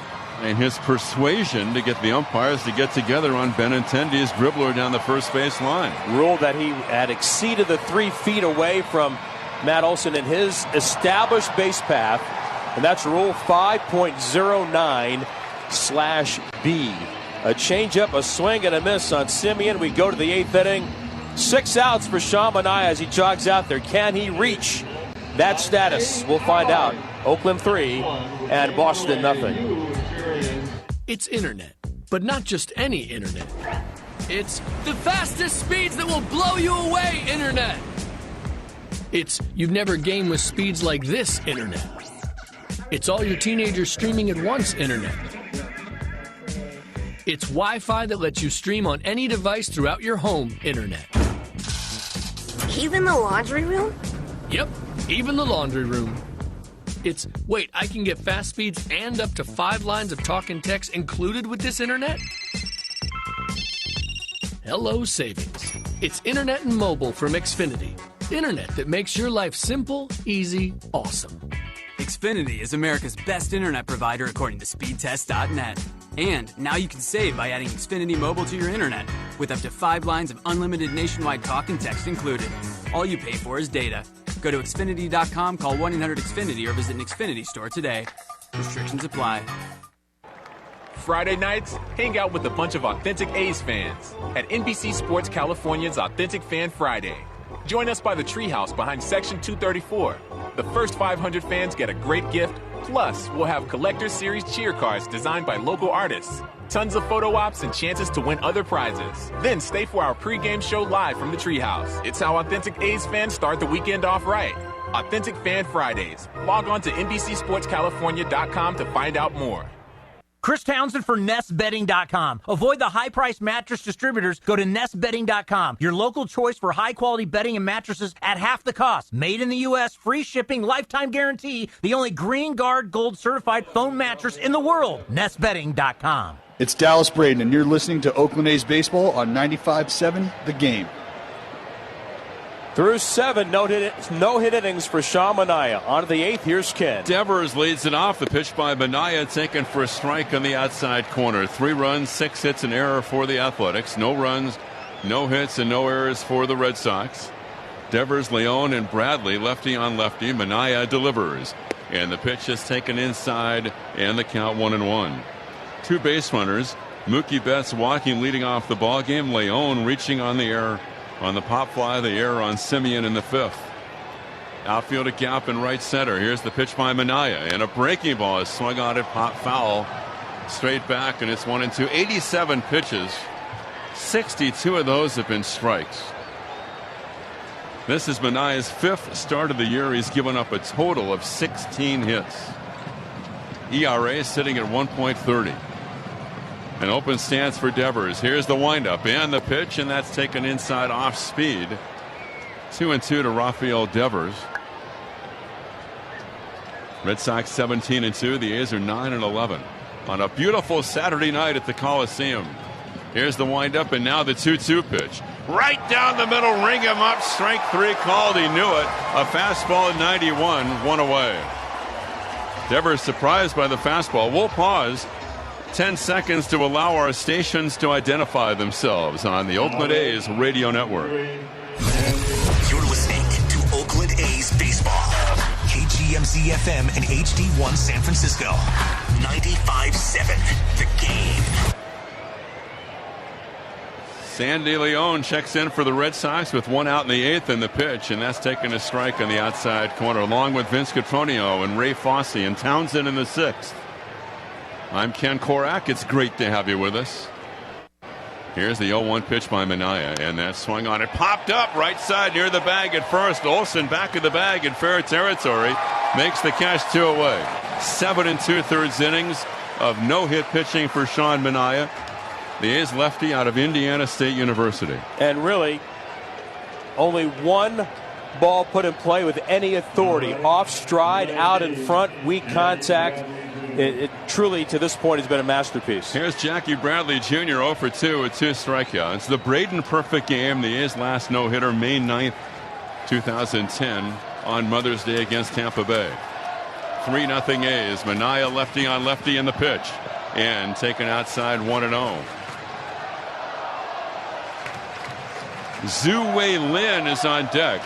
in his persuasion to get the umpires to get together on Benintendi's dribbler down the first base line. Ruled that he had exceeded the 3 feet away from Matt Olson in his established base path. And that's rule 5.09/B. A changeup, a swing, and a miss on Simeon. We go to the 8th inning. 6 outs for Sean Manaea as he jogs out there. Can he reach that status? We'll find out. Oakland 3 and Boston 0. It's internet, but not just any internet. It's the fastest speeds that will blow you away internet. It's you've never gamed with speeds like this internet. It's all your teenagers streaming at once internet. It's Wi-Fi that lets you stream on any device throughout your home internet. Even the laundry room? Yep, even the laundry room. It's, wait, I can get fast speeds and up to 5 lines of talk and text included with this internet? Hello savings. It's internet and mobile from Xfinity. Internet that makes your life simple, easy, awesome. Xfinity is America's best internet provider according to speedtest.net. And now you can save by adding Xfinity Mobile to your internet with up to 5 lines of unlimited nationwide talk and text included. All you pay for is data. Go to Xfinity.com, call 1-800-XFINITY, or visit an Xfinity store today. Restrictions apply. Friday nights, hang out with a bunch of authentic A's fans at NBC Sports California's Authentic Fan Friday. Join us by the treehouse behind Section 234. The first 500 fans get a great gift. Plus, we'll have Collector's Series cheer cards designed by local artists. Tons of photo ops and chances to win other prizes. Then stay for our pregame show live from the treehouse. It's how authentic A's fans start the weekend off right. Authentic Fan Fridays. Log on to NBCSportsCalifornia.com to find out more. Chris Townsend for NestBedding.com. Avoid the high-priced mattress distributors. Go to NestBedding.com, your local choice for high-quality bedding and mattresses at half the cost. Made in the U.S., free shipping, lifetime guarantee. The only Green Guard Gold certified foam mattress in the world. NestBedding.com. It's Dallas Braden, and you're listening to Oakland A's Baseball on 95.7 The Game. Through 7 no-hit innings for Sean Manaea. On to the 8th, here's Ken. Devers leads it off. The pitch by Manaea taken for a strike on the outside corner. 3 runs, 6 hits, an error for the Athletics. No runs, no hits, and no errors for the Red Sox. Devers, Leone, and Bradley, lefty on lefty. Manaea delivers. And the pitch is taken inside, and the count 1-1. 2 base runners. Mookie Betts walking, leading off the ball game. Leone reaching on the error. On the pop fly, the error on Simeon in the 5th. Outfield a gap in right center. Here's the pitch by Manaea, and a breaking ball is swung on it, pop foul. Straight back, and it's 1-2. 87 pitches. 62 of those have been strikes. This is Manaea's 5th start of the year. He's given up a total of 16 hits. ERA sitting at 1.30. An open stance for Devers. Here's the windup and the pitch, and that's taken inside off speed. 2-2 to Rafael Devers. Red Sox 17-2. The A's are 9-11 on a beautiful Saturday night at the Coliseum. Here's the windup, and now the 2-2 pitch. Right down the middle, ring him up. Strike 3 called. He knew it. A fastball at 91, 1 away. Devers surprised by the fastball. We'll pause. 10 seconds to allow our stations to identify themselves on the Oakland A's radio network. You're listening to Oakland A's baseball. KGMZ FM and HD1 San Francisco. 95.7 The Game. Sandy Leon checks in for the Red Sox with 1 out in the 8th in the pitch, and that's taking a strike on the outside corner, along with Vince Cotroneo and Ray Fosse and Townsend in the 6th. I'm Ken Korak. It's great to have you with us. Here's the 0-1 pitch by Manaea, and that swung on it. Popped up right side near the bag at first. Olsen back of the bag in fair territory. Makes the catch 2 away. 7 2/3 innings of no-hit pitching for Sean Manaea, the A's lefty out of Indiana State University. And really, only one ball put in play with any authority. Off stride, out in front, weak contact. It truly, to this point, has been a masterpiece. Here's Jackie Bradley Jr. 0 for 2 with 2 strikeouts. The Braden Perfect game, the A's last no-hitter, May 9th, 2010, on Mother's Day against Tampa Bay. 3-0 A's. Manaea lefty on lefty in the pitch. And taken outside 1-0. Zhu Wei Lin is on deck.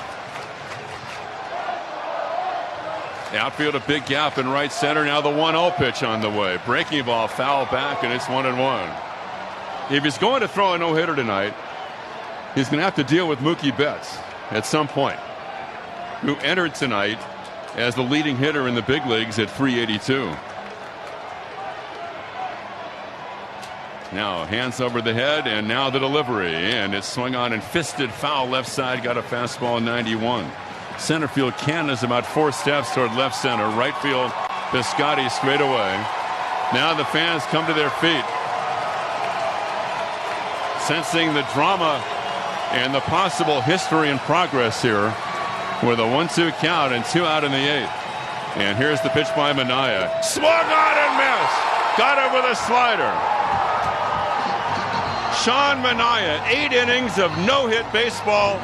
Outfield, a big gap in right center. Now the 1-0 pitch on the way. Breaking ball, foul back, and it's 1-1. If he's going to throw a no-hitter tonight, he's going to have to deal with Mookie Betts at some point, who entered tonight as the leading hitter in the big leagues at 382. Now hands over the head, and now the delivery, and it's swung on and fisted foul left side. Got a fastball 91. Center field Cannon is about 4 steps toward left center. Right field Piscotty straight away. Now the fans come to their feet, sensing the drama and the possible history and progress here with a 1-2 count and 2 out in the 8th. And here's the pitch by Manaea. Swung on and missed. Got it with a slider. Sean Manaea, 8 innings of no-hit baseball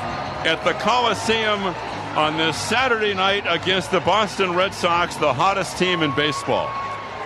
at the Coliseum on this Saturday night against the Boston Red Sox, the hottest team in baseball.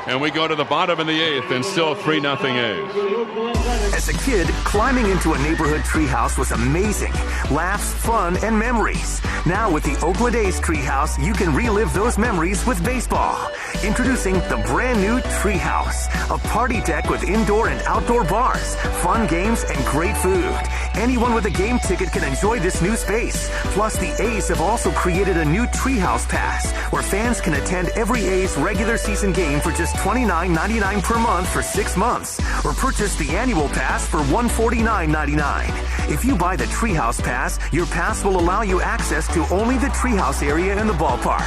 And we go to the bottom of the 8th and still 3-0 A's. As a kid, climbing into a neighborhood treehouse was amazing. Laughs, fun, and memories. Now with the Oakland A's treehouse, you can relive those memories with baseball. Introducing the brand new Treehouse, a party deck with indoor and outdoor bars, fun games, and great food. Anyone with a game ticket can enjoy this new space. Plus, the A's have also created a new Treehouse Pass, where fans can attend every A's regular season game for just $29.99 per month for 6 months, or purchase the annual pass for $149.99. If you buy the Treehouse Pass, your pass will allow you access to only the Treehouse area in the ballpark.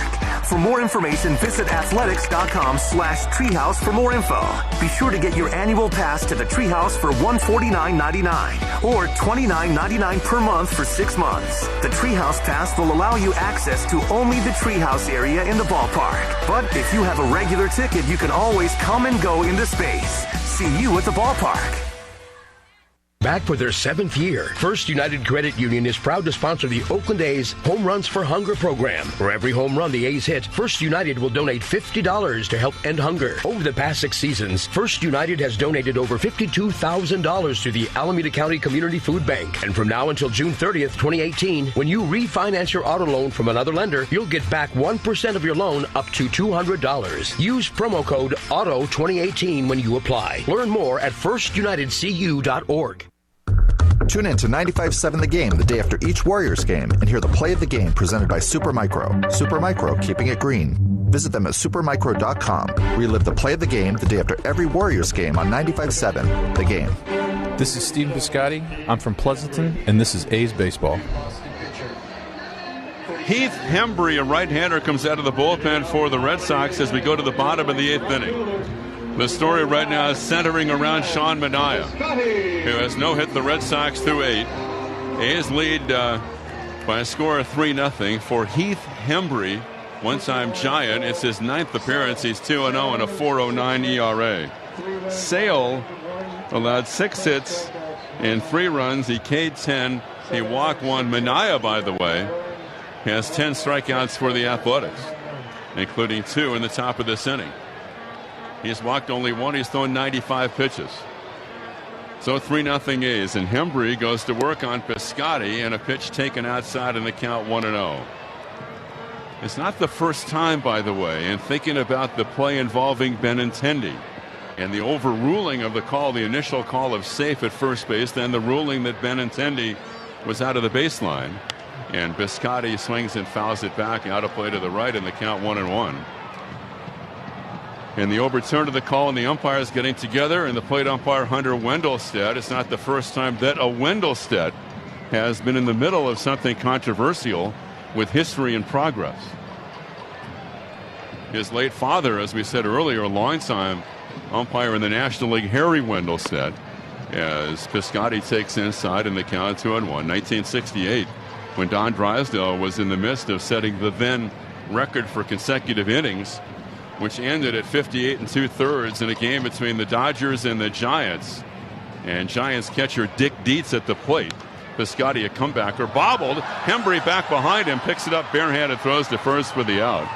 For more information, visit athletics.com/treehouse for more info. Be sure to get your annual pass to the Treehouse for $149.99 or $29.99 per month for 6 months. The Treehouse Pass will allow you access to only the Treehouse area in the ballpark. But if you have a regular ticket, you can always come and go in the space. See you at the ballpark. Back for their 7th year, First United Credit Union is proud to sponsor the Oakland A's Home Runs for Hunger program. For every home run the A's hit, First United will donate $50 to help end hunger. Over the past 6 seasons, First United has donated over $52,000 to the Alameda County Community Food Bank. And from now until June 30th, 2018, when you refinance your auto loan from another lender, you'll get back 1% of your loan up to $200. Use promo code AUTO2018 when you apply. Learn more at firstunitedcu.org. Tune in to 95.7 The Game the day after each Warriors game and hear the play of the game presented by Supermicro. Supermicro, keeping it green. Visit them at supermicro.com. Relive the play of the game the day after every Warriors game on 95.7 The Game. This is Steve Biscotti. I'm from Pleasanton, and this is A's Baseball. Heath Hembree, a right-hander, comes out of the bullpen for the Red Sox as we go to the bottom of the 8th inning. The story right now is centering around Sean Manaea, who has no-hit the Red Sox through 8. A's lead by a score of 3-0 for Heath Hembree, one-time Giant. It's his 9th appearance. He's 2-0 and a 4.09 ERA. Sale allowed 6 hits and 3 runs. He K'd 10. He walked 1. Manaea, by the way, has 10 strikeouts for the Athletics, including 2 in the top of this inning. He's walked only one. He's thrown 95 pitches. So 3-0 A's, and Hembree goes to work on Piscotty, and a pitch taken outside in the count 1-0. It's not the first time, by the way, and thinking about the play involving Benintendi and the overruling of the call, the initial call of safe at first base, then the ruling that Benintendi was out of the baseline, and Piscotty swings and fouls it back out of play to the right in the count 1-1. And the overturn of the call and the umpires getting together, and the plate umpire Hunter Wendelstedt. It's not the first time that a Wendelstedt has been in the middle of something controversial with history and progress. His late father, as we said earlier, a longtime umpire in the National League, Harry Wendelstedt, as Piscotty takes inside in the count 2-1. 1968, when Don Drysdale was in the midst of setting the then record for consecutive innings, which ended at 58 2/3 in a game between the Dodgers and the Giants. And Giants catcher Dick Dietz at the plate. Piscotty, a comebacker, bobbled. Hembree back behind him, picks it up barehanded, throws to first for the out.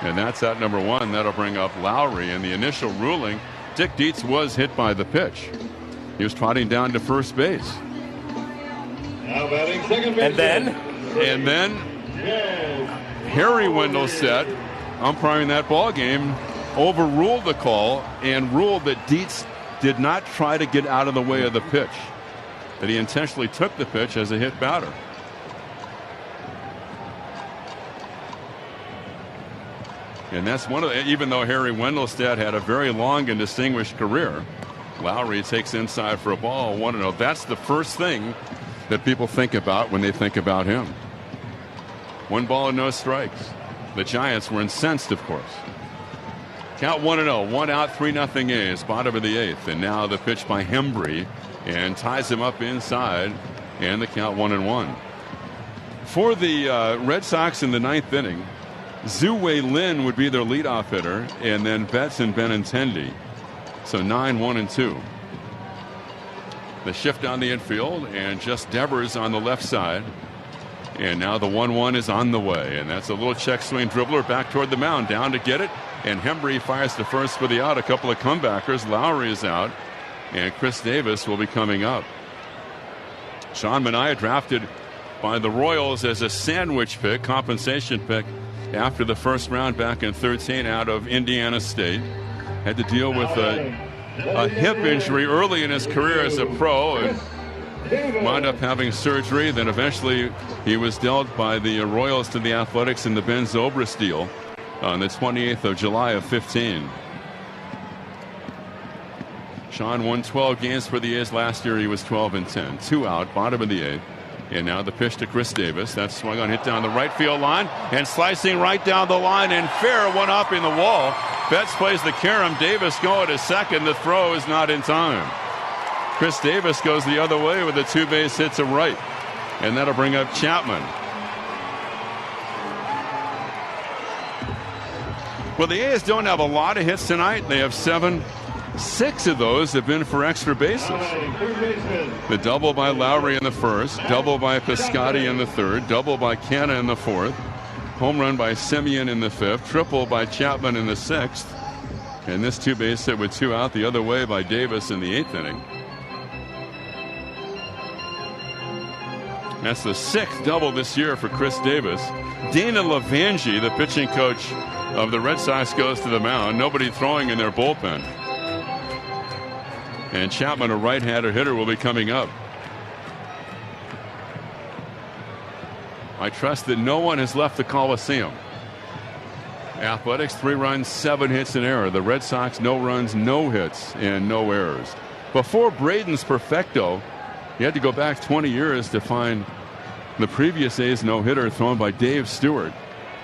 And that's out number one. That'll bring up Lowry. In the initial ruling, Dick Dietz was hit by the pitch. He was trotting down to first base. Now batting second base. And then Harry Wendelstedt, umpiring that ball game, overruled the call and ruled that Dietz did not try to get out of the way of the pitch, that he intentionally took the pitch as a hit batter. And that's one of the, even though Harry Wendelstedt had a very long and distinguished career, Lowry takes inside for a ball, 1-0. That's the first thing that people think about when they think about him. 1 ball and no strikes. The Giants were incensed, of course. Count 1-0, 1 out, 3-0 A's, bottom of the 8th. And now the pitch by Hembree, and ties him up inside, and the count 1-1. For the Red Sox in the 9th inning, Zhu-Wei Lin would be their leadoff hitter, and then Betts and Benintendi. So 9-1-2. The shift on the infield, and just Devers on the left side. And now the 1-1 is on the way, and that's a little check swing dribbler back toward the mound, down to get it, and Hembree fires to first for the out. A couple of comebackers. Lowry is out, and Chris Davis will be coming up. Sean Manaea, drafted by the Royals as a sandwich pick, compensation pick, after the first round back in 2013 out of Indiana State. Had to deal with a hip injury early in his career as a pro, and wound up having surgery. Then eventually he was dealt by the Royals to the Athletics in the Ben Zobrist deal on the 28th of July of 15. Sean won 12 games for the A's last year. He was 12-10. 2 out, bottom of the 8th. And now the pitch to Chris Davis. That's swung on, hit down the right field line, and slicing right down the line, and fair, one up in the wall. Betts plays the carom. Davis going to second. The throw is not in time. Chris Davis goes the other way with a 2-base hit to right, and that'll bring up Chapman. Well, the A's don't have a lot of hits tonight. They have 7. 6 of those have been for extra bases. The double by Lowry in the first, double by Piscotty in the third, double by Canna in the fourth, home run by Semien in the fifth, triple by Chapman in the sixth, and this 2-base hit with 2 out the other way by Davis in the 8th inning. That's the 6th double this year for Chris Davis. Dana Lavangi, the pitching coach of the Red Sox, goes to the mound. Nobody throwing in their bullpen. And Chapman, a right-handed hitter, will be coming up. I trust that no one has left the Coliseum. Athletics, 3 runs, 7 hits, and error. The Red Sox, no runs, no hits, and no errors. Before Braden's perfecto, you had to go back 20 years to find the previous A's no-hitter thrown by Dave Stewart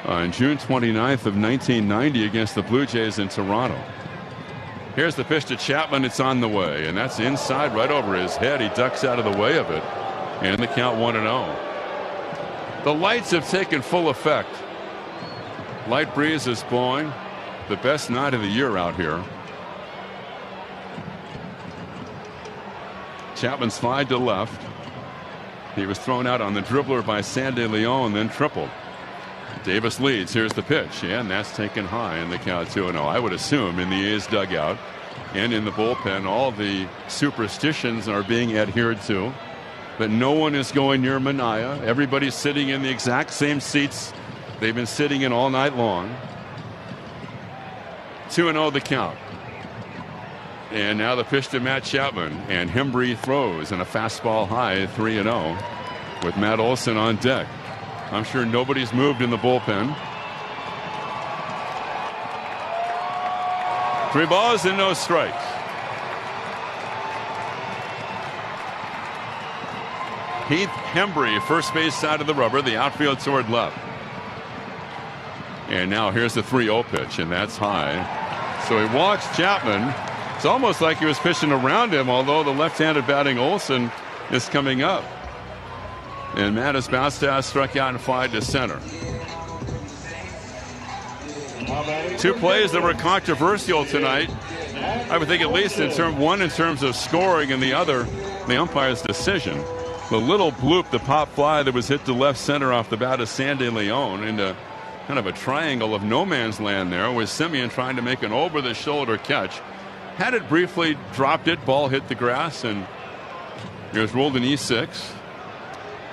on June 29th of 1990 against the Blue Jays in Toronto. Here's the pitch to Chapman. It's on the way, and that's inside right over his head. He ducks out of the way of it, and the count 1-0. The lights have taken full effect. Light breeze is blowing. The best night of the year out here. Chapman slide to left. He was thrown out on the dribbler by Sandy Leon, then tripled. Davis leads. Here's the pitch, and that's taken high in the count 2-0. I would assume in the A's dugout and in the bullpen, all the superstitions are being adhered to. But no one is going near Manaea. Everybody's sitting in the exact same seats they've been sitting in all night long. 2-0 the count. And now the pitch to Matt Chapman. And Hembree throws and a fastball high, 3-0, with Matt Olson on deck. I'm sure nobody's moved in the bullpen. 3 balls and no strikes. Heath Hembree, first base side of the rubber, the outfield toward left. And now here's the 3-0 pitch, and that's high. So he walks Chapman. It's almost like he was pitching around him, although the left-handed batting Olson is coming up. And Matt has bounced out, struck out and fly to center. 2 plays that were controversial tonight. I would think at least one in terms of scoring and the other, the umpire's decision. The little bloop, the pop fly that was hit to left center off the bat of Sandy Leon into kind of a triangle of no man's land there, with Simeon trying to make an over-the-shoulder catch. Had it briefly, dropped it, ball hit the grass, and it was ruled an E6.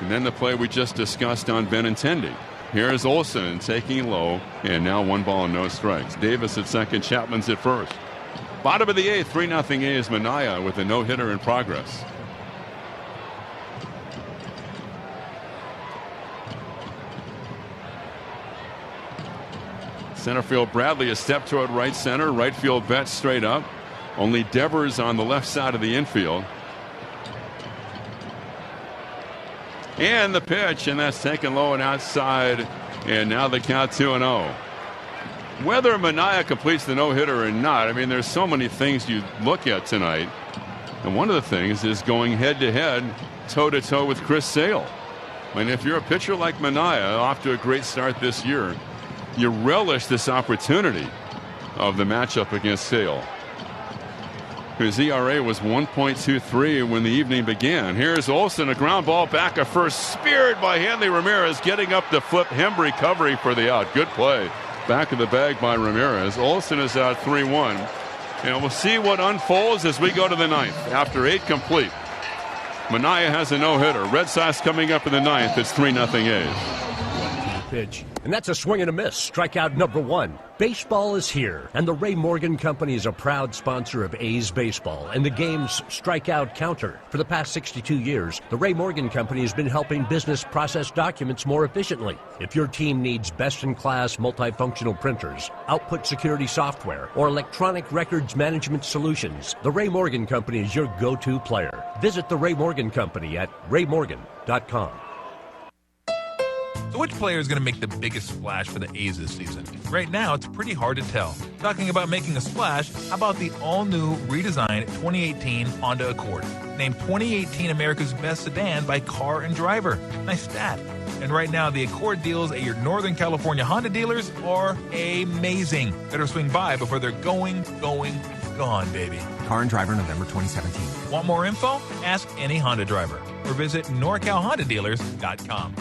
And then the play we just discussed on Benintendi. Here's Olson taking low, and now 1 ball and no strikes. Davis at second, Chapman's at first. Bottom of the 8th, 3-0 A's. Manaea with a no-hitter in progress. Center field, Bradley a step toward right center. Right field, Betts straight up. Only Devers on the left side of the infield. And the pitch, and that's taken low and outside. And now the count 2-0. Whether Manaea completes the no-hitter or not, I mean, there's so many things you look at tonight. And one of the things is going head-to-head, toe-to-toe with Chris Sale. I mean, if you're a pitcher like Manaea, off to a great start this year, you relish this opportunity of the matchup against Sale, whose ERA was 1.23 when the evening began. Here's Olson, a ground ball back at first, speared by Hanley Ramirez, getting up to flip Hembree, recovery for the out. Good play. Back of the bag by Ramirez. Olson is out 3-1. And we'll see what unfolds as we go to the 9th. After 8 complete, Manaea has a no-hitter. Red Sox coming up in the 9th. It's 3-0 A's. Pitch. And that's a swing and a miss. Strikeout number 1. Baseball is here, and the Ray Morgan Company is a proud sponsor of A's baseball and the game's strikeout counter. For the past 62 years, the Ray Morgan Company has been helping business process documents more efficiently. If your team needs best-in-class multifunctional printers, output security software, or electronic records management solutions, the Ray Morgan Company is your go-to player. Visit the Ray Morgan Company at raymorgan.com. So which player is going to make the biggest splash for the A's this season? Right now, it's pretty hard to tell. Talking about making a splash, how about the all-new, redesigned 2018 Honda Accord? Named 2018 America's Best Sedan by Car and Driver. Nice stat. And right now, the Accord deals at your Northern California Honda dealers are amazing. Better swing by before they're gone, baby. Car and Driver, November 2017. Want more info? Ask any Honda driver or visit NorCalHondaDealers.com.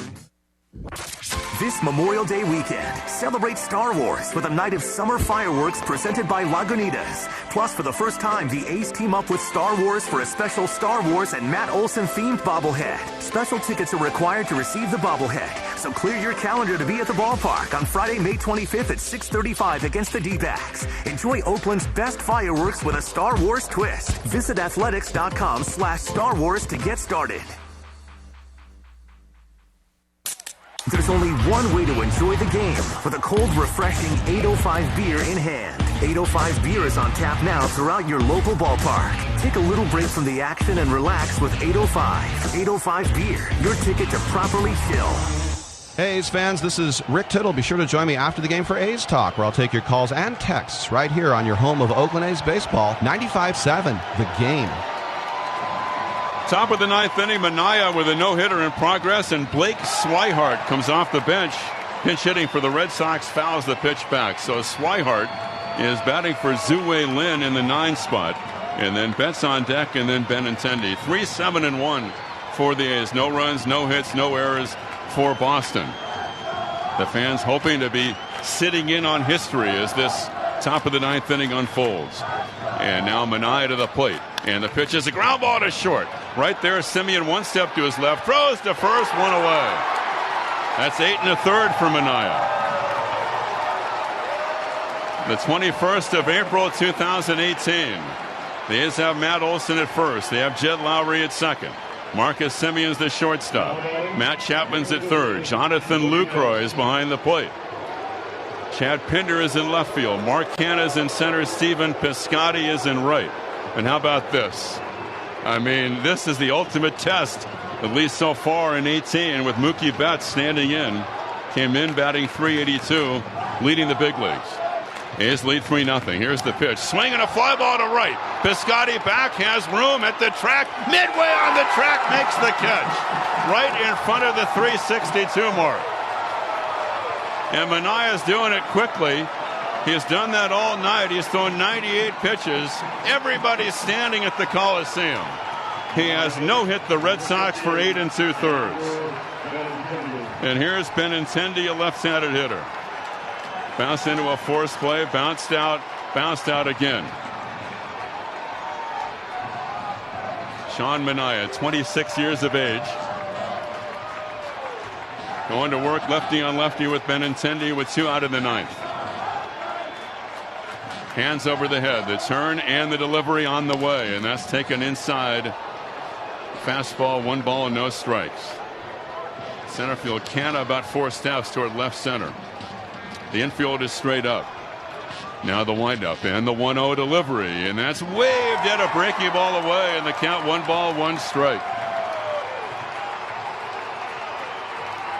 This Memorial Day weekend, celebrate Star Wars with a night of summer fireworks presented by Lagunitas. Plus, for the first time, the A's team up with Star Wars for a special Star Wars and Matt Olson-themed bobblehead. Special tickets are required to receive the bobblehead, so clear your calendar to be at the ballpark on Friday, May 25th at 6:35 against the D-backs. Enjoy Oakland's best fireworks with a Star Wars twist. Visit athletics.com/Star Wars to get started. There's only one way to enjoy the game, with a cold, refreshing 805 beer in hand. 805 beer is on tap now throughout your local ballpark. Take a little break from the action and relax with 805. 805 beer, your ticket to properly chill. Hey, A's fans, this is Rick Tittle. Be sure to join me after the game for A's Talk, where I'll take your calls and texts right here on your home of Oakland A's baseball, 95.7 The Game. Top of the 9th inning, Manaea with a no-hitter in progress, and Blake Swihart comes off the bench. Pinch hitting for the Red Sox, fouls the pitch back. So Swihart is batting for Zue Lin in the 9 spot. And then Betts on deck, and then Benintendi. 3-7-1 for the A's. No runs, no hits, no errors for Boston. The fans hoping to be sitting in on history as this top of the ninth inning unfolds. And now Manaea to the plate. And the pitch is a ground ball to short. Right there, Semien one step to his left. Throws to first, one away. That's 8 1/3 for Manaea. The 21st of April 2018. The A's have Matt Olson at first. They have Jed Lowry at second. Marcus Semien's the shortstop. Matt Chapman's at third. Jonathan Lucroy is behind the plate. Chad Pinder is in left field. Mark Hanna is in center. Stephen Piscotty is in right. And how about this? I mean, this is the ultimate test, at least so far in 18, with Mookie Betts standing in. Came in batting .382, leading the big leagues. A's lead 3-0. Here's the pitch. Swing and a fly ball to right. Piscotty back, has room at the track. Midway on the track, makes the catch. Right in front of the 362 mark. And Manaea's doing it quickly. He's done that all night. He's thrown 98 pitches. Everybody's standing at the Coliseum. He has no-hit the Red Sox for 8 2/3. And here's Benintendi, a left-handed hitter. Bounced into a force play, bounced out again. Sean Manaea, 26 years of age. Going to work lefty on lefty with Benintendi with 2 out of the 9th. Hands over the head, the turn and the delivery on the way, and that's taken inside. Fastball, 1 ball, no strikes. Center field Canna about 4 steps toward left center. The infield is straight up. Now the windup and the 1-0 delivery, and that's waved at a breaking ball away, and the count 1 ball, 1 strike.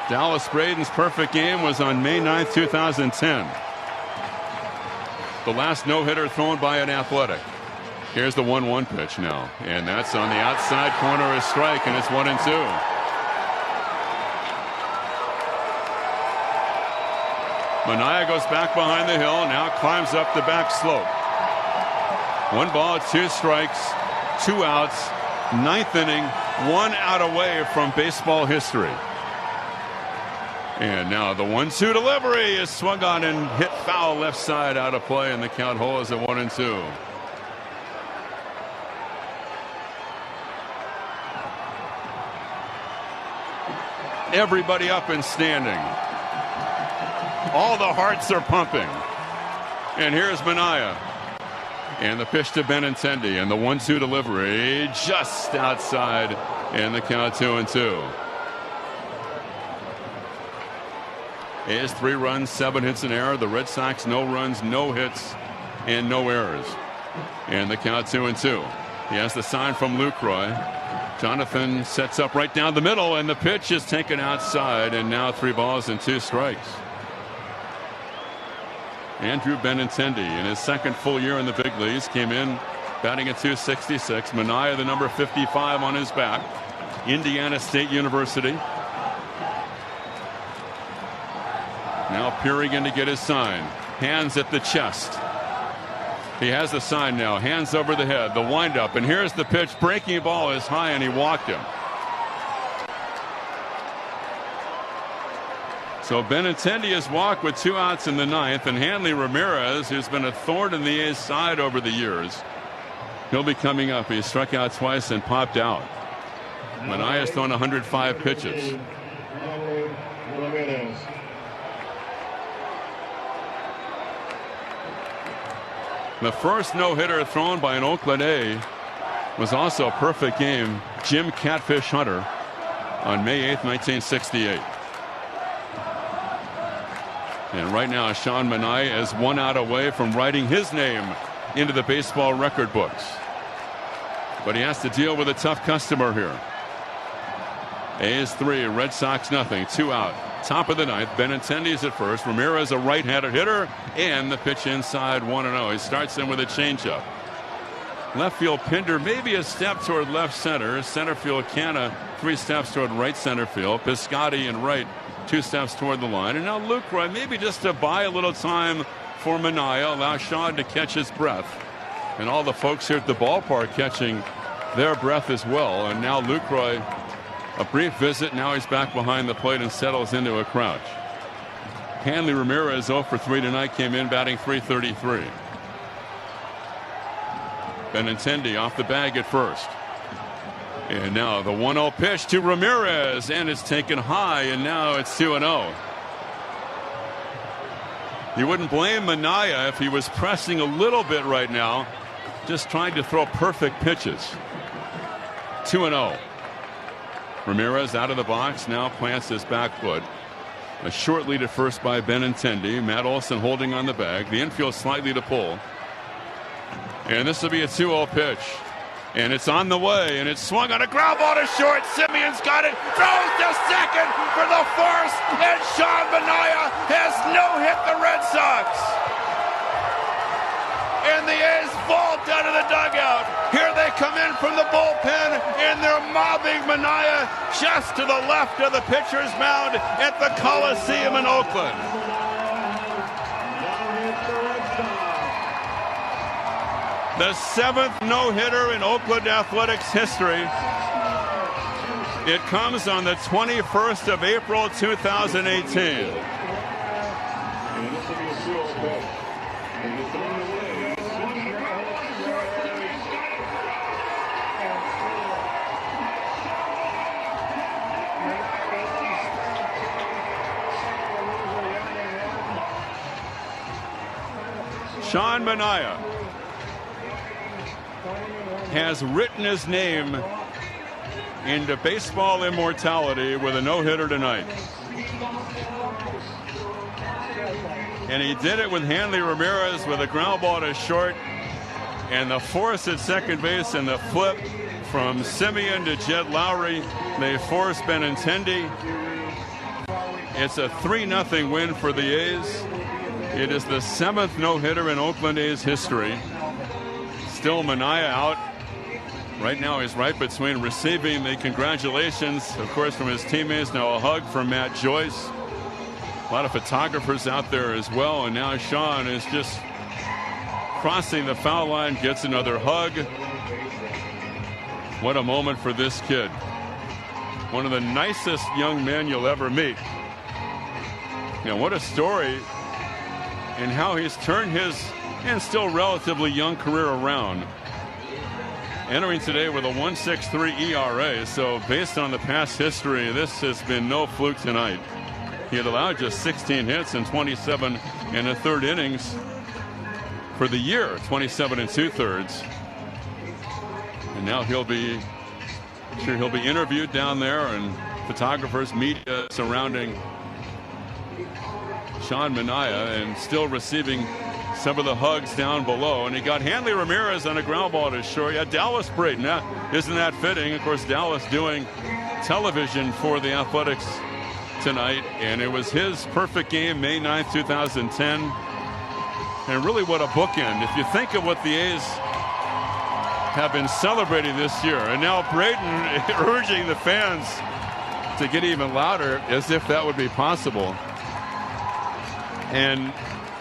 Dallas Braden's perfect game was on May 9th, 2010. The last no-hitter thrown by an Athletic. Here's the 1-1 pitch now, and that's on the outside corner, a strike, and it's 1-2. Manaea goes back behind the hill, now climbs up the back slope. 1 ball, 2 strikes, 2 outs, 9th inning, 1 out away from baseball history. And now the 1-2 delivery is swung on and hit foul left side, out of play, and the count holds at 1-2. Everybody up and standing. All the hearts are pumping. And here's Manaea. And the pitch to Benintendi, and the 1-2 delivery just outside, and the count 2-2. A's 3 runs, 7 hits, an error. The Red Sox, no runs, no hits, and no errors. And the count 2-2. He has the sign from Lucroy. Jonathan sets up right down the middle, and the pitch is taken outside, and now 3 balls and 2 strikes. Andrew Benintendi, in his second full year in the big leagues, came in batting at .266. Manaea, the number 55 on his back. Indiana State University. Now peering in to get his sign. Hands at the chest. He has the sign now. Hands over the head. The windup. And here's the pitch. Breaking ball is high, and he walked him. So Benintendi has walked with 2 outs in the 9th, and Hanley Ramirez, who's been a thorn in the A's side over the years, he'll be coming up. He struck out twice and popped out. Manaea's thrown 105 pitches. The first no-hitter thrown by an Oakland A was also a perfect game. Jim Catfish Hunter on May 8th, 1968. And right now, Sean Manaea is 1 out away from writing his name into the baseball record books. But he has to deal with a tough customer here. A's 3, Red Sox nothing, 2 out. Top of the 9th, Benintendi's at first. Ramirez, a right-handed hitter, and the pitch inside 1-0. He starts in with a changeup. Left field Pinder, maybe a step toward left center. Center field Canna, 3 steps toward right center field. Piscotty in right, 2 steps toward the line. And now Lucroy, maybe just to buy a little time for Manaea, allow Sean to catch his breath. And all the folks here at the ballpark catching their breath as well. And now Lucroy, a brief visit. Now he's back behind the plate and settles into a crouch. Hanley Ramirez 0 for 3 tonight, came in batting .333. Benintendi off the bag at first. And now the 1-0 pitch to Ramirez, and it's taken high, and now it's 2-0. You wouldn't blame Manaea if he was pressing a little bit right now, just trying to throw perfect pitches. 2-0. Ramirez out of the box, now plants his back foot. A short lead at first by Benintendi. Matt Olson holding on the bag. The infield slightly to pull. And this will be a 2-0 pitch. And it's on the way, and it's swung on a ground ball to short. Simeon's got it, throws to second for the force, and Sean Manaea has no-hit the Red Sox. And the A's vault out of the dugout. Here they come in from the bullpen, and they're mobbing Manaea just to the left of the pitcher's mound at the Coliseum in Oakland. The 7th no-hitter in Oakland Athletics history. It comes on the 21st of April, 2018. Sean Manaea has written his name into baseball immortality with a no-hitter tonight. And he did it with Hanley Ramirez with a ground ball to short, and the force at second base and the flip from Simeon to Jed Lowry. They force Benintendi. It's a 3-0 win for the A's. It is the 7th no-hitter in Oakland A's history. Still Manaea out. Right now he's right between receiving the congratulations, of course, from his teammates. Now a hug from Matt Joyce. A lot of photographers out there as well. And now Sean is just crossing the foul line, gets another hug. What a moment for this kid. One of the nicest young men you'll ever meet. You know, what a story, and how he's turned his and still relatively young career around. Entering today with a 1.63 ERA, so based on the past history, this has been no fluke tonight. He had allowed just 16 hits in 27 and a third innings for the year, 27 and 2/3. And now he'll be interviewed down there, and photographers, media surrounding Sean Manaea, and still receiving some of the hugs down below. And he got Hanley Ramirez on a ground ball to short. Yeah, Dallas Braden. Now, isn't that fitting? Of course, Dallas doing television for the Athletics tonight, and it was his perfect game, May 9th, 2010. And really, what a bookend. If you think of what the A's have been celebrating this year, and now Braden urging the fans to get even louder, as if that would be possible. And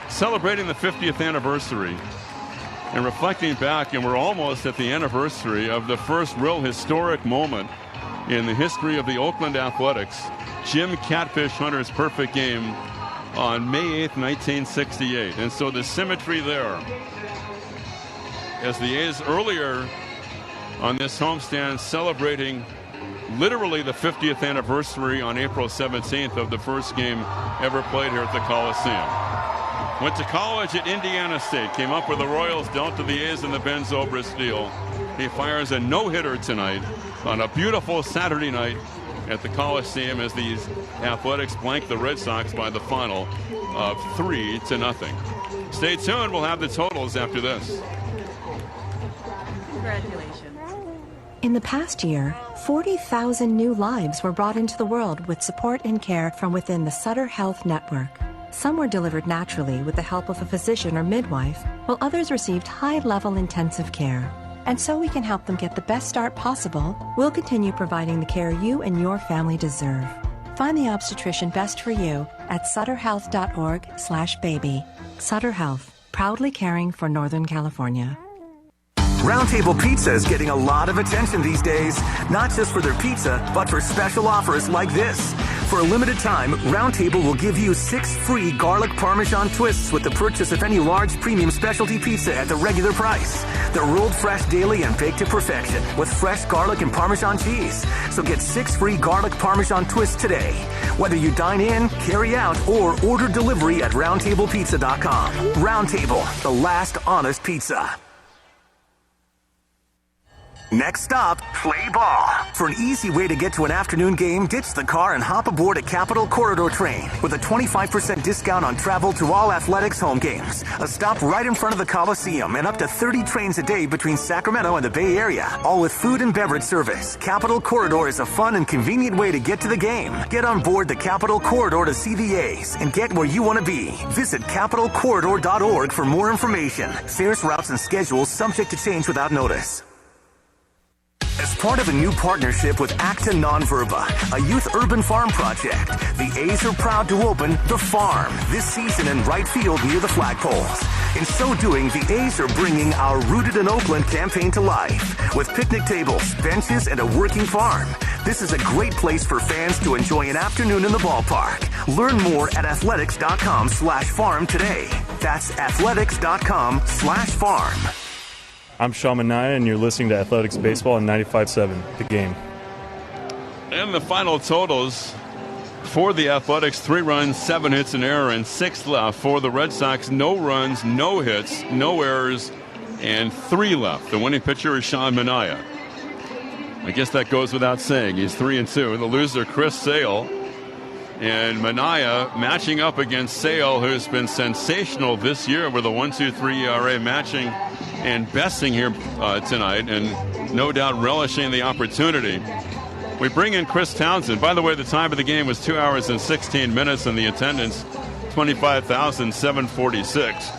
celebrating the 50th anniversary and reflecting back, and we're almost at the anniversary of the first real historic moment in the history of the Oakland Athletics. Jim Catfish Hunter's perfect game on May 8th, 1968. And so the symmetry there, as the A's earlier on this homestand celebrating literally the 50th anniversary on April 17th of the first game ever played here at the Coliseum. Went to college at Indiana State, came up with the Royals, dealt to the A's in the Ben Zobrist deal. He fires a no-hitter tonight on a beautiful Saturday night at the Coliseum as these Athletics blank the Red Sox by the final of 3-0. Stay tuned. We'll have the totals after this. Congratulations. In the past year, 40,000 new lives were brought into the world with support and care from within the Sutter Health Network. Some were delivered naturally with the help of a physician or midwife, while others received high-level intensive care. And so we can help them get the best start possible, we'll continue providing the care you and your family deserve. Find the obstetrician best for you at sutterhealth.org/baby. Sutter Health, proudly caring for Northern California. Round Table Pizza is getting a lot of attention these days, not just for their pizza, but for special offers like this. For a limited time, Roundtable will give you 6 free garlic parmesan twists with the purchase of any large premium specialty pizza at the regular price. They're rolled fresh daily and baked to perfection with fresh garlic and parmesan cheese. So get 6 free garlic parmesan twists today. Whether you dine in, carry out, or order delivery at roundtablepizza.com. Roundtable, the last honest pizza. Next stop, play ball. For an easy way to get to an afternoon game, ditch the car and hop aboard a Capital Corridor train with a 25% discount on travel to all athletics home games. A stop right in front of the Coliseum and up to 30 trains a day between Sacramento and the Bay Area, all with food and beverage service. Capital Corridor is a fun and convenient way to get to the game. Get on board the Capital Corridor to see the A's and get where you want to be. Visit capitalcorridor.org for more information. Fares, routes, and schedules subject to change without notice. As part of a new partnership with Acta Nonverba, a youth urban farm project, the A's are proud to open The Farm this season in right field near the flagpoles. In so doing, the A's are bringing our Rooted in Oakland campaign to life with picnic tables, benches, and a working farm. This is a great place for fans to enjoy an afternoon in the ballpark. Learn more at athletics.com/farm today. That's athletics.com/farm. I'm Sean Manaea, and you're listening to Athletics Baseball on 95.7 The Game. And the final totals for the Athletics: 3 runs, 7 hits, an error, and 6 left. For the Red Sox, no runs, no hits, no errors, and 3 left. The winning pitcher is Sean Manaea. I guess that goes without saying. He's 3-2. The loser, Chris Sale. And Manaea matching up against Sale, who's been sensational this year with a 1.23 ERA, matching and besting here tonight, and no doubt relishing the opportunity. We bring in Chris Townsend. By the way, the time of the game was 2 hours and 16 minutes, and the attendance 25,746.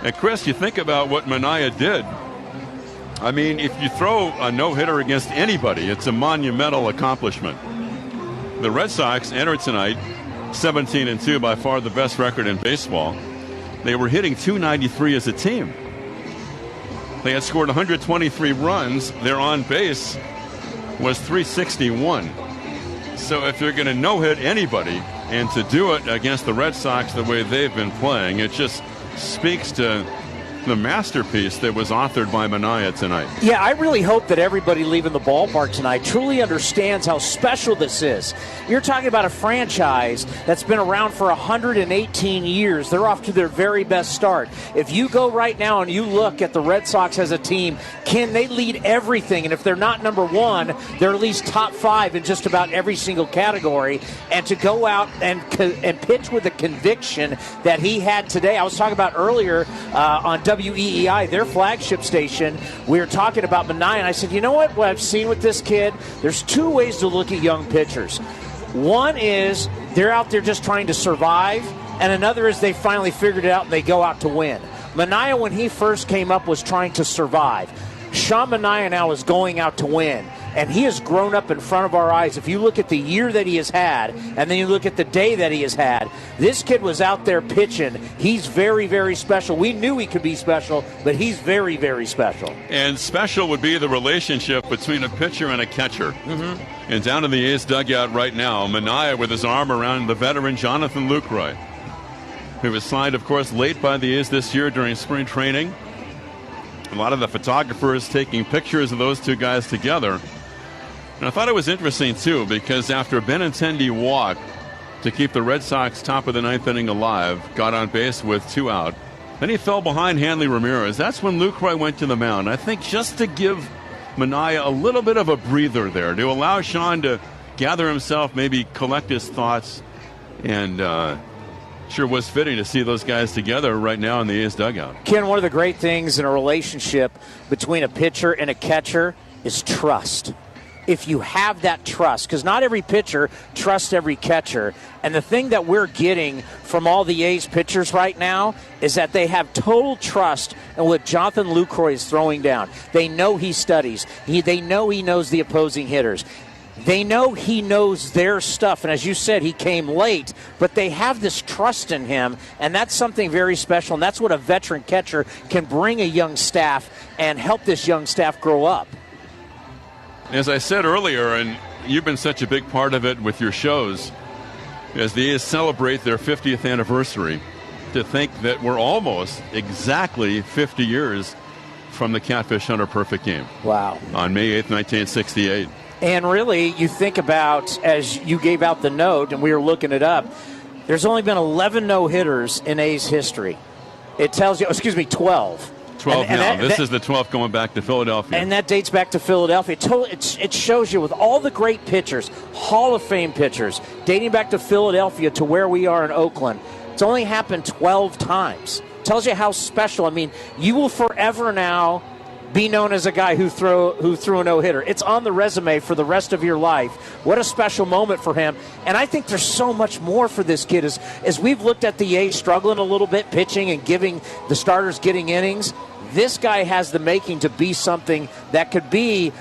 And Chris, you think about what Manaea did. I mean, if you throw a no-hitter against anybody, it's a monumental accomplishment. The Red Sox entered tonight 17-2, by far the best record in baseball. They were hitting .293 as a team. They had scored 123 runs. Their on base was .361. So if you're going to no-hit anybody, and to do it against the Red Sox the way they've been playing, it just speaks to the masterpiece that was authored by Manaea tonight. Yeah, I really hope that everybody leaving the ballpark tonight truly understands how special this is. You're talking about a franchise that's been around for 118 years. They're off to their very best start. If you go right now and you look at the Red Sox as a team, they lead everything. And if they're not number one, they're at least top 5 in just about every single category. And to go out and pitch with the conviction that he had today. I was talking about earlier on WEEI, their flagship station, we were talking about Manaea, and I said, you know what I've seen with this kid? There's 2 ways to look at young pitchers. One is they're out there just trying to survive, and another is they finally figured it out and they go out to win. Manaea, when he first came up, was trying to survive. Sean Manaea now is going out to win, and he has grown up in front of our eyes. If you look at the year that he has had, and then you look at the day that he has had, this kid was out there pitching. He's very, very special. We knew he could be special, but he's very, very special. And special would be the relationship between a pitcher and a catcher. Mm-hmm. And down in the A's dugout right now, Manaea with his arm around the veteran Jonathan Lucroy, who was signed, of course, late by the A's this year during spring training. A lot of the photographers taking pictures of those 2 guys together. And I thought it was interesting, too, because after Benintendi walked to keep the Red Sox top of the 9th inning alive, got on base with 2 out, then he fell behind Hanley Ramirez. That's when Lucroy went to the mound. I think just to give Manaea a little bit of a breather there, to allow Sean to gather himself, maybe collect his thoughts, and sure was fitting to see those guys together right now in the A's dugout. Ken, one of the great things in a relationship between a pitcher and a catcher is trust. If you have that trust, because not every pitcher trusts every catcher, and the thing that we're getting from all the A's pitchers right now is that they have total trust in what Jonathan Lucroy is throwing down. They know he studies. They know he knows the opposing hitters. They know he knows their stuff, and as you said, he came late, but they have this trust in him, and that's something very special, and that's what a veteran catcher can bring a young staff and help this young staff grow up. As I said earlier, and you've been such a big part of it with your shows, as the A's celebrate their 50th anniversary, to think that we're almost exactly 50 years from the Catfish Hunter perfect game. Wow. On May 8th, 1968. And really, you think about, as you gave out the note, and we were looking it up, there's only been 11 no-hitters in A's history. It tells you, 12. 12 now. This is the 12th going back to Philadelphia. And that dates back to Philadelphia. It shows you with all the great pitchers, Hall of Fame pitchers, dating back to Philadelphia to where we are in Oakland. It's only happened 12 times. Tells you how special. I mean, you will forever now be known as a guy who threw a no-hitter. It's on the resume for the rest of your life. What a special moment for him. And I think there's so much more for this kid. As we've looked at the A's struggling a little bit, pitching and giving the starters getting innings, this guy has the making to be something that could be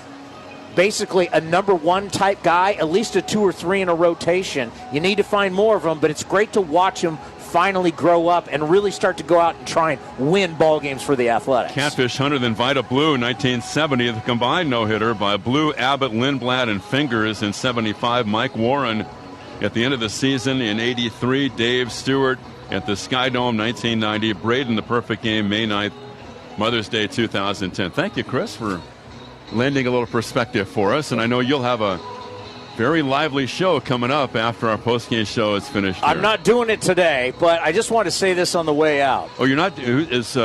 basically a number one type guy, at least a 2 or 3 in a rotation. You need to find more of them, but it's great to watch him finally grow up and really start to go out and try and win ball games for the Athletics. Catfish Hunter, then Vida Blue, 1970, the combined no-hitter by Blue, Abbott, Lindblad, and Fingers in 75. Mike Warren at the end of the season in 83. Dave Stewart at the Sky Dome, 1990. Braden, the perfect game, May 9th. Mother's Day 2010. Thank you, Chris, for lending a little perspective for us. And I know you'll have a very lively show coming up after our postgame show is finished. I'm not doing it today, but I just want to say this on the way out. Oh, you're not? Is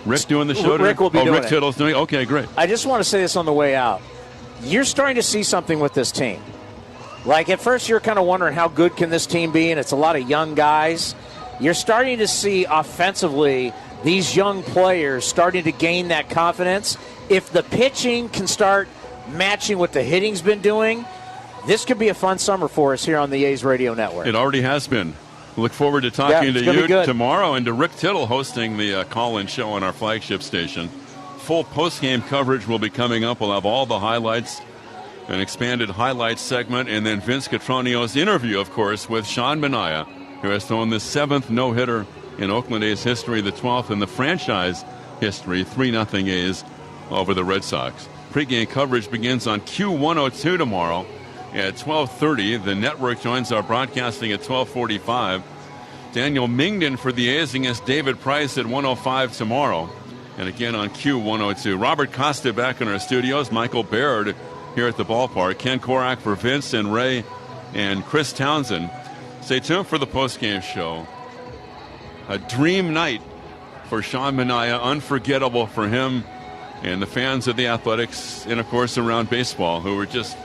Rick doing the show today? Rick will be doing Rick it. Tittle's doing it? Okay, great. I just want to say this on the way out. You're starting to see something with this team. Like, at first you're kind of wondering how good can this team be, and it's a lot of young guys. You're starting to see offensively these young players starting to gain that confidence. If the pitching can start matching what the hitting's been doing, this could be a fun summer for us here on the A's Radio Network. It already has been. Look forward to talking to you tomorrow and to Rick Tittle hosting the call-in show on our flagship station. Full post-game coverage will be coming up. We'll have all the highlights, an expanded highlights segment, and then Vince Cotronio's interview, of course, with Sean Manaea, who has thrown the 7th no-hitter in Oakland A's history, the 12th in the franchise history, 3-0 A's over the Red Sox. Pre-game coverage begins on Q102 tomorrow at 12:30. The network joins our broadcasting at 12:45. Daniel Mingden for the A's against David Price at 1:05 tomorrow. And again on Q102. Robert Costa back in our studios. Michael Baird here at the ballpark. Ken Korak for Vince and Ray and Chris Townsend. Stay tuned for the postgame show. A dream night for Sean Manaea. Unforgettable for him and the fans of the Athletics and, of course, around baseball who were just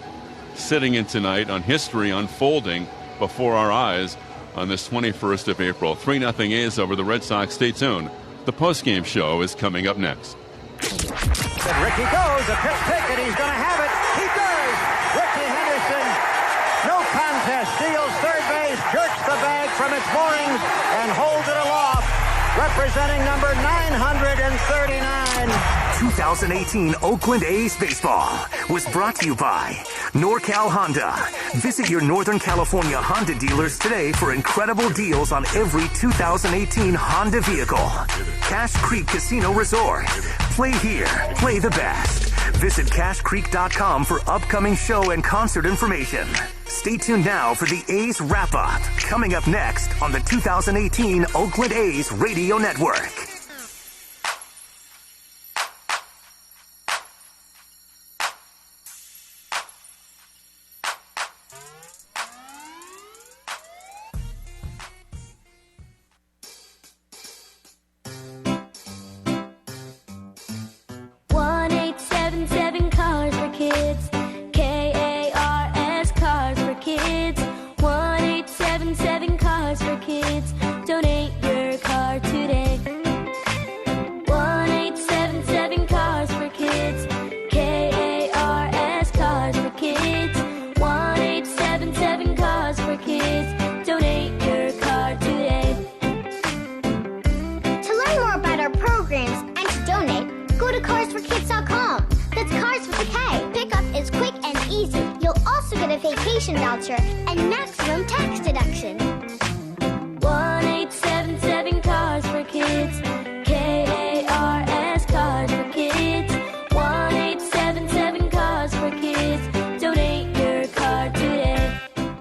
sitting in tonight on history unfolding before our eyes on this 21st of April. 3-0 A's over the Red Sox. Stay tuned. The postgame show is coming up next. Ricky goes, a pitch pick, and he's going to have it. He does. Ricky Henderson, no contest, steals third base, jerks the bag from its moorings, and holds it aloft, representing number 939. 2018 Oakland A's baseball was brought to you by NorCal Honda. Visit your Northern California Honda dealers today for incredible deals on every 2018 Honda vehicle. Cache Creek Casino Resort. Play here. Play the best. Visit CacheCreek.com for upcoming show and concert information. Stay tuned now for the A's Wrap-Up. Coming up next on the 2018 Oakland A's Radio Network. Cars for Kids. KARS Cars for Kids. 1-877 Cars for Kids. Donate your car today.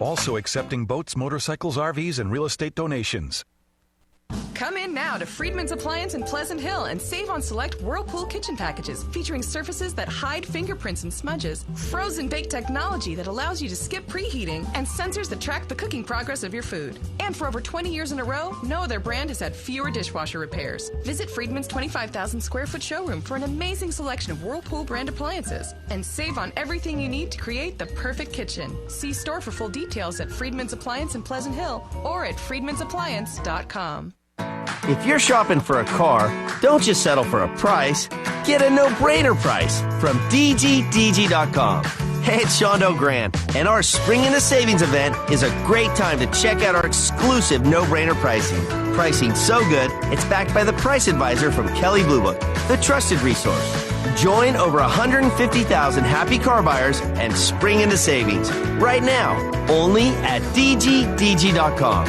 Also accepting boats, motorcycles, RVs, and real estate donations. Come in now to Friedman's Appliance in Pleasant Hill and save on select Whirlpool kitchen packages featuring surfaces that hide fingerprints and smudges, frozen bake technology that allows you to skip preheating, and sensors that track the cooking progress of your food. And for over 20 years in a row, no other brand has had fewer dishwasher repairs. Visit Friedman's 25,000 square foot showroom for an amazing selection of Whirlpool brand appliances and save on everything you need to create the perfect kitchen. See store for full details at Friedman's Appliance in Pleasant Hill or at friedmansappliance.com. If you're shopping for a car, don't just settle for a price. Get a no-brainer price from DGDG.com. Hey, it's Sean O'Grant, and our Spring into Savings event is a great time to check out our exclusive no-brainer pricing. Pricing so good, it's backed by the Price Advisor from Kelley Blue Book, the trusted resource. Join over 150,000 happy car buyers and spring into savings right now, only at DGDG.com.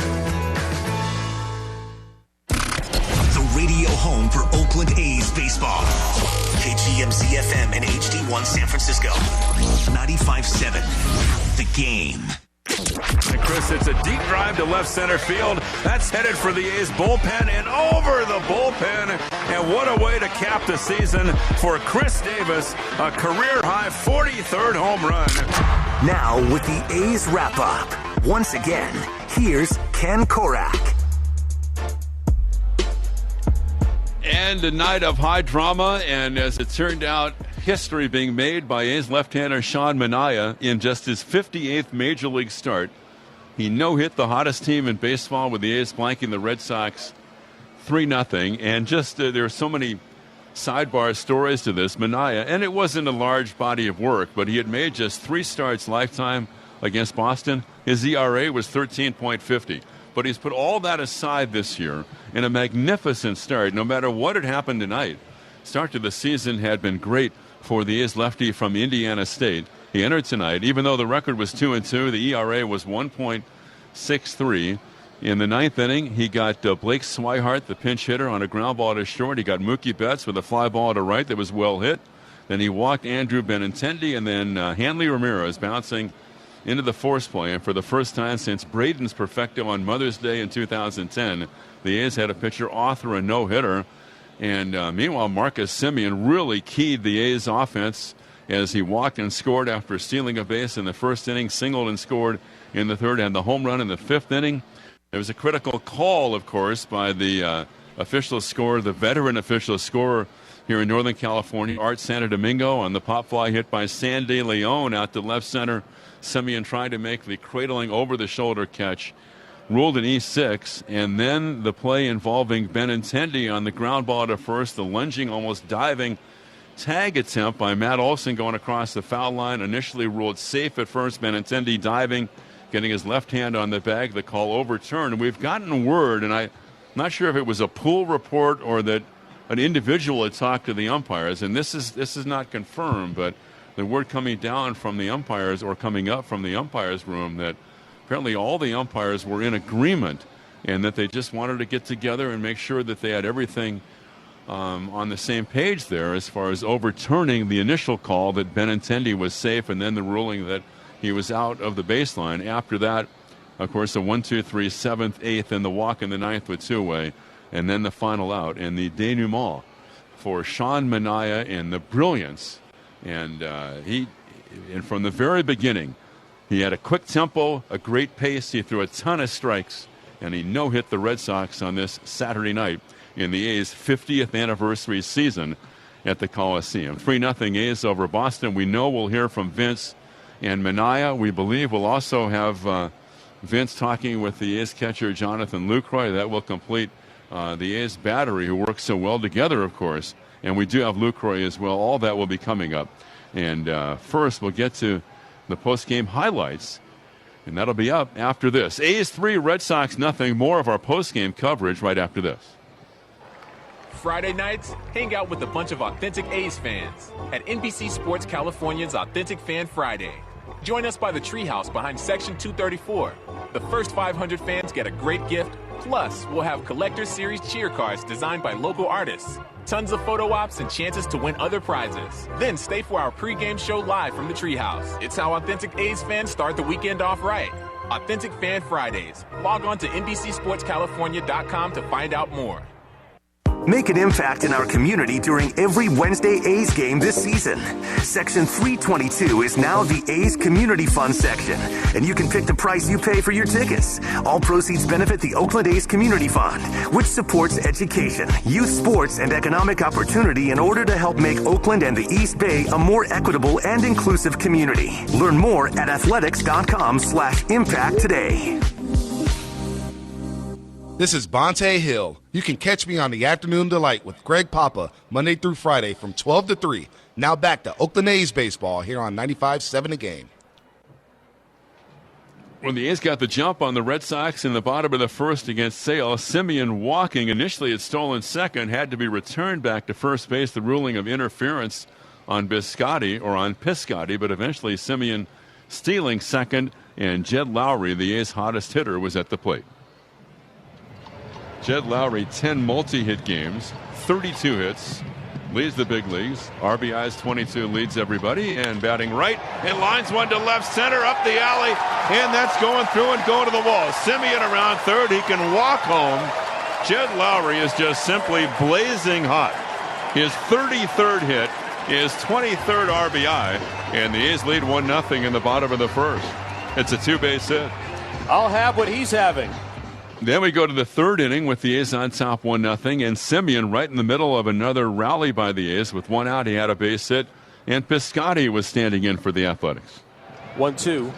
Radio home for Oakland A's baseball. KGMZ FM and HD1 San Francisco. 95.7. The Game. And Chris, it's a deep drive to left center field. That's headed for the A's bullpen and over the bullpen. And what a way to cap the season for Chris Davis. A career-high 43rd home run. Now with the A's wrap-up. Once again, here's Ken Korak. And a night of high drama, and as it turned out, history being made by A's left-hander Sean Manaea in just his 58th Major League start. He no-hit the hottest team in baseball with the A's flanking the Red Sox 3-0. And just there are so many sidebar stories to this. Manaea, and it wasn't a large body of work, but he had made just 3 starts lifetime against Boston. His ERA was 13.50. But he's put all that aside this year in a magnificent start. No matter what had happened tonight, start to the season had been great for the A's lefty from Indiana State. He entered tonight, even though the record was 2-2, the ERA was 1.63. In the 9th inning, he got Blake Swihart, the pinch hitter, on a ground ball to short. He got Mookie Betts with a fly ball to right that was well hit. Then he walked Andrew Benintendi, and then Hanley Ramirez bouncing into the force play. And for the first time since Braden's perfecto on Mother's Day in 2010, the A's had a pitcher author a no-hitter. And meanwhile, Marcus Semien really keyed the A's offense as he walked and scored after stealing a base in the first inning, singled and scored in the 3rd, and the home run in the 5th inning. There was a critical call, of course, by the official scorer, the veteran official scorer here in Northern California, Art Santo Domingo, on the pop fly hit by San De Leon out to left center. Semien trying to make the cradling over-the-shoulder catch, ruled an E6, and then the play involving Benintendi on the ground ball to first, the lunging, almost diving tag attempt by Matt Olson going across the foul line, initially ruled safe at first. Benintendi diving, getting his left hand on the bag, the call overturned. We've gotten word, and I'm not sure if it was a pool report or that an individual had talked to the umpires, and this is not confirmed, but the word coming down from the umpires, or coming up from the umpires' room, that apparently all the umpires were in agreement and that they just wanted to get together and make sure that they had everything on the same page there as far as overturning the initial call that Benintendi was safe, and then the ruling that he was out of the baseline. After that, of course, the 1-2-3, 7th, 8th, and the walk in the 9th with two-way, and then the final out, and the denouement for Sean Manaea and the brilliance. And from the very beginning, he had a quick tempo, a great pace. He threw a ton of strikes, and he no-hit the Red Sox on this Saturday night in the A's 50th anniversary season at the Coliseum. 3-0 A's over Boston. We know we'll hear from Vince and Manaea. We believe we'll also have Vince talking with the A's catcher Jonathan Lucroy. That will complete the A's battery, who works so well together, of course. And we do have Lucroy as well. All that will be coming up. And first, we'll get to the post-game highlights, and that'll be up after this. A's 3, Red Sox nothing. More of our post-game coverage right after this. Friday nights, hang out with a bunch of authentic A's fans at NBC Sports California's Authentic Fan Friday. Join us by the treehouse behind Section 234. The first 500 fans get a great gift. Plus, we'll have Collector Series cheer cards designed by local artists. Tons of photo ops and chances to win other prizes. Then stay for our pregame show live from the treehouse. It's how authentic A's fans start the weekend off right. Authentic Fan Fridays. Log on to NBCSportsCalifornia.com to find out more. Make an impact in our community during every Wednesday A's game this season. Section 322 is now the A's Community Fund section, and you can pick the price you pay for your tickets. All proceeds benefit the Oakland A's Community Fund, which supports education, youth sports, and economic opportunity in order to help make Oakland and the East Bay a more equitable and inclusive community. Learn more at athletics.com/impact today. This is Bonte Hill. You can catch me on the Afternoon Delight with Greg Papa, Monday through Friday from 12 to 3. Now back to Oakland A's baseball here on 95.7 The Game. When the A's got the jump on the Red Sox in the bottom of the first against Sale, Simeon walking initially had stolen second, had to be returned back to first base. The ruling of interference on Piscotty, but eventually Simeon stealing second, and Jed Lowry, the A's hottest hitter, was at the plate. Jed Lowry, 10 multi-hit games, 32 hits, leads the big leagues. RBIs 22, leads everybody, and batting right, and lines one to left center, up the alley, and that's going through and going to the wall. Simeon around third, he can walk home. Jed Lowry is just simply blazing hot. His 33rd hit, his 23rd RBI, and the A's lead 1-0 in the bottom of the first. It's a two-base hit. I'll have what he's having. Then we go to the third inning with the A's on top 1-0, and Simeon right in the middle of another rally by the A's. With one out, he had a base hit, and Piscotty was standing in for the Athletics. 1-2.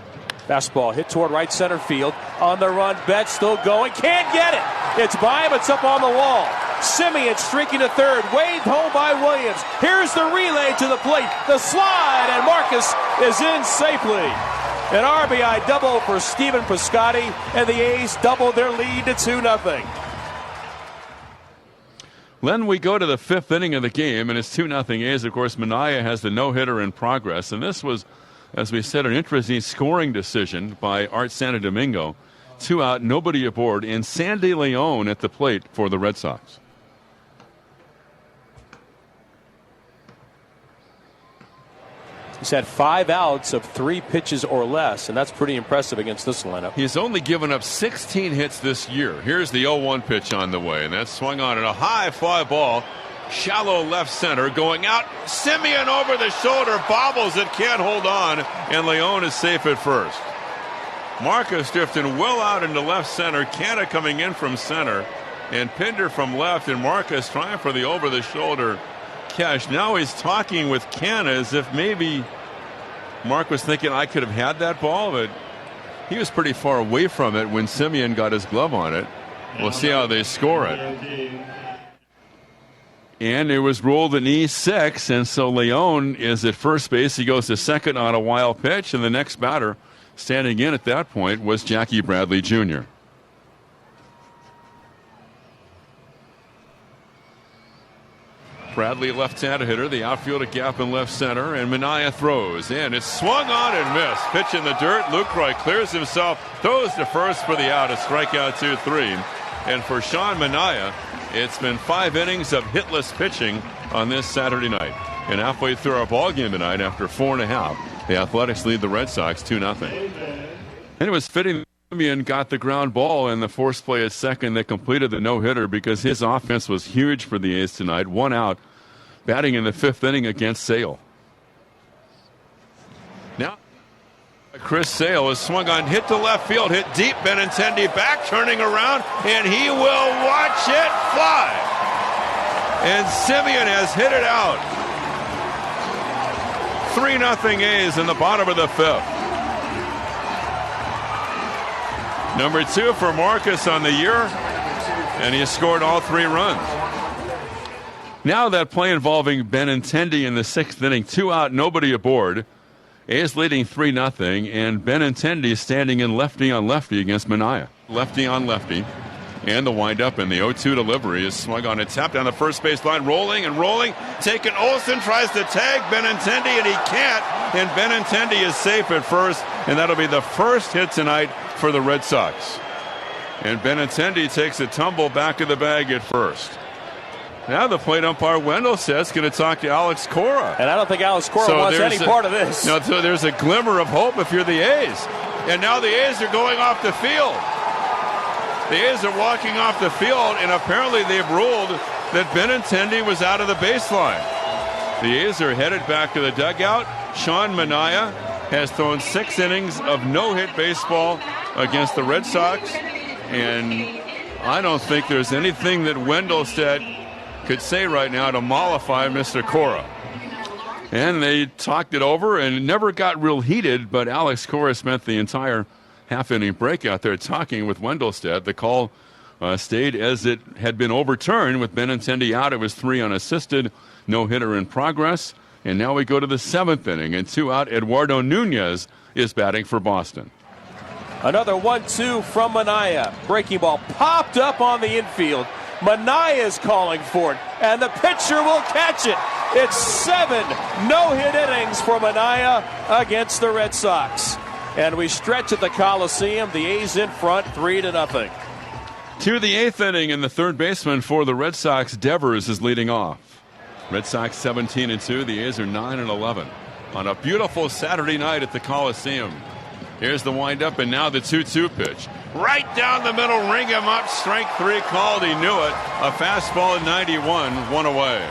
Fastball hit toward right center field. On the run, Betts still going. Can't get it. It's by him. It's up on the wall. Simeon streaking to third. Waved home by Williams. Here's the relay to the plate. The slide, and Marcus is in safely. An RBI double for Stephen Piscotty, and the A's double their lead to 2-0. Then we go to the fifth inning of the game, and it's 2-0 A's. Of course, Manaea has the no-hitter in progress, and this was, as we said, an interesting scoring decision by Art Santo-Domingo. 2 out, nobody aboard, and Sandy Leon at the plate for the Red Sox. He's had 5 outs of 3 pitches or less, and that's pretty impressive against this lineup. He's only given up 16 hits this year. Here's the 0-1 pitch on the way, and that's swung on at a high fly ball. Shallow left center going out. Simeon over the shoulder, bobbles it, can't hold on, and Leon is safe at first. Marcus drifting well out into left center. Canna coming in from center, and Pinder from left, and Marcus trying for the over the shoulder catch. Now he's talking with Canna as if maybe Mark was thinking I could have had that ball, but he was pretty far away from it when Simeon got his glove on it. We'll see how they score it. And it was ruled an E6, and so Leon is at first base. He goes to second on a wild pitch, and the next batter standing in at that point was Jackie Bradley Jr. Bradley, left-handed hitter, the outfield a gap in left center, and Manaea throws, and it's swung on and missed. Pitch in the dirt. Lucroy clears himself, throws to first for the out, a strikeout 2-3. And for Sean Manaea, it's been 5 innings of hitless pitching on this Saturday night. And halfway through our ball game tonight, after 4.5, the Athletics lead the Red Sox 2-0. And it was fitting Simeon got the ground ball in the forced play at second that completed the no-hitter because his offense was huge for the A's tonight. 1 out, batting in the 5th inning against Sale. Now, Chris Sale is swung on, hit to left field, hit deep, Benintendi back, turning around, and he will watch it fly. And Simeon has hit it out. 3-0 A's in the bottom of the 5th. Number 2 for Marcus on the year, and he has scored all 3 runs. Now that play involving Benintendi in the 6th inning, 2 out, nobody aboard. A's leading 3-0, and Benintendi standing in lefty on lefty against Manaea. Lefty on lefty, and the windup and the 0-2 delivery is swung on and tapped down the first base line, rolling and rolling. Taken, Olsen tries to tag Benintendi, and he can't, and Benintendi is safe at first, and that'll be the first hit tonight for the Red Sox. And Benintendi takes a tumble back of the bag at first. Now the plate umpire Wendell says going to talk to Alex Cora. And I don't think Alex Cora wants any part of this. No, so there's a glimmer of hope if you're the A's. And now the A's are going off the field. The A's are walking off the field, and apparently they've ruled that Benintendi was out of the baseline. The A's are headed back to the dugout. Sean Manaea has thrown 6 innings of no-hit baseball against the Red Sox, and I don't think there's anything that Wendelstedt could say right now to mollify Mr. Cora. And they talked it over and it never got real heated, but Alex Cora spent the entire half-inning break out there talking with Wendelstedt. The call stayed as it had been overturned with Benintendi out. It was 3 unassisted, no-hitter in progress. And now we go to the 7th inning, and 2 out. Eduardo Nunez is batting for Boston. Another 1-2 from Manaea. Breaking ball popped up on the infield. Manaea is calling for it, and the pitcher will catch it. It's 7 no-hit innings for Manaea against the Red Sox. And we stretch at the Coliseum. The A's in front, 3-0. To the 8th inning, and the third baseman for the Red Sox, Devers, is leading off. Red Sox 17-2. The A's are 9-11 on a beautiful Saturday night at the Coliseum. Here's the windup, and now the 2-2 pitch. Right down the middle, ring him up. Strike 3 called. He knew it. A fastball at 91, 1 away.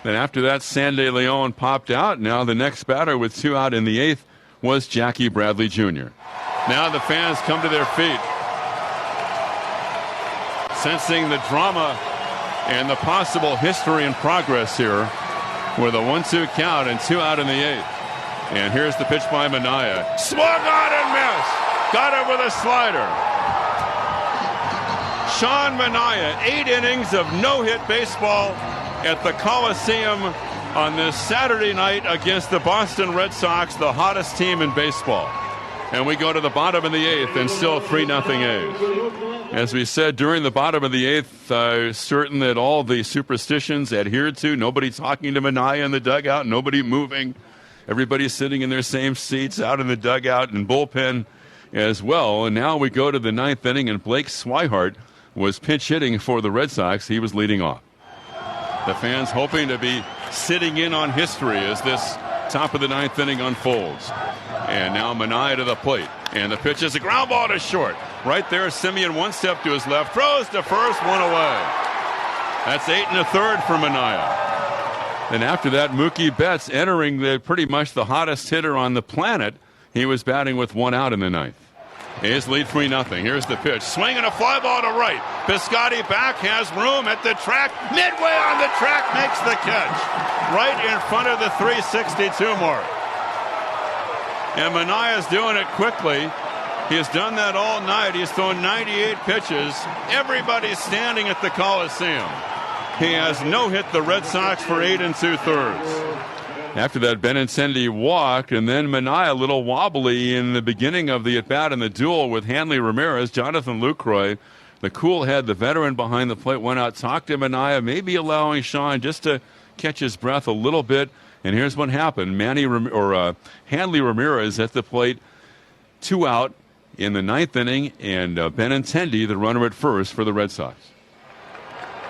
Then after that, Sandy Leon popped out. Now the next batter with 2 out in the 8th was Jackie Bradley Jr. Now the fans come to their feet, sensing the drama and the possible history and progress here with a 1-2 count and 2 out in the 8th. And here's the pitch by Manaea. Swung on and missed. Got it with a slider. Sean Manaea, 8 innings of no-hit baseball at the Coliseum on this Saturday night against the Boston Red Sox, the hottest team in baseball. And we go to the bottom of the 8th, and still 3-0 A's. As we said during the bottom of the 8th, certain that all the superstitions adhered to, nobody talking to Manaea in the dugout, nobody moving, everybody sitting in their same seats out in the dugout and bullpen as well. And now we go to the 9th inning, and Blake Swihart was pinch hitting for the Red Sox. He was leading off. The fans hoping to be sitting in on history as this top of the 9th inning unfolds. And now Manaea to the plate. And the pitch is a ground ball to short. Right there, Simeon 1 step to his left. Throws to first, 1 away. That's 8 1/3 for Manaea. And after that, Mookie Betts entering pretty much the hottest hitter on the planet. He was batting with 1 out in the 9th. A's lead 3-0. Here's the pitch. Swinging a fly ball to right. Piscotty back, has room at the track. Midway on the track, makes the catch. Right in front of the 362 mark. And Manaea's doing it quickly. He's done that all night. He's thrown 98 pitches. Everybody's standing at the Coliseum. He has no-hit the Red Sox for 8 2/3. After that, Benintendi walked, and then Manaea a little wobbly in the beginning of the at-bat in the duel with Hanley Ramirez. Jonathan Lucroy, the cool head, the veteran behind the plate, went out, talked to Manaea, maybe allowing Sean just to catch his breath a little bit. And here's what happened. Hanley Ramirez at the plate, 2 out in the 9th inning, and Benintendi, the runner at first for the Red Sox.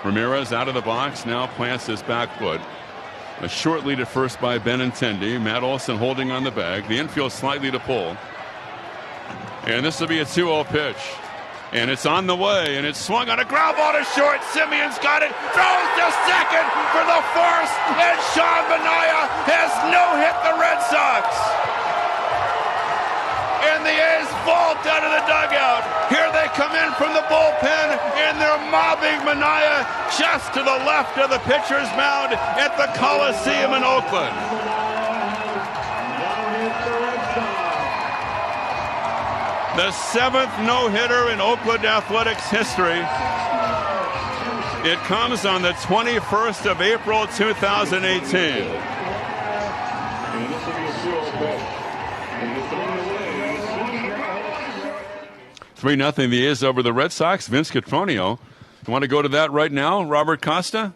Ramirez out of the box, now plants his back foot. A short lead at first by Benintendi. Matt Olson holding on the bag. The infield slightly to pull. And this will be a 2-0 pitch. And it's on the way, and it's swung on a ground ball to short. Simeon's got it, throws to second for the force, and Sean Manaea has no-hit the Red Sox. And the A's vault out of the dugout. Here they come in from the bullpen, and they're mobbing Manaea just to the left of the pitcher's mound at the Coliseum in Oakland. The 7th no-hitter in Oakland Athletics history. It comes on the 21st of April, 2018. 3-0 the A's over the Red Sox. Vince Cotroneo. You want to go to that right now, Robert Costa?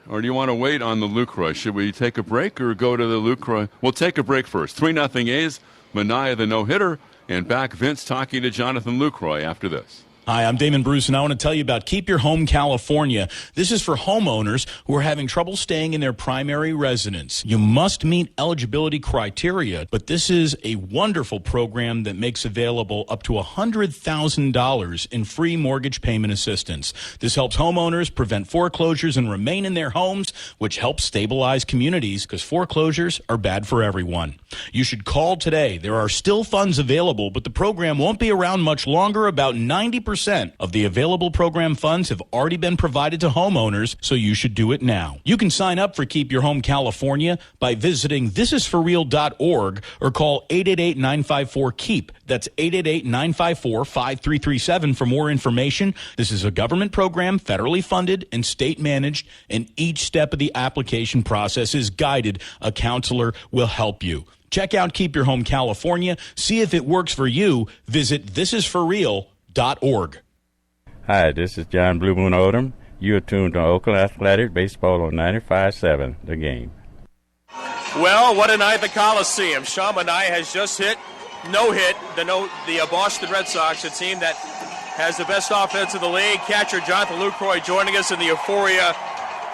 Or do you want to wait on the Lucroy? Should we take a break or go to the Lucroy? We'll take a break first. 3-0 A's. Manaea the no-hitter. And back Vince talking to Jonathan Lucroy after this. Hi, I'm Damon Bruce, and I want to tell you about Keep Your Home California. This is for homeowners who are having trouble staying in their primary residence. You must meet eligibility criteria, but this is a wonderful program that makes available up to $100,000 in free mortgage payment assistance. This helps homeowners prevent foreclosures and remain in their homes, which helps stabilize communities because foreclosures are bad for everyone. You should call today. There are still funds available, but the program won't be around much longer. About 90% of the available program funds have already been provided to homeowners, so you should do it now. You can sign up for Keep Your Home California by visiting thisisforreal.org or call 888-954-KEEP. That's 888-954-5337 for more information. This is a government program, federally funded and state managed, and each step of the application process is guided. A counselor will help you. Check out Keep Your Home California. See if it works for you. Visit thisisforreal.org. Hi, this is John Blue Moon Odom. You are tuned to Oakland Athletic Baseball on 95.7, The Game. Well, what a night at the Coliseum. Sean Manaea has just hit, the Boston Red Sox, a team that has the best offense in the league. Catcher Jonathan Lucroy joining us in the euphoria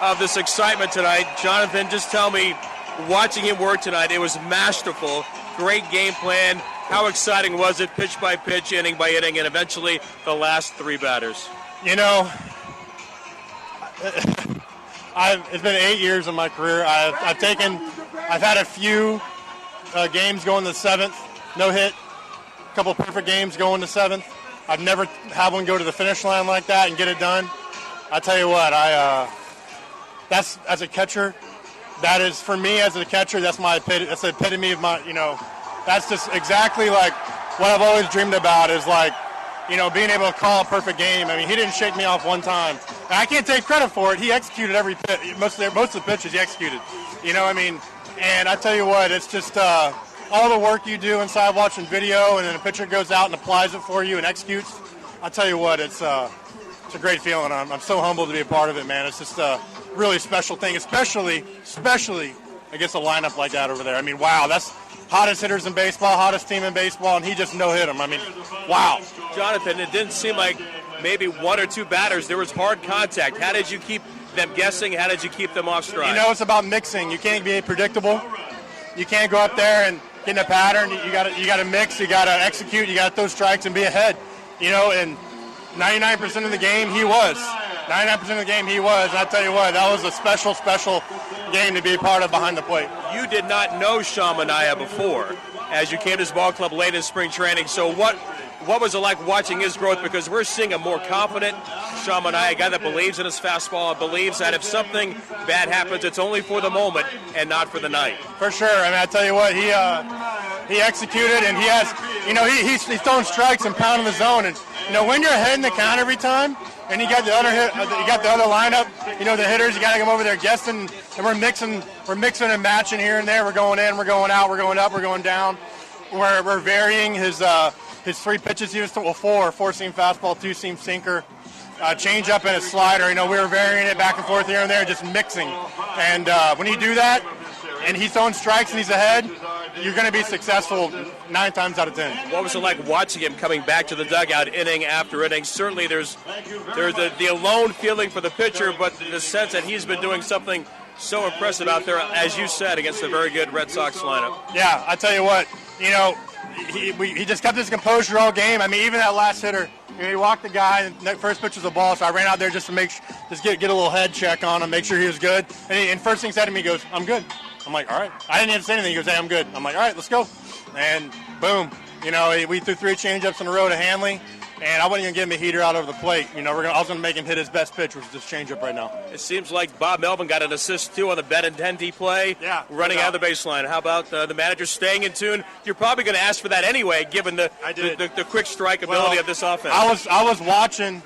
of this excitement tonight. Jonathan, just tell me, watching him work tonight, it was masterful. Great game plan. How exciting was it, pitch by pitch, inning by inning, and eventually the last three batters? You know, it's been 8 years in my career. I've had a few games going to the seventh, no hit, a couple perfect games going to seventh. I've never had one go to the finish line like that and get it done. I tell you what, that's as a catcher. That is, for me as a catcher, that's the epitome of my, that's just exactly like what I've always dreamed about is like, being able to call a perfect game. I mean, he didn't shake me off one time. And I can't take credit for it. He executed every pitch. Most of the pitches he executed. And I tell you what, it's just all the work you do inside watching video, and then a pitcher goes out and applies it for you and executes. I tell you what, it's a great feeling. I'm so humbled to be a part of it, man. It's just a really special thing, especially against a lineup like that over there. I mean, wow, that's hottest hitters in baseball, hottest team in baseball, and he just no-hit them. I mean, wow. Jonathan, it didn't seem like maybe one or two batters. There was hard contact. How did you keep them guessing? How did you keep them off stride? It's about mixing. You can't be predictable. You can't go up there and get in a pattern. You got to mix. You got to execute. You got to throw strikes and be ahead. And 99% of the game he was. 99% of the game he was. And I tell you what, that was a special game to be a part of behind the plate. You did not know Sean Manaea before as you came to his ball club late in spring training. So what was it like watching his growth? Because we're seeing a more confident Sean Manaea, a guy that believes in his fastball and believes that if something bad happens, it's only for the moment and not for the night. For sure. I mean, I tell you what, he executed, and he has, he's throwing strikes and pounding the zone. And when you're ahead in the count every time, and you got the other lineup, the hitters, you got to come over there guessing, and we're mixing and matching here and there. We're going in, we're going out, we're going up, we're going down. We're varying his three pitches. He was four-seam fastball, two-seam sinker, change up and a slider. We were varying it back and forth here and there, just mixing. And when you do that, and he's throwing strikes and he's ahead, you're going to be successful 9 times out of 10. What was it like watching him coming back to the dugout inning after inning? Certainly there's the alone feeling for the pitcher, but the sense that he's been doing something so impressive out there, as you said, against a very good Red Sox lineup. Yeah, I tell you what, he just kept his composure all game. I mean, even that last hitter, he walked the guy, and that first pitch was a ball, so I ran out there just to get a little head check on him, make sure he was good. And first thing he said to me, he goes, "I'm good." I'm like, all right. I didn't even say anything. He goes, "Hey, I'm good." I'm like, all right, let's go. And boom, we threw 3 changeups in a row to Hanley, and I wasn't even giving him a heater out over the plate. I was going to make him hit his best pitch, which is this changeup right now. It seems like Bob Melvin got an assist, too, on the Benintendi play, running out of the baseline. How about the manager staying in tune? You're probably going to ask for that anyway, given the quick strike ability of this offense. I was watching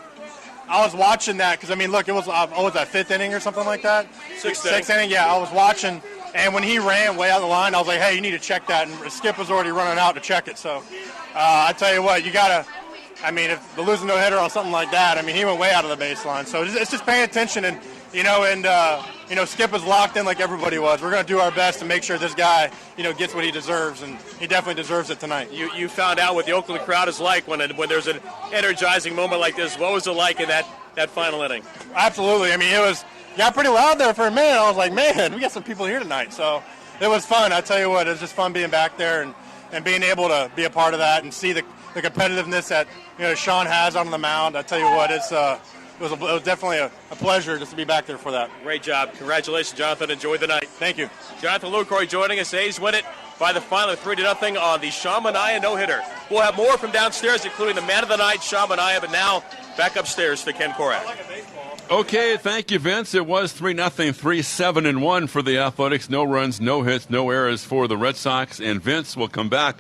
that because, look, it was that 5th inning or something like that? 6th inning, yeah. I was watching. And when he ran way out the line, I was like, hey, you need to check that. And Skip was already running out to check it. So I tell you what, you got to, if the losing no-hitter on something like that, he went way out of the baseline. So it's just paying attention. And Skip was locked in like everybody was. We're going to do our best to make sure this guy, gets what he deserves, and he definitely deserves it tonight. You found out what the Oakland crowd is like when there's an energizing moment like this. What was it like in that final inning? Absolutely. I mean, it got pretty loud there for a minute. I was like, man, we got some people here tonight. So it was fun. I tell you what, it was just fun being back there and being able to be a part of that and see the competitiveness that Sean has on the mound. I tell you what, it was definitely a pleasure just to be back there for that. Great job. Congratulations, Jonathan. Enjoy the night. Thank you. Jonathan Lucroy joining us. A's win it by the final 3-0 on the Sean Manaea no-hitter. We'll have more from downstairs, including the man of the night, Sean Manaea, but now back upstairs to Ken Korak. Okay, thank you, Vince. It was 3-0, 3-7-1 for the Athletics. No runs, no hits, no errors for the Red Sox. And Vince will come back.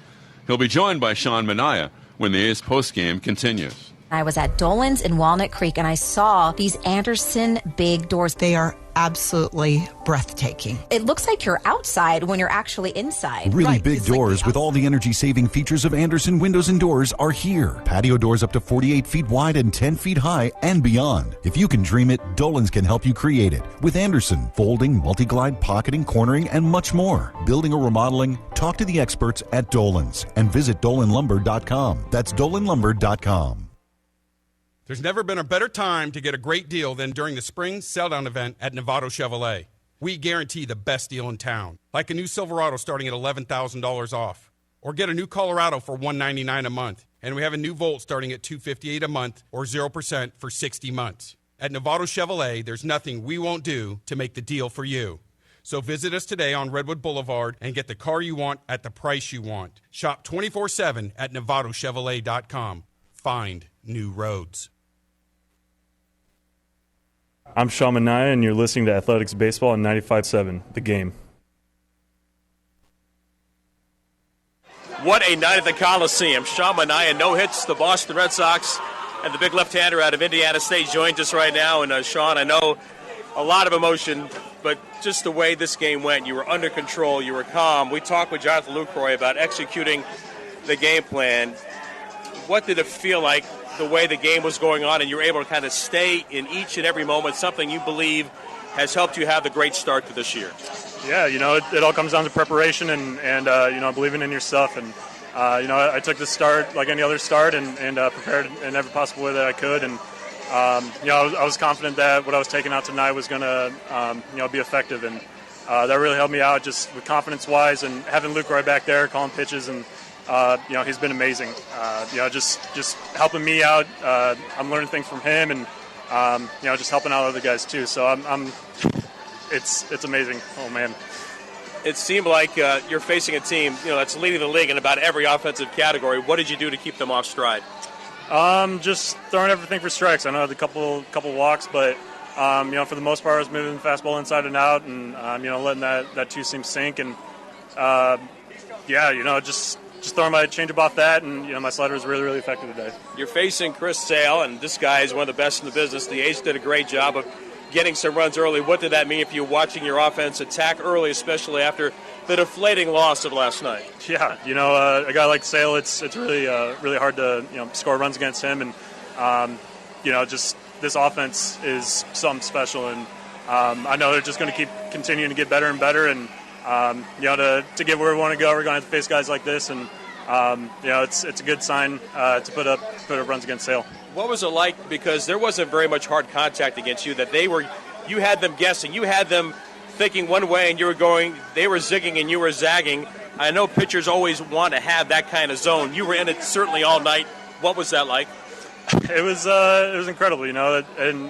He'll be joined by Sean Manaea when the A's postgame continues. I was at Dolan's in Walnut Creek, and I saw these Anderson big doors. They are absolutely breathtaking. It looks like you're outside when you're actually inside. Really big doors with all the energy-saving features of Anderson windows and doors are here. Patio doors up to 48 feet wide and 10 feet high and beyond. If you can dream it, Dolan's can help you create it. With Anderson, folding, multi-glide, pocketing, cornering, and much more. Building or remodeling, talk to the experts at Dolan's and visit dolanlumber.com. That's dolanlumber.com. There's never been a better time to get a great deal than during the spring sell-down event at Novato Chevrolet. We guarantee the best deal in town, like a new Silverado starting at $11,000 off. Or get a new Colorado for $199 a month. And we have a new Volt starting at $258 a month or 0% for 60 months. At Novato Chevrolet, there's nothing we won't do to make the deal for you. So visit us today on Redwood Boulevard and get the car you want at the price you want. Shop 24/7 at NovatoChevrolet.com. Find new roads. I'm Sean Manaea, and you're listening to Athletics Baseball on 95.7, The Game. What a night at the Coliseum. Sean Manaea no hits the Boston Red Sox, and the big left-hander out of Indiana State joins us right now. And Sean, I know a lot of emotion, but just the way this game went, you were under control, you were calm. We talked with Jonathan Lucroy about executing the game plan. What did it feel like the way the game was going on and you were able to kind of stay in each and every moment, something you believe has helped you have the great start to this year? Yeah, it all comes down to preparation and believing in yourself. And, I took the start like any other start and prepared in every possible way that I could. And, I was confident that what I was taking out tonight was going to, be effective. And that really helped me out just with confidence-wise and having Lucroy back there calling pitches. And, he's been amazing. Just helping me out. I'm learning things from him and, just helping out other guys too. So it's amazing. Oh man. It seemed like you're facing a team, that's leading the league in about every offensive category. What did you do to keep them off stride? Just throwing everything for strikes. I know I had a couple walks, but for the most part, I was moving the fastball inside and out, and letting that two-seam sink, and just throwing my changeup off that, and my slider was really, really effective today. You're facing Chris Sale, and this guy is one of the best in the business. The A's did a great job of getting some runs early. What did that mean for you watching your offense attack early, especially after the deflating loss of last night? Yeah, a guy like Sale, it's really really hard to score runs against him, and just this offense is something special, and I know they're just going to keep continuing to get better and better, and to get where we want to go, we're going to have to face guys like this, and it's a good sign to put up runs against Sale. What was it like? Because there wasn't very much hard contact against you. That you had them guessing, you had them thinking one way, and they were zigging and you were zagging. I know pitchers always want to have that kind of zone. You were in it certainly all night. What was that like? It was incredible, and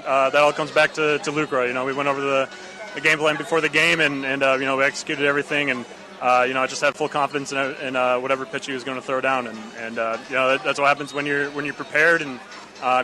that all comes back to Lucroy. We went over the game plan before the game, and we executed everything, and I just had full confidence in whatever pitch he was going to throw down, and that's what happens when you're prepared and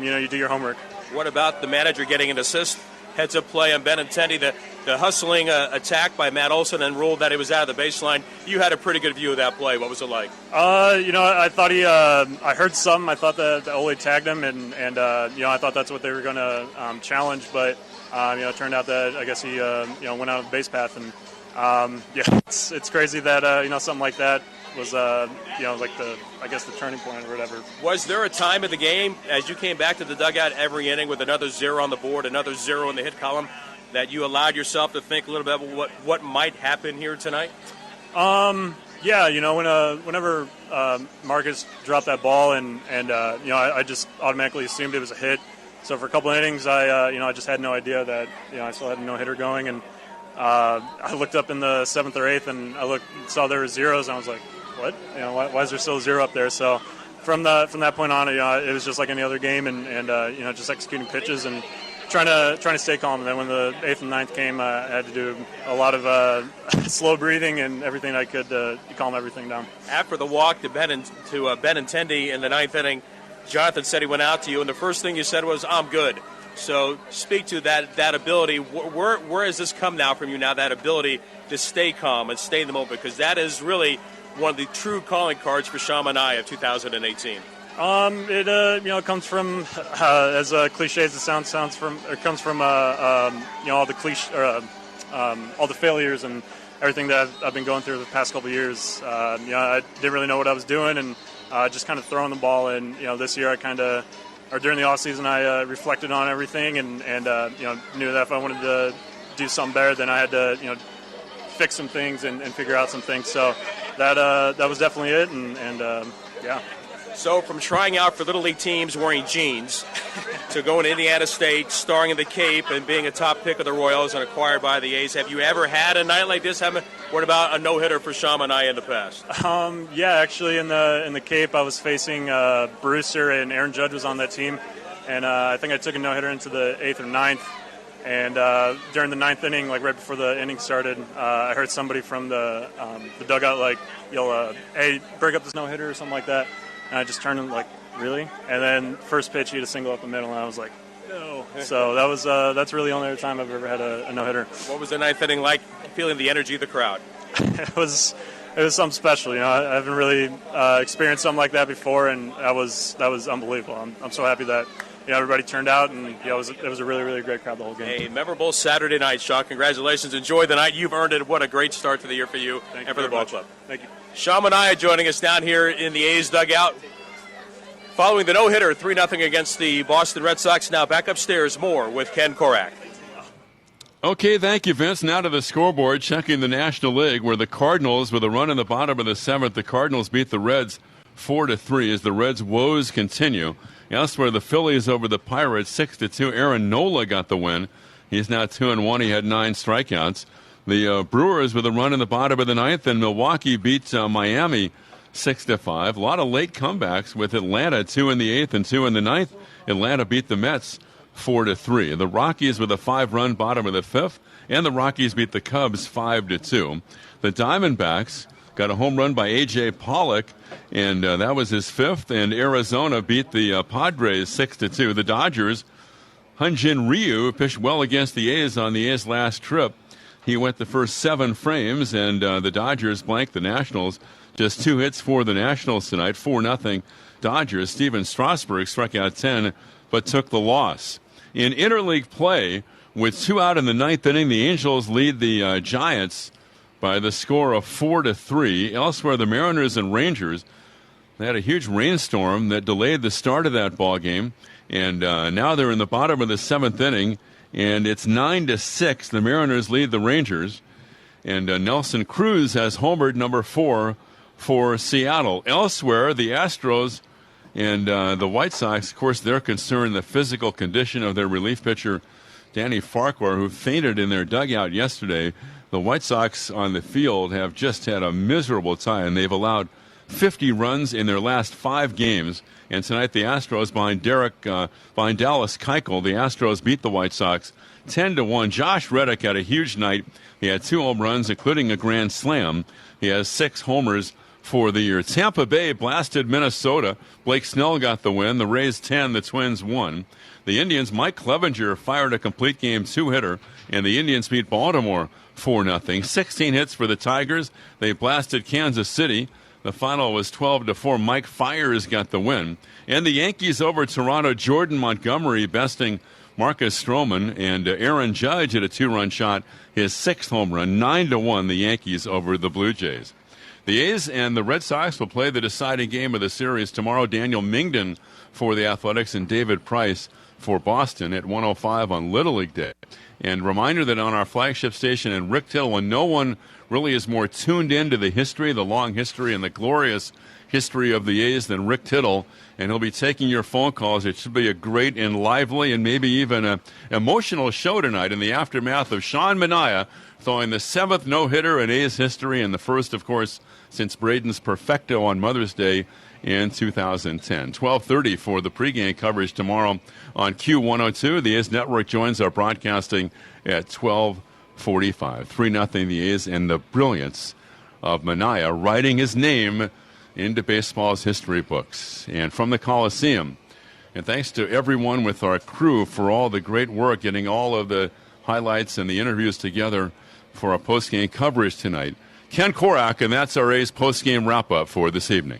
you do your homework. What about the manager getting an assist? Heads up play on Benintendi, the hustling attack by Matt Olson, and ruled that it was out of the baseline. You had a pretty good view of that play. What was it like? I thought I heard some. I thought that Ole tagged him, and I thought that's what they were going to challenge, but it turned out that I guess he went out of the base path, and it's crazy that something like that was like the turning point or whatever. Was there a time in the game as you came back to the dugout every inning with another zero on the board, another zero in the hit column, that you allowed yourself to think a little bit about what might happen here tonight? Yeah, whenever Marcus dropped that ball, and I just automatically assumed it was a hit. So for a couple of innings, I just had no idea that I still had a no hitter going, and I looked up in the 7th or 8th, and saw there were zeros, and I was like, what? Why is there still a zero up there? So from that point on, it was just like any other game, and just executing pitches and trying to stay calm. And then when the 8th and 9th came, I had to do a lot of slow breathing and everything I could to calm everything down. After the walk to Benintendi in the 9th inning, Jonathan said he went out to you, and the first thing you said was, "I'm good." So speak to that ability. Where has this come now from you now, that ability to stay calm and stay in the moment? Because that is really one of the true calling cards for Sean Manaea of 2018. It comes from as cliche as it comes from all the all the failures and everything that I've been going through the past couple of years. I didn't really know what I was doing, and just kind of throwing the ball. And this year during the off season, I reflected on everything and knew that if I wanted to do something better, then I had to fix some things and figure out some things. So that was definitely it, and yeah. So from trying out for Little League teams wearing jeans to going to Indiana State, starring in the Cape, and being a top pick of the Royals and acquired by the A's, have you ever had a night like this? What about a no-hitter for Sean Manaea in the past? Yeah, actually in the Cape, I was facing Brewster, and Aaron Judge was on that team, and I think I took a no-hitter into the 8th or 9th. And during the 9th inning, like right before the inning started, I heard somebody from the dugout yell, "Hey, break up this no-hitter," or something like that. And I just turned and really? And then first pitch, he had a single up the middle, and I was like, no. So that's really the only other time I've ever had a no-hitter. What was the 9th inning like, feeling the energy of the crowd? It was something special. I haven't really experienced something like that before, and that was unbelievable. I'm so happy that everybody turned out, and it was a really, really great crowd the whole game. A memorable Saturday night, Sean. Congratulations. Enjoy the night. You've earned it. What a great start to the year for you and for the ball club. Thank you. Sean Manaea joining us down here in the A's dugout. Following the no-hitter, 3-0 against the Boston Red Sox. Now back upstairs, more with Ken Korak. Okay, thank you, Vince. Now to the scoreboard, checking the National League, where the Cardinals, with a run in the bottom of the 7th, the Cardinals beat the Reds 4-3 as the Reds' woes continue. Elsewhere, the Phillies over the Pirates 6-2. Aaron Nola got the win. He's now 2-1. He had 9 strikeouts. The Brewers with a run in the bottom of the 9th, and Milwaukee beat Miami 6-5. A lot of late comebacks with Atlanta, 2 in the 8th and 2 in the 9th. Atlanta beat the Mets 4-3. The Rockies with a 5-run bottom of the 5th, and the Rockies beat the Cubs 5-2. The Diamondbacks got a home run by A.J. Pollock, and that was his 5th, and Arizona beat the Padres 6-2. The Dodgers, Hyun-Jin Ryu pitched well against the A's on the A's last trip. He went the first 7 frames, and the Dodgers blanked the Nationals. Just 2 hits for the Nationals tonight, 4-0 Dodgers. Steven Strasburg struck out 10, but took the loss. In interleague play, with 2 out in the 9th inning, the Angels lead the Giants by the score of 4-3. Elsewhere, the Mariners and Rangers, they had a huge rainstorm that delayed the start of that ball game, and now they're in the bottom of the 7th inning, and it's 9-6. The Mariners lead the Rangers, and Nelson Cruz has homered number 4 for Seattle. Elsewhere, the Astros and the White Sox, of course, they're concerned the physical condition of their relief pitcher, Danny Farquhar, who fainted in their dugout yesterday. The White Sox on the field have just had a miserable time. They've allowed 50 runs in their last 5 games. And tonight the Astros behind Dallas Keuchel. The Astros beat the White Sox 10-1. Josh Reddick had a huge night. He had 2 home runs, including a grand slam. He has 6 homers for the year. Tampa Bay blasted Minnesota. Blake Snell got the win. The Rays 10, the Twins 1. The Indians, Mike Clevenger fired a complete game 2-hitter, and the Indians beat Baltimore 4-0. 16 hits for the Tigers. They blasted Kansas City. The final was 12-4. Mike Fiers got the win. And the Yankees over Toronto. Jordan Montgomery besting Marcus Stroman, and Aaron Judge hit a 2-run shot, his 6th home run. 9-1 the Yankees over the Blue Jays. The A's and the Red Sox will play the deciding game of the series tomorrow. Daniel Mingden for the Athletics and David Price for Boston at 1:05 on Little League Day. And reminder that on our flagship station in Rick Tittle, and no one really is more tuned into the history, the long history, and the glorious history of the A's than Rick Tittle. And he'll be taking your phone calls. It should be a great and lively and maybe even an emotional show tonight in the aftermath of Sean Manaea throwing the 7th no-hitter in A's history, and the first, of course, since Braden's perfecto on Mother's Day in 2010. 12:30 for the pregame coverage tomorrow on Q102. The A's Network joins our broadcasting at 12:45. 3-0 the A's, and the brilliance of Manaea writing his name into baseball's history books. And from the Coliseum, and thanks to everyone with our crew for all the great work getting all of the highlights and the interviews together for our postgame coverage tonight. Ken Korak, and that's our A's postgame wrap-up for this evening.